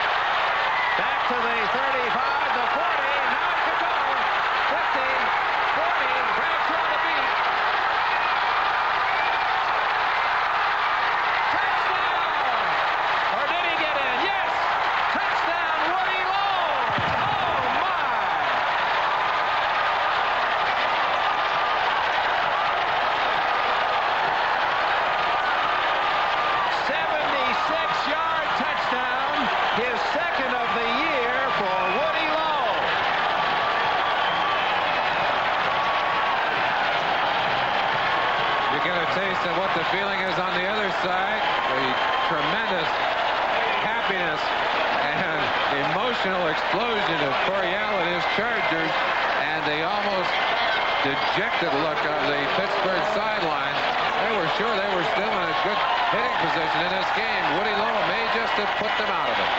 Back to the 35, the 40. Now he could go. 50, 40. Bradshaw to beat. Touchdown! Or did he get in? Yes! Touchdown, Woody Lowe! Oh, my! 76-yard touchdown, his 2nd of the year for Woody Lowe. You get a taste of what the feeling is on the other side. The tremendous happiness and emotional explosion of Coriolis Chargers and the almost dejected look of the Pittsburgh sidelines. They were sure they were still in a good hitting position in this game. Woody Lowe may just have put them out of it.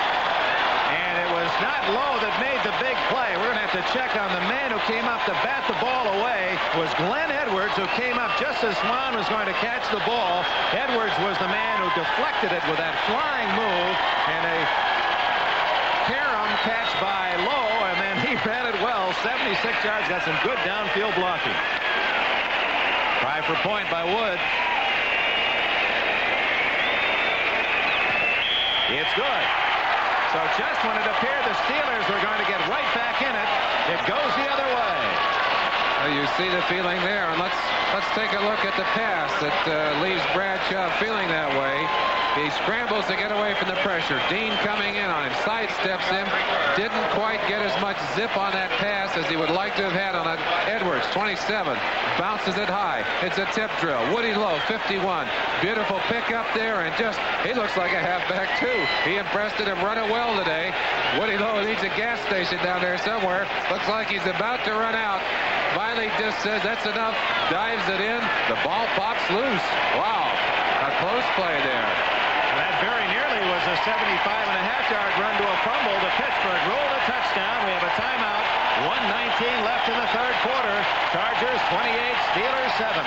And it was not Lowe that made the big play. We're going to have to check on the man who came up to bat the ball away. It was Glenn Edwards who came up just as Swan was going to catch the ball. Edwards was the man who deflected it with that flying move, and a carom catch by Lowe, and then he ran it well. 76 yards, got some good downfield blocking. Try for point by Wood. It's good. So just when it appeared the Steelers were going to get right back in it, it goes the other way. Well, you see the feeling there, and let's take a look at the pass that leaves Bradshaw feeling that way. He scrambles to get away from the pressure. Dean coming in on him, sidesteps him, didn't quite get as much zip on that pass as he would like to have had on it. Edwards, 27, bounces it high. It's a tip drill. Woody Lowe, 51. Beautiful pick up there, and just, he looks like a halfback too. He impressed him running well today. Woody Lowe needs a gas station down there somewhere. Looks like he's about to run out. Finally just says that's enough, dives it in. The ball pops loose. Wow, a close play there. That very nearly was a 75.5-yard run to a fumble. The Pittsburgh ruled a touchdown. We have a timeout. 1:19 left in the 3rd quarter. Chargers 28, Steelers 7.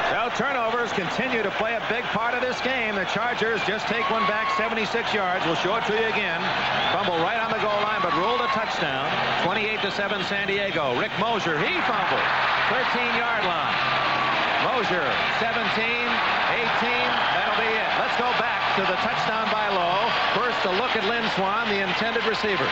So turnovers continue to play a big part of this game. The Chargers just take one back, 76 yards. We'll show it to you again. Fumble right on the goal line, but ruled a touchdown. 28-7 San Diego. Rick Mosier, he fumbled. 13-yard line. Mosier, 17, 18, that'll be it. Let's go back to the touchdown by Lowe. First, a look at Lynn Swan, the intended receiver.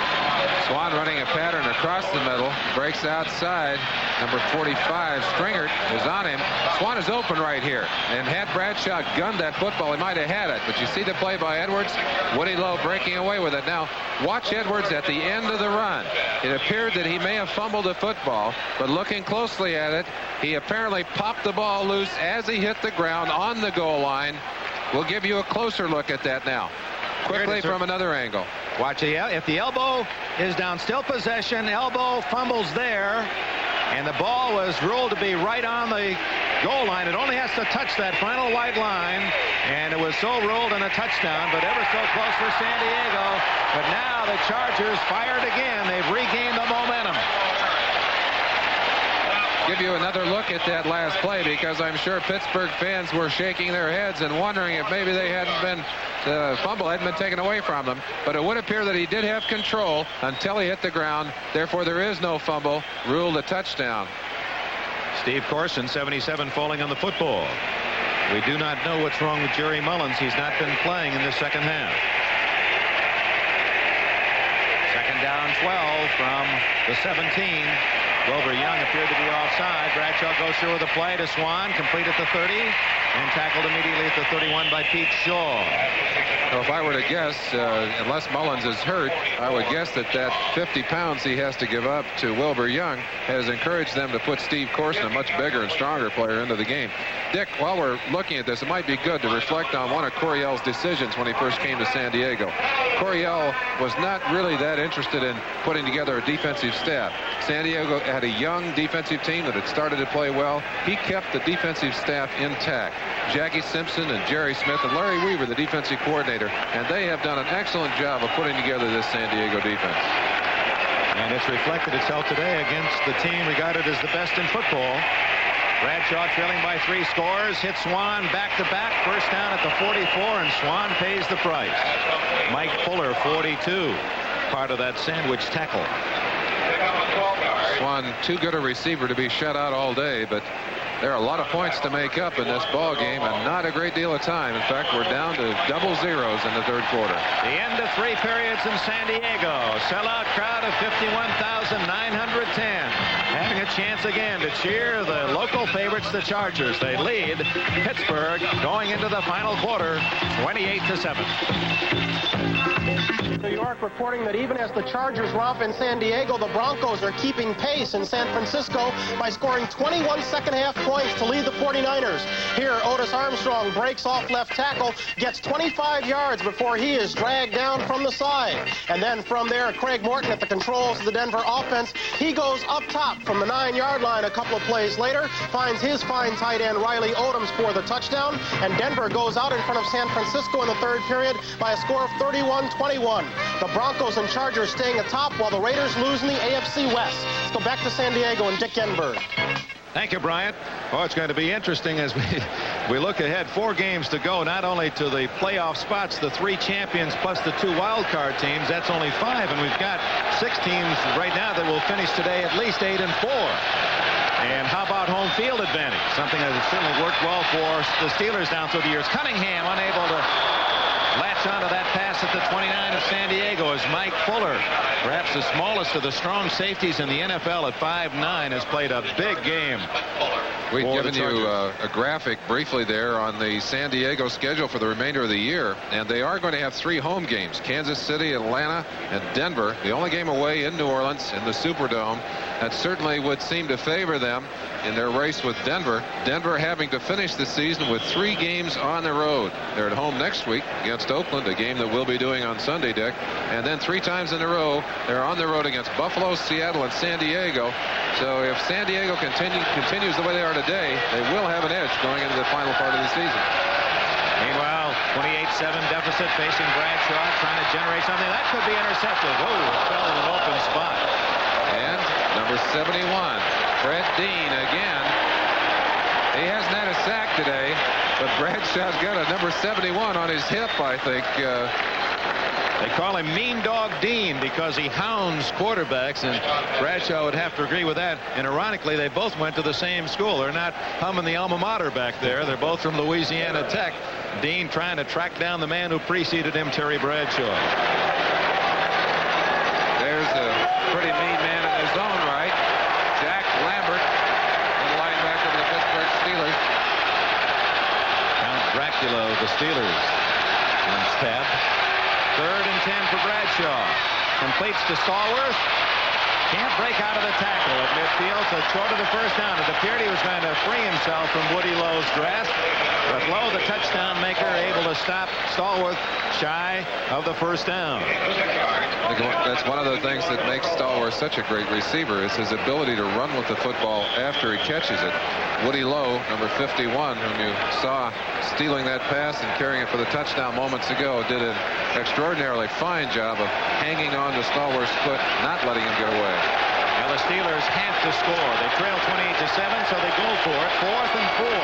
Swan running a pattern across the middle, breaks outside. Number 45, Stringert, is on him. Swan is open right here, and had Bradshaw gunned that football, he might have had it. But you see the play by Edwards? Woody Lowe breaking away with it. Now, watch Edwards at the end of the run. It appeared that he may have fumbled the football, but looking closely at it, he apparently popped the ball loose as he hit the ground on the goal line. We'll give you a closer look at that now. Quickly from another angle. Watch it. If the elbow is down, still possession, elbow fumbles there, and the ball was ruled to be right on the goal line. It only has to touch that final white line, and it was so ruled in a touchdown, but ever so close for San Diego. But now the Chargers fired again. They've regained the momentum. give you another look at that last play, because I'm sure Pittsburgh fans were shaking their heads and wondering if maybe they hadn't been, the fumble hadn't been taken away from them. But it would appear that he did have control until he hit the ground. Therefore, there is no fumble. Ruled a touchdown. Steve Corson, 77, falling on the football. We do not know what's wrong with Jerry Mullins. He's not been playing in the second half. Second down, 12 from the 17. Wilbur Young appeared to be offside. Bradshaw goes through with a play to Swan, complete at the 30, and tackled immediately at the 31 by Pete Shaw. Well, if I were to guess, unless Mullins is hurt, I would guess that 50 pounds he has to give up to Wilbur Young has encouraged them to put Steve Corson, a much bigger and stronger player, into the game. Dick, while we're looking at this, it might be good to reflect on one of Coryell's decisions when he first came to San Diego. Coryell was not really that interested in putting together a defensive staff. San Diego had a young defensive team that had started to play well. He kept the defensive staff intact. Jackie Simpson and Jerry Smith and Larry Weaver, the defensive coordinator, and they have done an excellent job of putting together this San Diego defense. And it's reflected itself today against the team regarded as the best in football. Bradshaw trailing by 3 scores, hits Swan back-to-back, first down at the 44, and Swan pays the price. Mike Fuller, 42, part of that sandwich tackle. Swan, too good a receiver to be shut out all day, but there are a lot of points to make up in this ball game, and not a great deal of time. In fact, we're down to double zeros in the third quarter. The end of 3 periods in San Diego. Sellout crowd of 51,910. Having a chance again to cheer the local favorites, the Chargers. They lead Pittsburgh going into the final quarter, 28-7. New York reporting that even as the Chargers romp in San Diego, the Broncos are keeping pace in San Francisco by scoring 21 second-half points to lead the 49ers. Here, Otis Armstrong breaks off left tackle, gets 25 yards before he is dragged down from the side. And then from there, Craig Morton at the controls of the Denver offense. He goes up top from the 9-yard line a couple of plays later, finds his fine tight end Riley Odoms for the touchdown, and Denver goes out in front of San Francisco in the third period by a score of 31-21. The Broncos and Chargers staying atop while the Raiders lose in the AFC West. Let's go back to San Diego and Dick Enberg. Thank you, Bryant. Oh, it's going to be interesting as we look ahead. 4 games to go, not only to the playoff spots, the 3 champions plus the 2 wild card teams. That's only 5, and we've got 6 teams right now that will finish today at least 8-4. And how about home field advantage? Something that has certainly worked well for the Steelers down through the years. Cunningham unable to latch onto that pass at the 29 of San Diego as Mike Fuller, perhaps the smallest of the strong safeties in the NFL at 5'9", has played a big game. We've given you a graphic briefly there on the San Diego schedule for the remainder of the year, and they are going to have 3 home games: Kansas City, Atlanta, and Denver. The only game away in New Orleans in the Superdome. That certainly would seem to favor them in their race with Denver. Denver having to finish the season with 3 games on the road. They're at home next week against Oakland, a game that we'll be doing on Sunday, Dick. And then 3 times in a row, they're on the road against Buffalo, Seattle, and San Diego. So if San Diego continues the way they are today, they will have an edge going into the final part of the season. Meanwhile, 28-7 deficit facing Bradshaw, trying to generate something. That could be intercepted. Oh, it fell in an open spot. And number 71, Fred Dean again. He hasn't had a sack today, but Bradshaw's got a number 71 on his hip, I think. They call him Mean Dog Dean because he hounds quarterbacks, and Bradshaw would have to agree with that. And ironically, they both went to the same school. They're not humming the alma mater back there. They're both from Louisiana Tech. Dean trying to track down the man who preceded him, Terry Bradshaw. There's a pretty mean man in his own right. Jack Lambert, the linebacker of the Pittsburgh Steelers. Count Dracula of the Steelers. And stab. 3rd and 10 for Bradshaw. Completes to Stallworth. Can't break out of the tackle at midfield, so short of the first down. It appeared he was going to free himself from Woody Lowe's grasp, but Lowe, the touchdown maker, able to stop Stallworth shy of the first down. That's one of the things that makes Stallworth such a great receiver, is his ability to run with the football after he catches it. Woody Lowe, number 51, whom you saw stealing that pass and carrying it for the touchdown moments ago, did an extraordinarily fine job of hanging on to Stallworth's foot, not letting him get away. Ellis Steelers have to score. They trail 28-7, so they go for it. 4th and 4.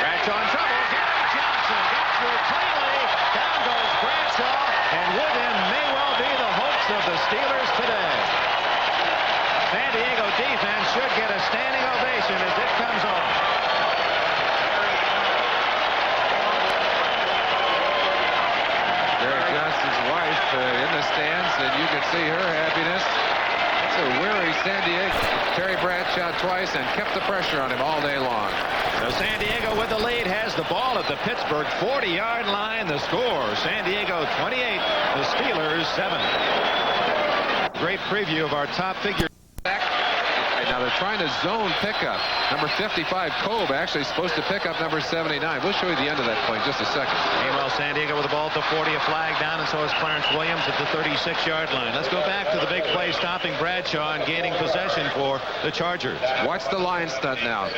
Bradshaw in trouble. Gary Johnson got through cleanly. Down goes Bradshaw, and with him may well be the hopes of the Steelers today. San Diego defense should get a standing ovation as it comes on. Gary Johnson's wife in the stands, and you can see her happiness. It's a weary San Diego. Terry Bradshaw twice and kept the pressure on him all day long. So San Diego with the lead has the ball at the Pittsburgh 40-yard line. The score, San Diego 28, the Steelers 7. Great preview of our top figure. Now they're trying to zone pickup. Number 55, Cobb, actually supposed to pick up number 79. We'll show you the end of that play in just a second. Meanwhile, San Diego with the ball at the 40, a flag down, and so is Clarence Williams at the 36-yard line. Let's go back to the big play, stopping Bradshaw and gaining possession for the Chargers. Watch the line stunt now.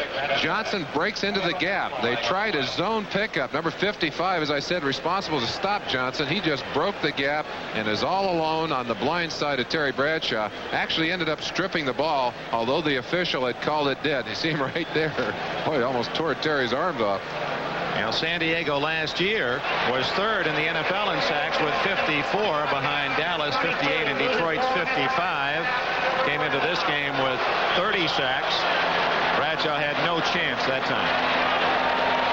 Johnson breaks into the gap. They try to zone pickup. Number 55, as I said, responsible to stop Johnson. He just broke the gap and is all alone on the blind side of Terry Bradshaw. Actually ended up stripping the ball, although the official had called it dead. You see him right there. Boy, he almost tore Terry's arms off. Now, San Diego last year was 3rd in the NFL in sacks with 54 behind Dallas 58 and Detroit's 55. Came into this game with 30 sacks. Bradshaw had no chance that time.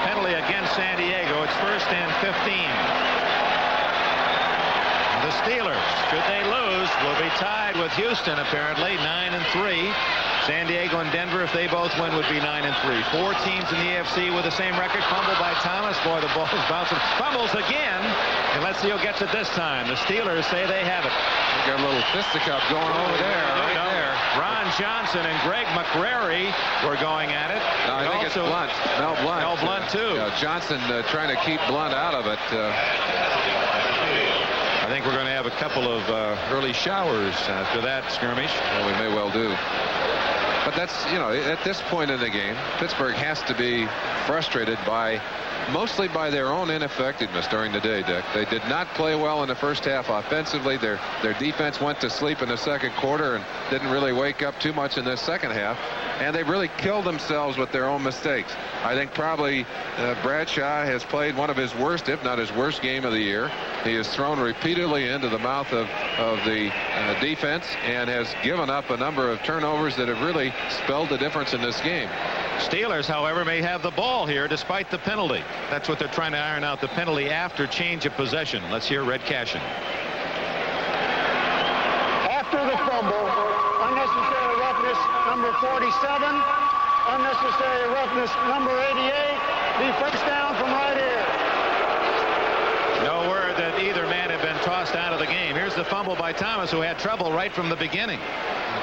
Penalty against San Diego. It's 1st and 15. The Steelers, should they lose, will be tied with Houston apparently 9-3. San Diego and Denver, if they both win, would be 9-3. 4 teams in the AFC with the same record. Fumbled by Thomas. Boy, the ball is bouncing. Fumbles again. And let's see who gets it this time. The Steelers say they have it. Got a little fisticuff going over there, right there. Ron Johnson and Greg McCrary were going at it. No, I think it's Blunt. Mel Blunt. Mel Blunt, too. Johnson trying to keep Blunt out of it. I think we're going to have a couple of early showers after that skirmish. Well, we may well do. But that's, you know, at this point in the game, Pittsburgh has to be frustrated mostly by their own ineffectiveness during the day, Dick. They did not play well in the first half offensively. Their defense went to sleep in the second quarter and didn't really wake up too much in this second half. And they really killed themselves with their own mistakes. I think probably Bradshaw has played one of his worst, if not his worst game of the year. He has thrown repeatedly into the mouth of the defense and has given up a number of turnovers that have really spelled the difference in this game. Steelers, however, may have the ball here despite the penalty. That's what they're trying to iron out, the penalty after change of possession. Let's hear Red Cashin. After the fumble, unnecessary roughness number 47, unnecessary roughness number 88, be first down from right here. No word that either man had been tossed out of the game. Here's the fumble by Thomas, who had trouble right from the beginning.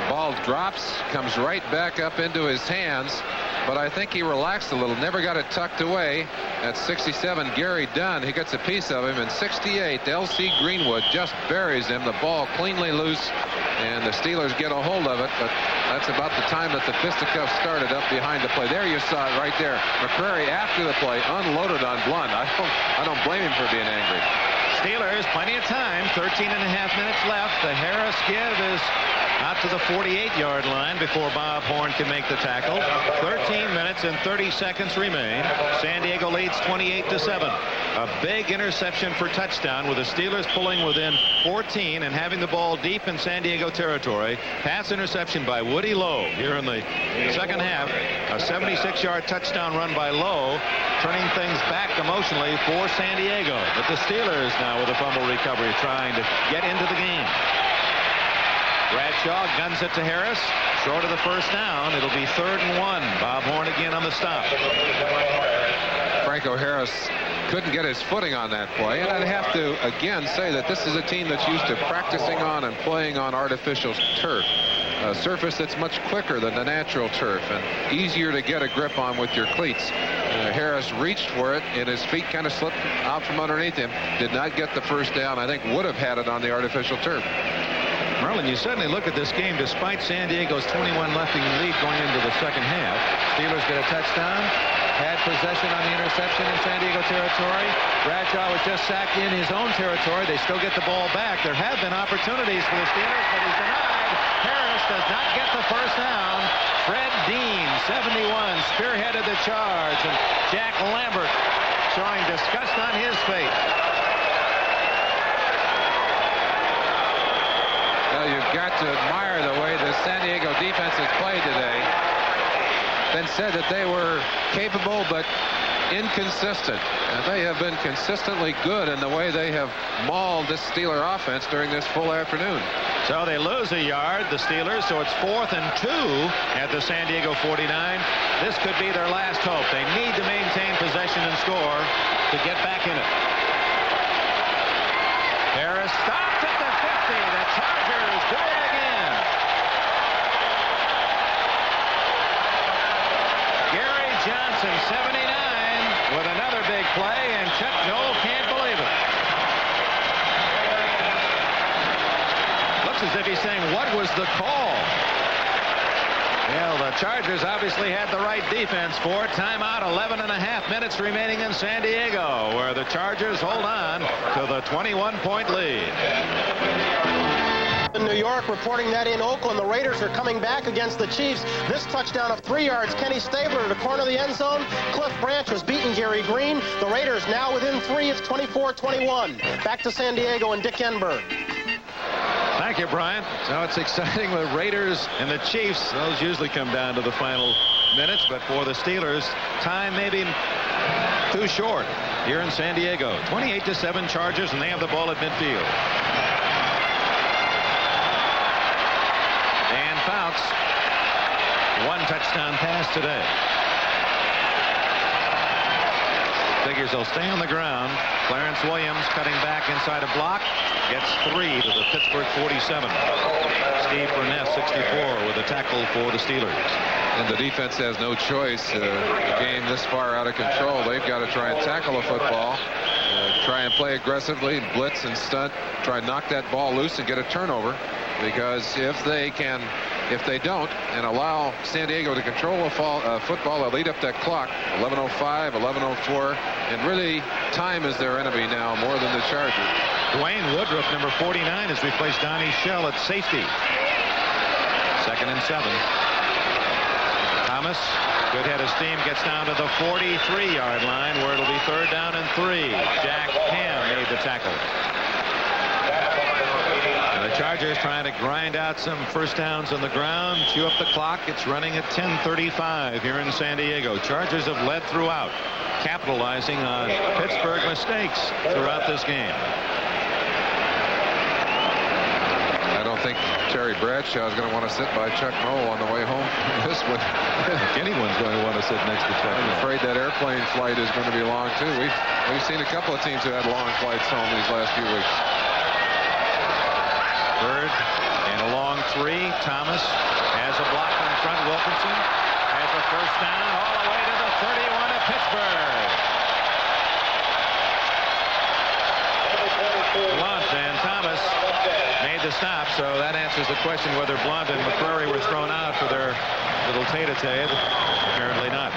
Ball drops, comes right back up into his hands, but I think he relaxed a little, never got it tucked away. At 67, Gary Dunn, he gets a piece of him, and 68, L.C. Greenwood just buries him, the ball cleanly loose, and the Steelers get a hold of it, but that's about the time that the fisticuffs started up behind the play. There you saw it right there. McCrary, after the play, unloaded on Blunt. I don't blame him for being angry. Steelers, plenty of time, 13 and a half minutes left. The Harris give is out to the 48-yard line before Bob Horn can make the tackle. 13 minutes and 30 seconds remain. San Diego leads 28-7. A big interception for touchdown with the Steelers pulling within 14 and having the ball deep in San Diego territory. Pass interception by Woody Lowe here in the second half. A 76-yard touchdown run by Lowe, turning things back emotionally for San Diego. But the Steelers now with a fumble recovery trying to get into the game. Bradshaw guns it to Harris, short of the first down. It'll be 3rd and 1. Bob Horn again on the stop. Franco Harris couldn't get his footing on that play, and I'd have to again say that this is a team that's used to practicing on and playing on artificial turf, a surface that's much quicker than the natural turf and easier to get a grip on with your cleats. Harris reached for it, and his feet kind of slipped out from underneath him. Did not get the first down. I think would have had it on the artificial turf. Merlin, you suddenly look at this game despite San Diego's 21-0 lead going into the second half. Steelers get a touchdown. had possession on the interception in San Diego territory. Bradshaw was just sacked in his own territory. They still get the ball back. There have been opportunities for the Steelers, but he's denied. Harris does not get the first down. Fred Dean, 71, spearheaded the charge, and Jack Lambert showing disgust on his face. Well, you've got to admire the way the San Diego defense has played today. Been said that they were capable but inconsistent, and they have been consistently good in the way they have mauled this Steeler offense during this full afternoon. So they lose a yard, the Steelers, so it's 4th and 2 at the San Diego 49. This could be their last hope. They need to maintain possession and score to get back in it. Harris stops at the 50. The Chargers do it again. Gary Johnson, 79, with another big play, and Chuck Noll can't believe it. Looks as if he's saying, what was the call? Well, the Chargers obviously had the right defense for it. Timeout, 11.5 minutes remaining in San Diego, where the Chargers hold on to the 21-point lead. In New York, reporting that in Oakland, the Raiders are coming back against the Chiefs. This touchdown of 3 yards, Kenny Stabler to the corner of the end zone. Cliff Branch has beaten Gary Green. The Raiders now within 3. It's 24-21. Back to San Diego and Dick Enberg. Thank you, Brian. So it's exciting with Raiders and the Chiefs. Those usually come down to the final minutes, but for the Steelers, time may be too short here in San Diego. 28-7 Chargers, and they have the ball at midfield. Dan Fouts, 1 touchdown pass today. Figures they'll stay on the ground. Clarence Williams cutting back inside a block. Gets 3 to the Pittsburgh 47. Steve Burnett, 64, with a tackle for the Steelers. And the defense has no choice. The game this far out of control. They've got to try and tackle the football. Try and play aggressively, blitz and stunt. Try and knock that ball loose and get a turnover. Because if they don't, and allow San Diego to control the football, they'll lead up that clock. 11:05, 11:04, and really time is their enemy now more than the Chargers. Dwayne Woodruff, number 49, has replaced Donnie Shell at safety. 2nd and 7. Thomas, good head of steam, gets down to the 43-yard line, where it'll be 3rd down and 3. Jack Ham made the tackle. And the Chargers trying to grind out some first downs on the ground, chew up the clock. It's running at 10:35 here in San Diego. Chargers have led throughout, capitalizing on Pittsburgh mistakes throughout this game. I don't think Terry Bradshaw is going to want to sit by Chuck Noll on the way home from this one. If anyone's going to want to sit next to Chuck. I'm afraid that airplane flight is going to be long, too. We've seen a couple of teams who had long flights home these last few weeks. 3rd and a long 3. Thomas has a block in front. Wilkinson has a first down all the way to the 31 of Pittsburgh. Blunt and Thomas made the stop, so that answers the question whether Blunt and McCrary were thrown out for their little tete-a-tete. Apparently not.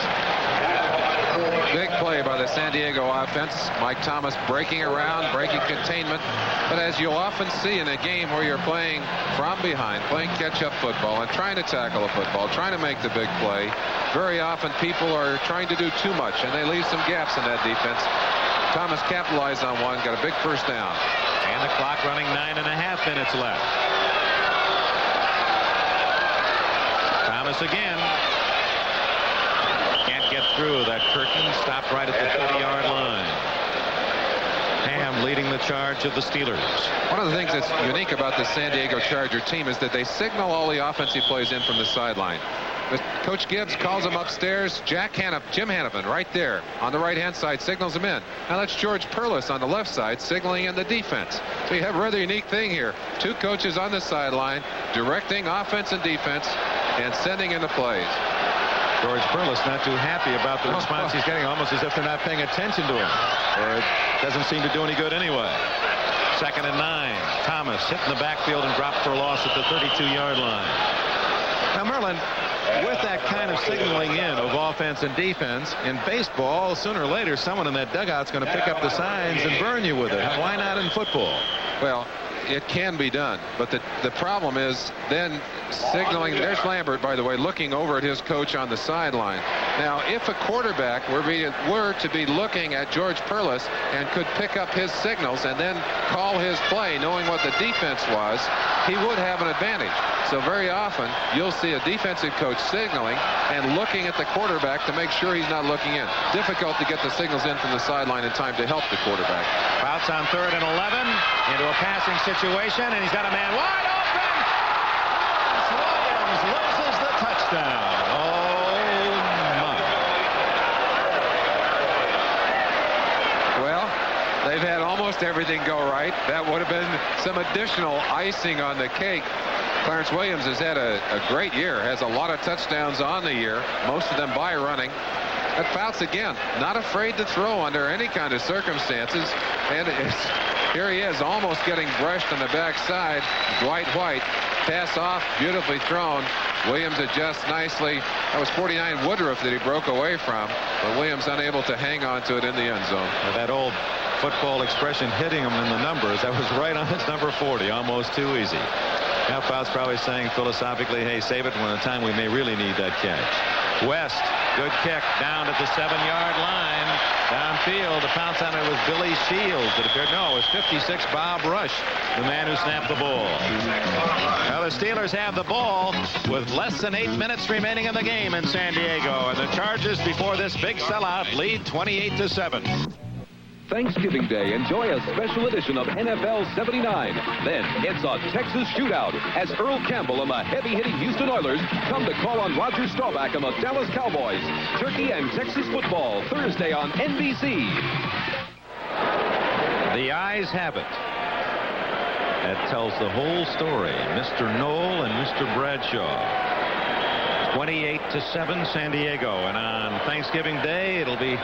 Big play by the San Diego offense. Mike Thomas breaking around, breaking containment. But as you'll often see in a game where you're playing from behind, playing catch-up football and trying to tackle a football, trying to make the big play, very often people are trying to do too much, and they leave some gaps in that defense. Thomas capitalized on one, got a big first down. And the clock running 9.5 minutes left. Thomas again. Can't get through that curtain. Stopped right at the 30-yard line. Ham leading the charge of the Steelers. One of the things that's unique about the San Diego Charger team is that they signal all the offensive plays in from the sideline. But Coach Gibbs calls them upstairs. Jim Hannafin right there on the right-hand side signals them in. Now that's George Perlis on the left side signaling in the defense. So you have a rather unique thing here. 2 coaches on the sideline directing offense and defense and sending in the plays. George Perlis not too happy about the response he's getting, almost as if they're not paying attention to him. Or it doesn't seem to do any good anyway. 2nd and 9. Thomas hit in the backfield and dropped for a loss at the 32-yard line. Now, Merlin, with that kind of signaling in of offense and defense, in baseball, sooner or later, someone in that dugout's going to pick up the signs and burn you with it. Why not in football? Well, it can be done, but the problem is then signaling. There's Lambert, by the way, looking over at his coach on the sideline. Now, if a quarterback were to be looking at George Perlis and could pick up his signals and then call his play, knowing what the defense was, he would have an advantage. So very often, you'll see a defensive coach signaling and looking at the quarterback to make sure he's not looking in. Difficult to get the signals in from the sideline in time to help the quarterback. Fouts on 3rd and 11 into a passing situation, and he's got a man wide open. Williams loses the touchdown. Oh, my. Well, they've had almost everything go right. That would have been some additional icing on the cake. Clarence Williams has had a great year, has a lot of touchdowns on the year, most of them by running. But Fouts, again, not afraid to throw under any kind of circumstances. And here he is, almost getting brushed on the backside. Dwight White, pass off, beautifully thrown. Williams adjusts nicely. That was 49 Woodruff that he broke away from, but Williams unable to hang on to it in the end zone. That old football expression, hitting him in the numbers, that was right on his number 40, almost too easy. Now Fouts probably saying philosophically, hey, save it when the time we may really need that catch. West, good kick down at the 7-yard line. Downfield, the pounce on it was Billy Shields. It appeared, no, it was 56 Bob Rush, the man who snapped the ball. Now the Steelers have the ball with less than 8 minutes remaining in the game in San Diego. And the Chargers, before this big sellout, lead 28-7. Thanksgiving Day, enjoy a special edition of NFL 79. Then it's a Texas shootout as Earl Campbell and the heavy-hitting Houston Oilers come to call on Roger Staubach and the Dallas Cowboys. Turkey and Texas football, Thursday on NBC. The eyes have it. That tells the whole story. Mr. Knoll and Mr. Bradshaw. 28-7 San Diego. And on Thanksgiving Day, it'll be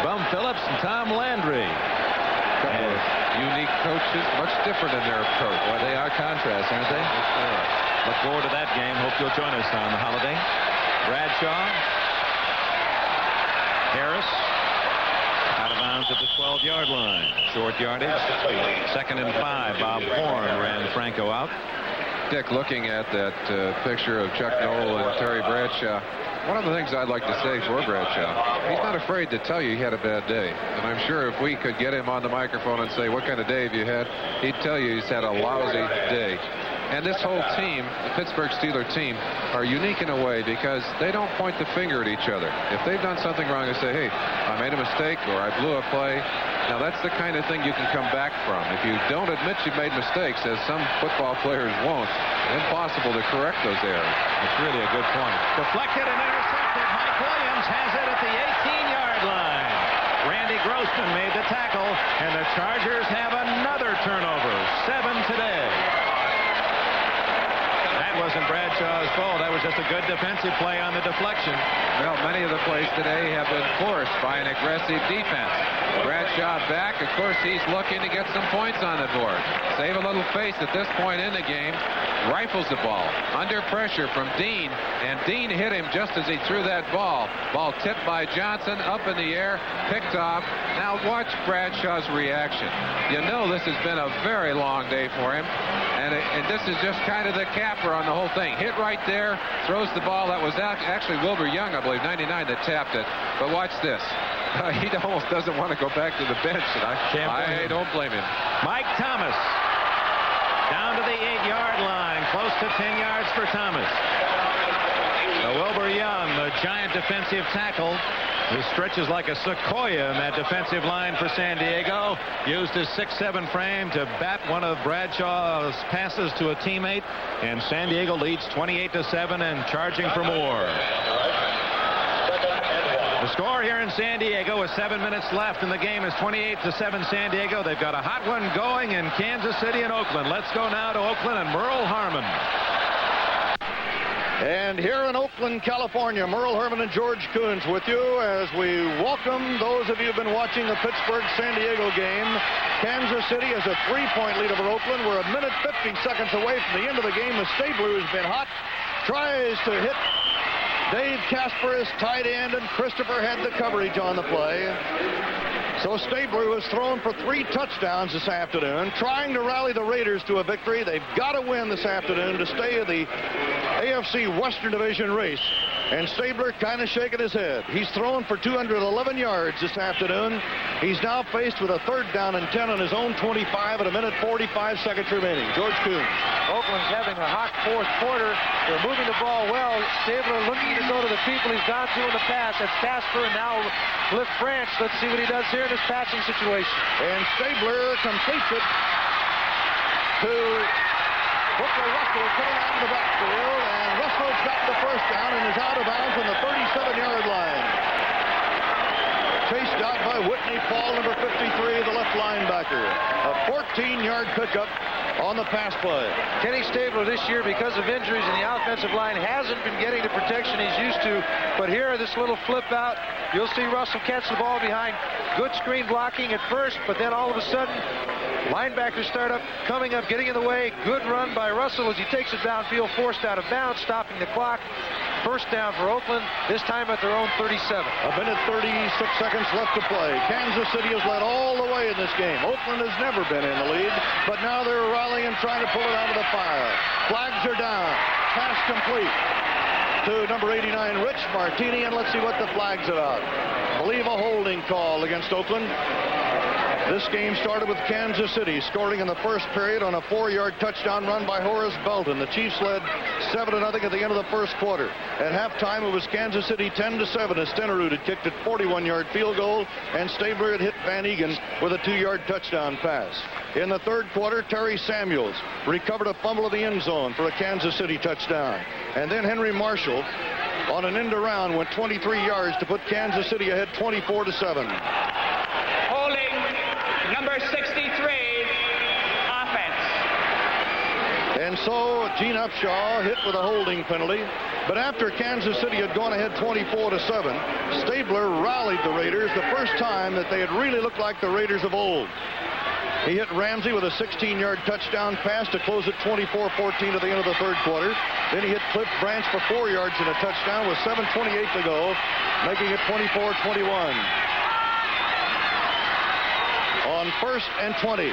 Bum Phillips and Tom Landry. Couple of unique coaches, much different in their approach. Well, they are contrasts, aren't they? Look forward to that game. Hope you'll join us on the holiday. Bradshaw. Harris. Out of bounds at the 12-yard line. Short yardage. 2nd and 5. Bob Horn ran Franco out. Dick, looking at that picture of Chuck Knoll and Terry Bradshaw, one of the things I'd like to say for Bradshaw, he's not afraid to tell you he had a bad day. And I'm sure if we could get him on the microphone and say, what kind of day have you had? He'd tell you he's had a lousy day. And this whole team, the Pittsburgh Steelers team, are unique in a way because they don't point the finger at each other. If they've done something wrong, they say, hey, I made a mistake or I blew a play. Now, that's the kind of thing you can come back from. If you don't admit you've made mistakes, as some football players won't, it's impossible to correct those errors. It's really a good point. Deflected and intercepted. Mike Williams has it at the 18-yard line. Randy Grossman made the tackle, and the Chargers have another turnover. 7 today. That wasn't Bradshaw's fault. That was just a good defensive play on the deflection. Well, many of the plays today have been forced by an aggressive defense. Bradshaw back. Of course, he's looking to get some points on the board. Save a little face at this point in the game. Rifles the ball. Under pressure from Dean. And Dean hit him just as he threw that ball. Ball tipped by Johnson. Up in the air. Picked off. Now watch Bradshaw's reaction. You know this has been a very long day for him. And this is just kind of the capper on the whole thing. Hit right there. Throws the ball. That was actually Wilbur Young, I believe, 99, that tapped it. But watch this. He almost doesn't want to go back to the bench, and I don't blame him. Mike Thomas down to the 8-yard line, close to 10 yards for Thomas. Wilbur Young, the giant defensive tackle, who stretches like a sequoia in that defensive line for San Diego, used his 6'7" frame to bat one of Bradshaw's passes to a teammate, and San Diego leads 28-7 and charging for more. The score here in San Diego with 7 minutes left in the game is 28-7 San Diego. They've got a hot one going in Kansas City and Oakland. Let's go now to Oakland and Merle Harmon. And here in Oakland, California, Merle Herman and George Coons with you as we welcome those of you who've been watching the Pittsburgh-San Diego game. Kansas City has a 3-point lead over Oakland. We're a minute 50 seconds away from the end of the game. The Stay Blue has been hot. tries to hit Dave Casper as tight end, and Christopher had the coverage on the play. So Stabler was thrown for 3 touchdowns this afternoon, trying to rally the Raiders to a victory. They've got to win this afternoon to stay in the AFC Western Division race. And Stabler kind of shaking his head. He's thrown for 211 yards this afternoon. He's now faced with a 3rd down and 10 on his own 25 at a minute 45 seconds remaining. George Kuhn. Oakland's having a hot 4th quarter. They're moving the ball well. Stabler looking to go to the people he's gone to in the past. That's Casper and now Cliff Branch. Let's see what he does here in this passing situation. And Stabler completes it to Booker Russell coming out of the backfield, and Russell's got the 1st down and is out of bounds on the 37-yard line. Chased out by Whitney Paul, number 53, the left linebacker. A 14-yard pickup on the pass play. Kenny Stabler this year, because of injuries in the offensive line, hasn't been getting the protection he's used to. But here, this little flip out, you'll see Russell catch the ball behind good screen blocking at first, but then all of a sudden, linebackers start up, coming up, getting in the way. Good run by Russell as he takes it downfield, forced out of bounds, stopping the clock. 1st down for Oakland, this time at their own 37. A minute 36 seconds left to play. Kansas City has led all the way in this game. Oakland has never been in the lead, but now they're rallying and trying to pull it out of the fire. Flags are down. Pass complete to number 89, Rich Martini, and let's see what the flag's about. I believe a holding call against Oakland. This game started with Kansas City scoring in the 1st period on a 4-yard touchdown run by Horace Belton. The Chiefs led 7-0 at the end of the 1st quarter. At halftime, it was Kansas City 10-7 as Stenerud had kicked a 41-yard field goal, and Stabler had hit Van Egan with a 2-yard touchdown pass. In the 3rd quarter, Terry Samuels recovered a fumble in the end zone for a Kansas City touchdown. And then Henry Marshall on an end around went 23 yards to put Kansas City ahead 24-7. Number 63, offense. And so Gene Upshaw hit with a holding penalty. But after Kansas City had gone ahead 24-7, Stabler rallied the Raiders the first time that they had really looked like the Raiders of old. He hit Ramsey with a 16-yard touchdown pass to close it 24-14 at the end of the 3rd quarter. Then he hit Cliff Branch for 4 yards and a touchdown with 7:28 to go, making it 24-21. On 1st and 20.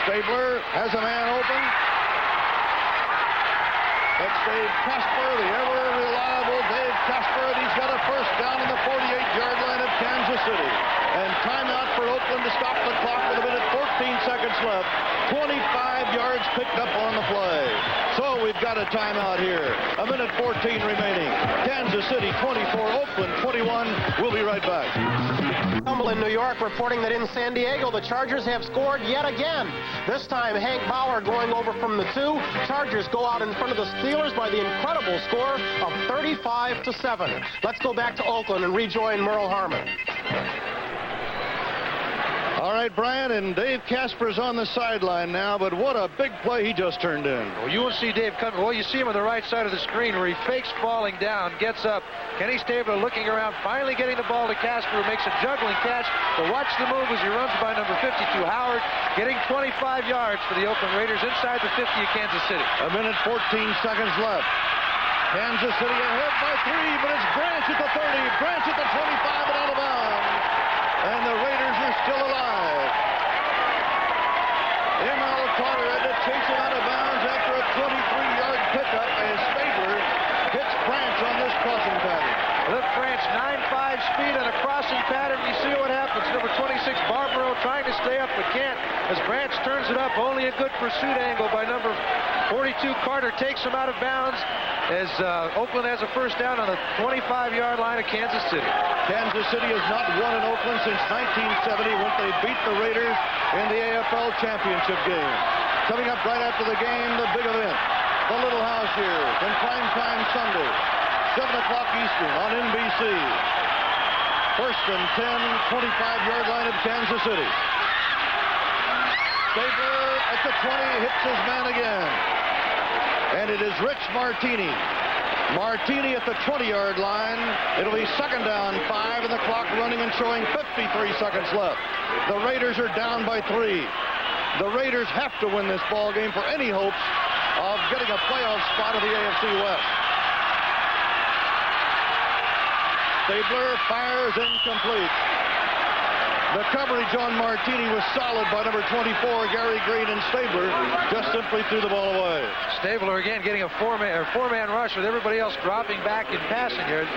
Stabler has a man open. That's Dave Casper, the ever-reliable Dave Casper, and he's got a 1st down in the 48-yard line of Kansas City. And timeout for Oakland to stop the clock with a minute 14 seconds left. 25 yards picked up on the play. So we've got a timeout here. A minute 14 remaining. Kansas City 24, Oakland 21. We'll be right back. Campbell in New York reporting that in San Diego, the Chargers have scored yet again. This time, Hank Bauer going over from the 2. Chargers go out in front of the Steelers by the incredible score of 35-7. Let's go back to Oakland and rejoin Merle Harmon. All right, Brian, and Dave Casper's on the sideline now, but what a big play he just turned in. Well, you won't see Dave coming. Well, you see him on the right side of the screen where he fakes falling down, gets up. Kenny Stabler looking around, finally getting the ball to Casper, who makes a juggling catch. But watch the move as he runs by number 52, Howard, getting 25 yards for the Oakland Raiders inside the 50 of Kansas City. A minute 14 seconds left. Kansas City ahead by 3, but it's Branch at the 30, Branch at the 25 and out of bounds. And the Raiders are still alive. M.L. Carter had to chase him out of bounds after a 23-yard pickup as Stabler hits Branch on this crossing pattern. Cliff Branch, 9.5 speed on a crossing pattern. You see what happens. Number 26, Barbaro, trying to stay up, but can't. As Branch turns it up, only a good pursuit angle by number 42, Carter, takes him out of bounds as Oakland has a 1st down on the 25-yard line of Kansas City. Kansas City has not won in Oakland since 1970 when they beat the Raiders in the AFL championship game. Coming up right after the game, the big event. The Little House here in primetime Sunday, 7 o'clock Eastern on NBC. 1st and 10, 25-yard line of Kansas City. Stabler at the 20 hits his man again. And it is Rich Martini. Martini at the 20-yard line. It'll be 2nd down 5 and the clock running and showing 53 seconds left. The Raiders are down by 3. The Raiders have to win this ball game for any hopes of getting a playoff spot in the AFC West. Stabler fires incomplete. The coverage on Martini was solid by number 24, Gary Green, and Stabler just simply threw the ball away. Stabler again getting a four-man rush with everybody else dropping back in passing here.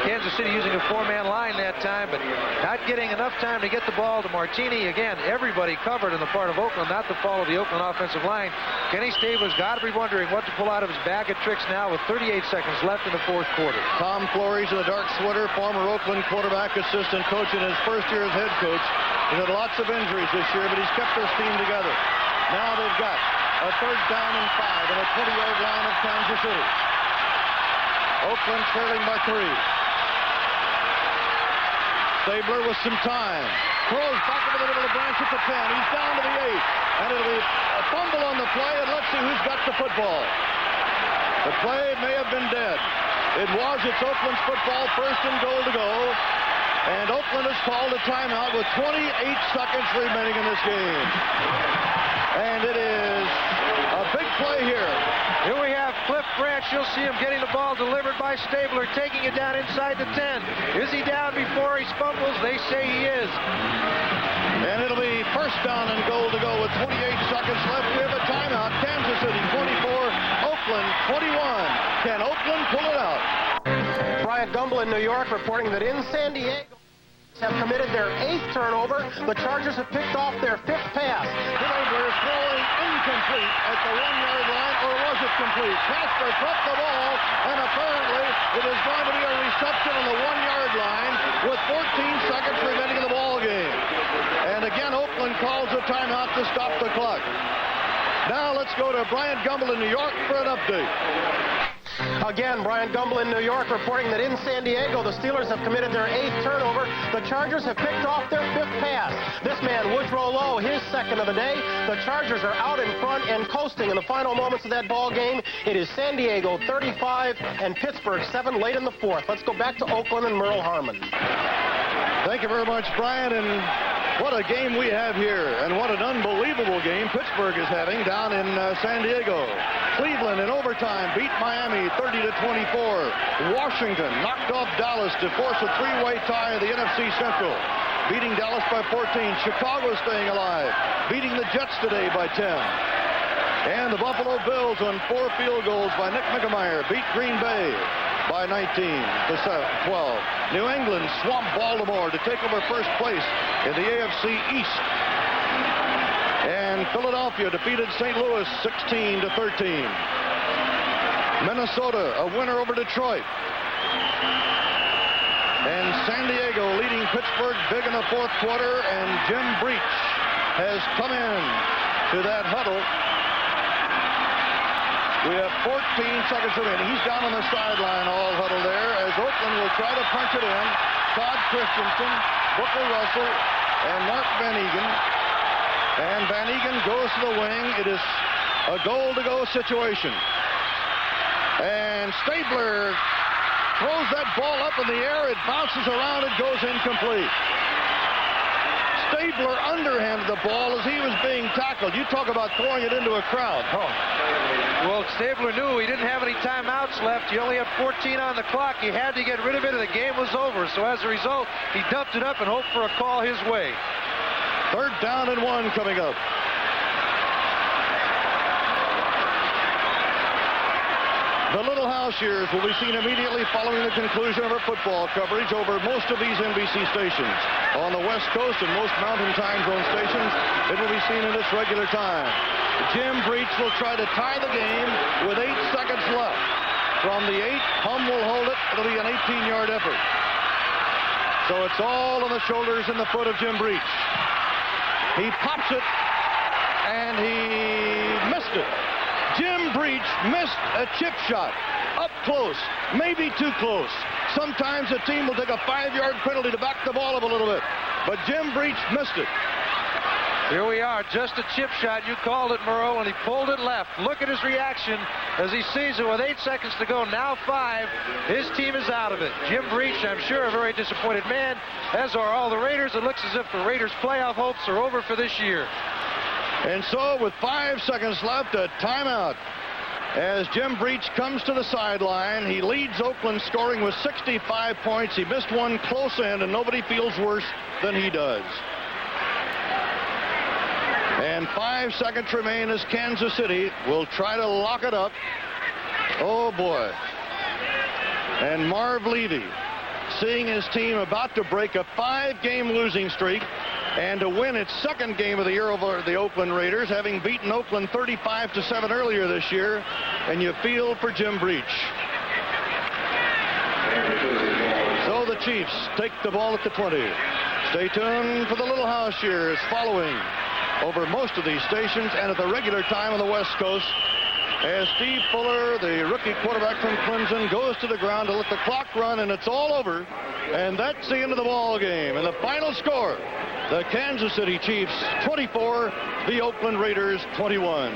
Kansas City using a four-man line that time, but not getting enough time to get the ball to Martini. Again, everybody covered in the part of Oakland, not the fault of the Oakland offensive line. Kenny Stabler's got to be wondering what to pull out of his bag of tricks now with 38 seconds left in the fourth quarter. Tom Flores in the dark sweater, former Oakland quarterback assistant coach in his first year as head coach. He's had lots of injuries this year, but he's kept this team together. Now they've got a 3rd down and 5 on a 20-yard line of Kansas City. Oakland trailing by 3. Stabler with some time. Throws back into the middle of the branch at the 10. He's down to the 8. And it'll be a fumble on the play, and let's see who's got the football. The play may have been dead. It was. It's Oakland's football, 1st and goal to go. And Oakland has called a timeout with 28 seconds remaining in this game. And it is a big play here. Here we have Cliff Branch. You'll see him getting the ball delivered by Stabler, taking it down inside the 10. Is he down before he fumbles? They say he is. And it'll be 1st down and goal to go with 28 seconds left. We have a timeout. Kansas City 24, Oakland 21. Can Oakland pull it out? Bryant Gumbel in New York reporting that in San Diego have committed their 8th turnover. The Chargers have picked off their 5th pass. Stabler throwing incomplete at the 1-yard line, or was it complete? Casper caught the ball, and apparently it is going to be a reception on the 1-yard line with 14 seconds remaining in the ball game. And again, Oakland calls a timeout to stop the clock. Now let's go to Bryant Gumbel in New York for an update. Again, Bryant Gumbel in New York reporting that in San Diego, the Steelers have committed their 8th turnover. The Chargers have picked off their 5th pass. This man, Woodrow Lowe, his 2nd of the day. The Chargers are out in front and coasting in the final moments of that ball game. It is San Diego 35 and Pittsburgh 7 late in the 4th. Let's go back to Oakland and Merle Harmon. Thank you very much, Brian. And what a game we have here, and what an unbelievable game Pittsburgh is having down in San Diego. Cleveland in overtime beat Miami 30-24. Washington knocked off Dallas to force a 3-way tie in the NFC Central, beating Dallas by 14. Chicago staying alive, beating the Jets today by 10. And the Buffalo Bills on 4 field goals by Nick McAmeyer beat Green Bay by 19-12. New England swamped Baltimore to take over first place in the AFC East. And Philadelphia defeated St. Louis 16-13. Minnesota a winner over Detroit. And San Diego leading Pittsburgh big in the 4th quarter, and Jim Breach has come in to that huddle. We have 14 seconds remaining. He's down on the sideline, all huddled there, as Oakland will try to punch it in. Todd Christensen, Booker Russell, and Mark Van Egan. And Van Egan goes to the wing. It is a goal-to-go situation. And Stabler throws that ball up in the air. It bounces around. It goes incomplete. Stabler underhanded the ball as he was being tackled. You talk about throwing it into a crowd. Oh. Well, Stabler knew he didn't have any timeouts left. He only had 14 on the clock. He had to get rid of it, and the game was over. So as a result, he dumped it up and hoped for a call his way. 3rd down and 1 coming up. The Little House Years will be seen immediately following the conclusion of our football coverage over most of these NBC stations. On the West Coast and most Mountain Time Zone stations, it will be seen in its regular time. Jim Breach will try to tie the game with 8 seconds left. From the 8, Hum will hold it. It'll be an 18-yard effort. So it's all on the shoulders and the foot of Jim Breach. He pops it, and he missed it. Jim Breach missed a chip shot. Up close, maybe too close. Sometimes a team will take a 5-yard penalty to back the ball up a little bit. But Jim Breach missed it. Here we are, just a chip shot. You called it, Murrow, and he pulled it left. Look at his reaction as he sees it with 8 seconds to go. Now 5. His team is out of it. Jim Breach, I'm sure, a very disappointed man, as are all the Raiders. It looks as if the Raiders' playoff hopes are over for this year. And so, with 5 seconds left, a timeout as Jim Breach comes to the sideline. He leads Oakland scoring with 65 points. He missed one close end, and nobody feels worse than he does. And 5 seconds remain as Kansas City will try to lock it up. Oh, boy. And Marv Levy, seeing his team about to break a 5-game losing streak and to win its second game of the year over the Oakland Raiders, having beaten Oakland 35-7 earlier this year, and you feel for Jim Breach. So the Chiefs take the ball at the 20. Stay tuned for the Little House Cheers following over most of these stations and at the regular time on the West Coast, as Steve Fuller, the rookie quarterback from Clemson, goes to the ground to let the clock run, and it's all over. And that's the end of the ball game. And the final score, the Kansas City Chiefs 24, the Oakland Raiders 21.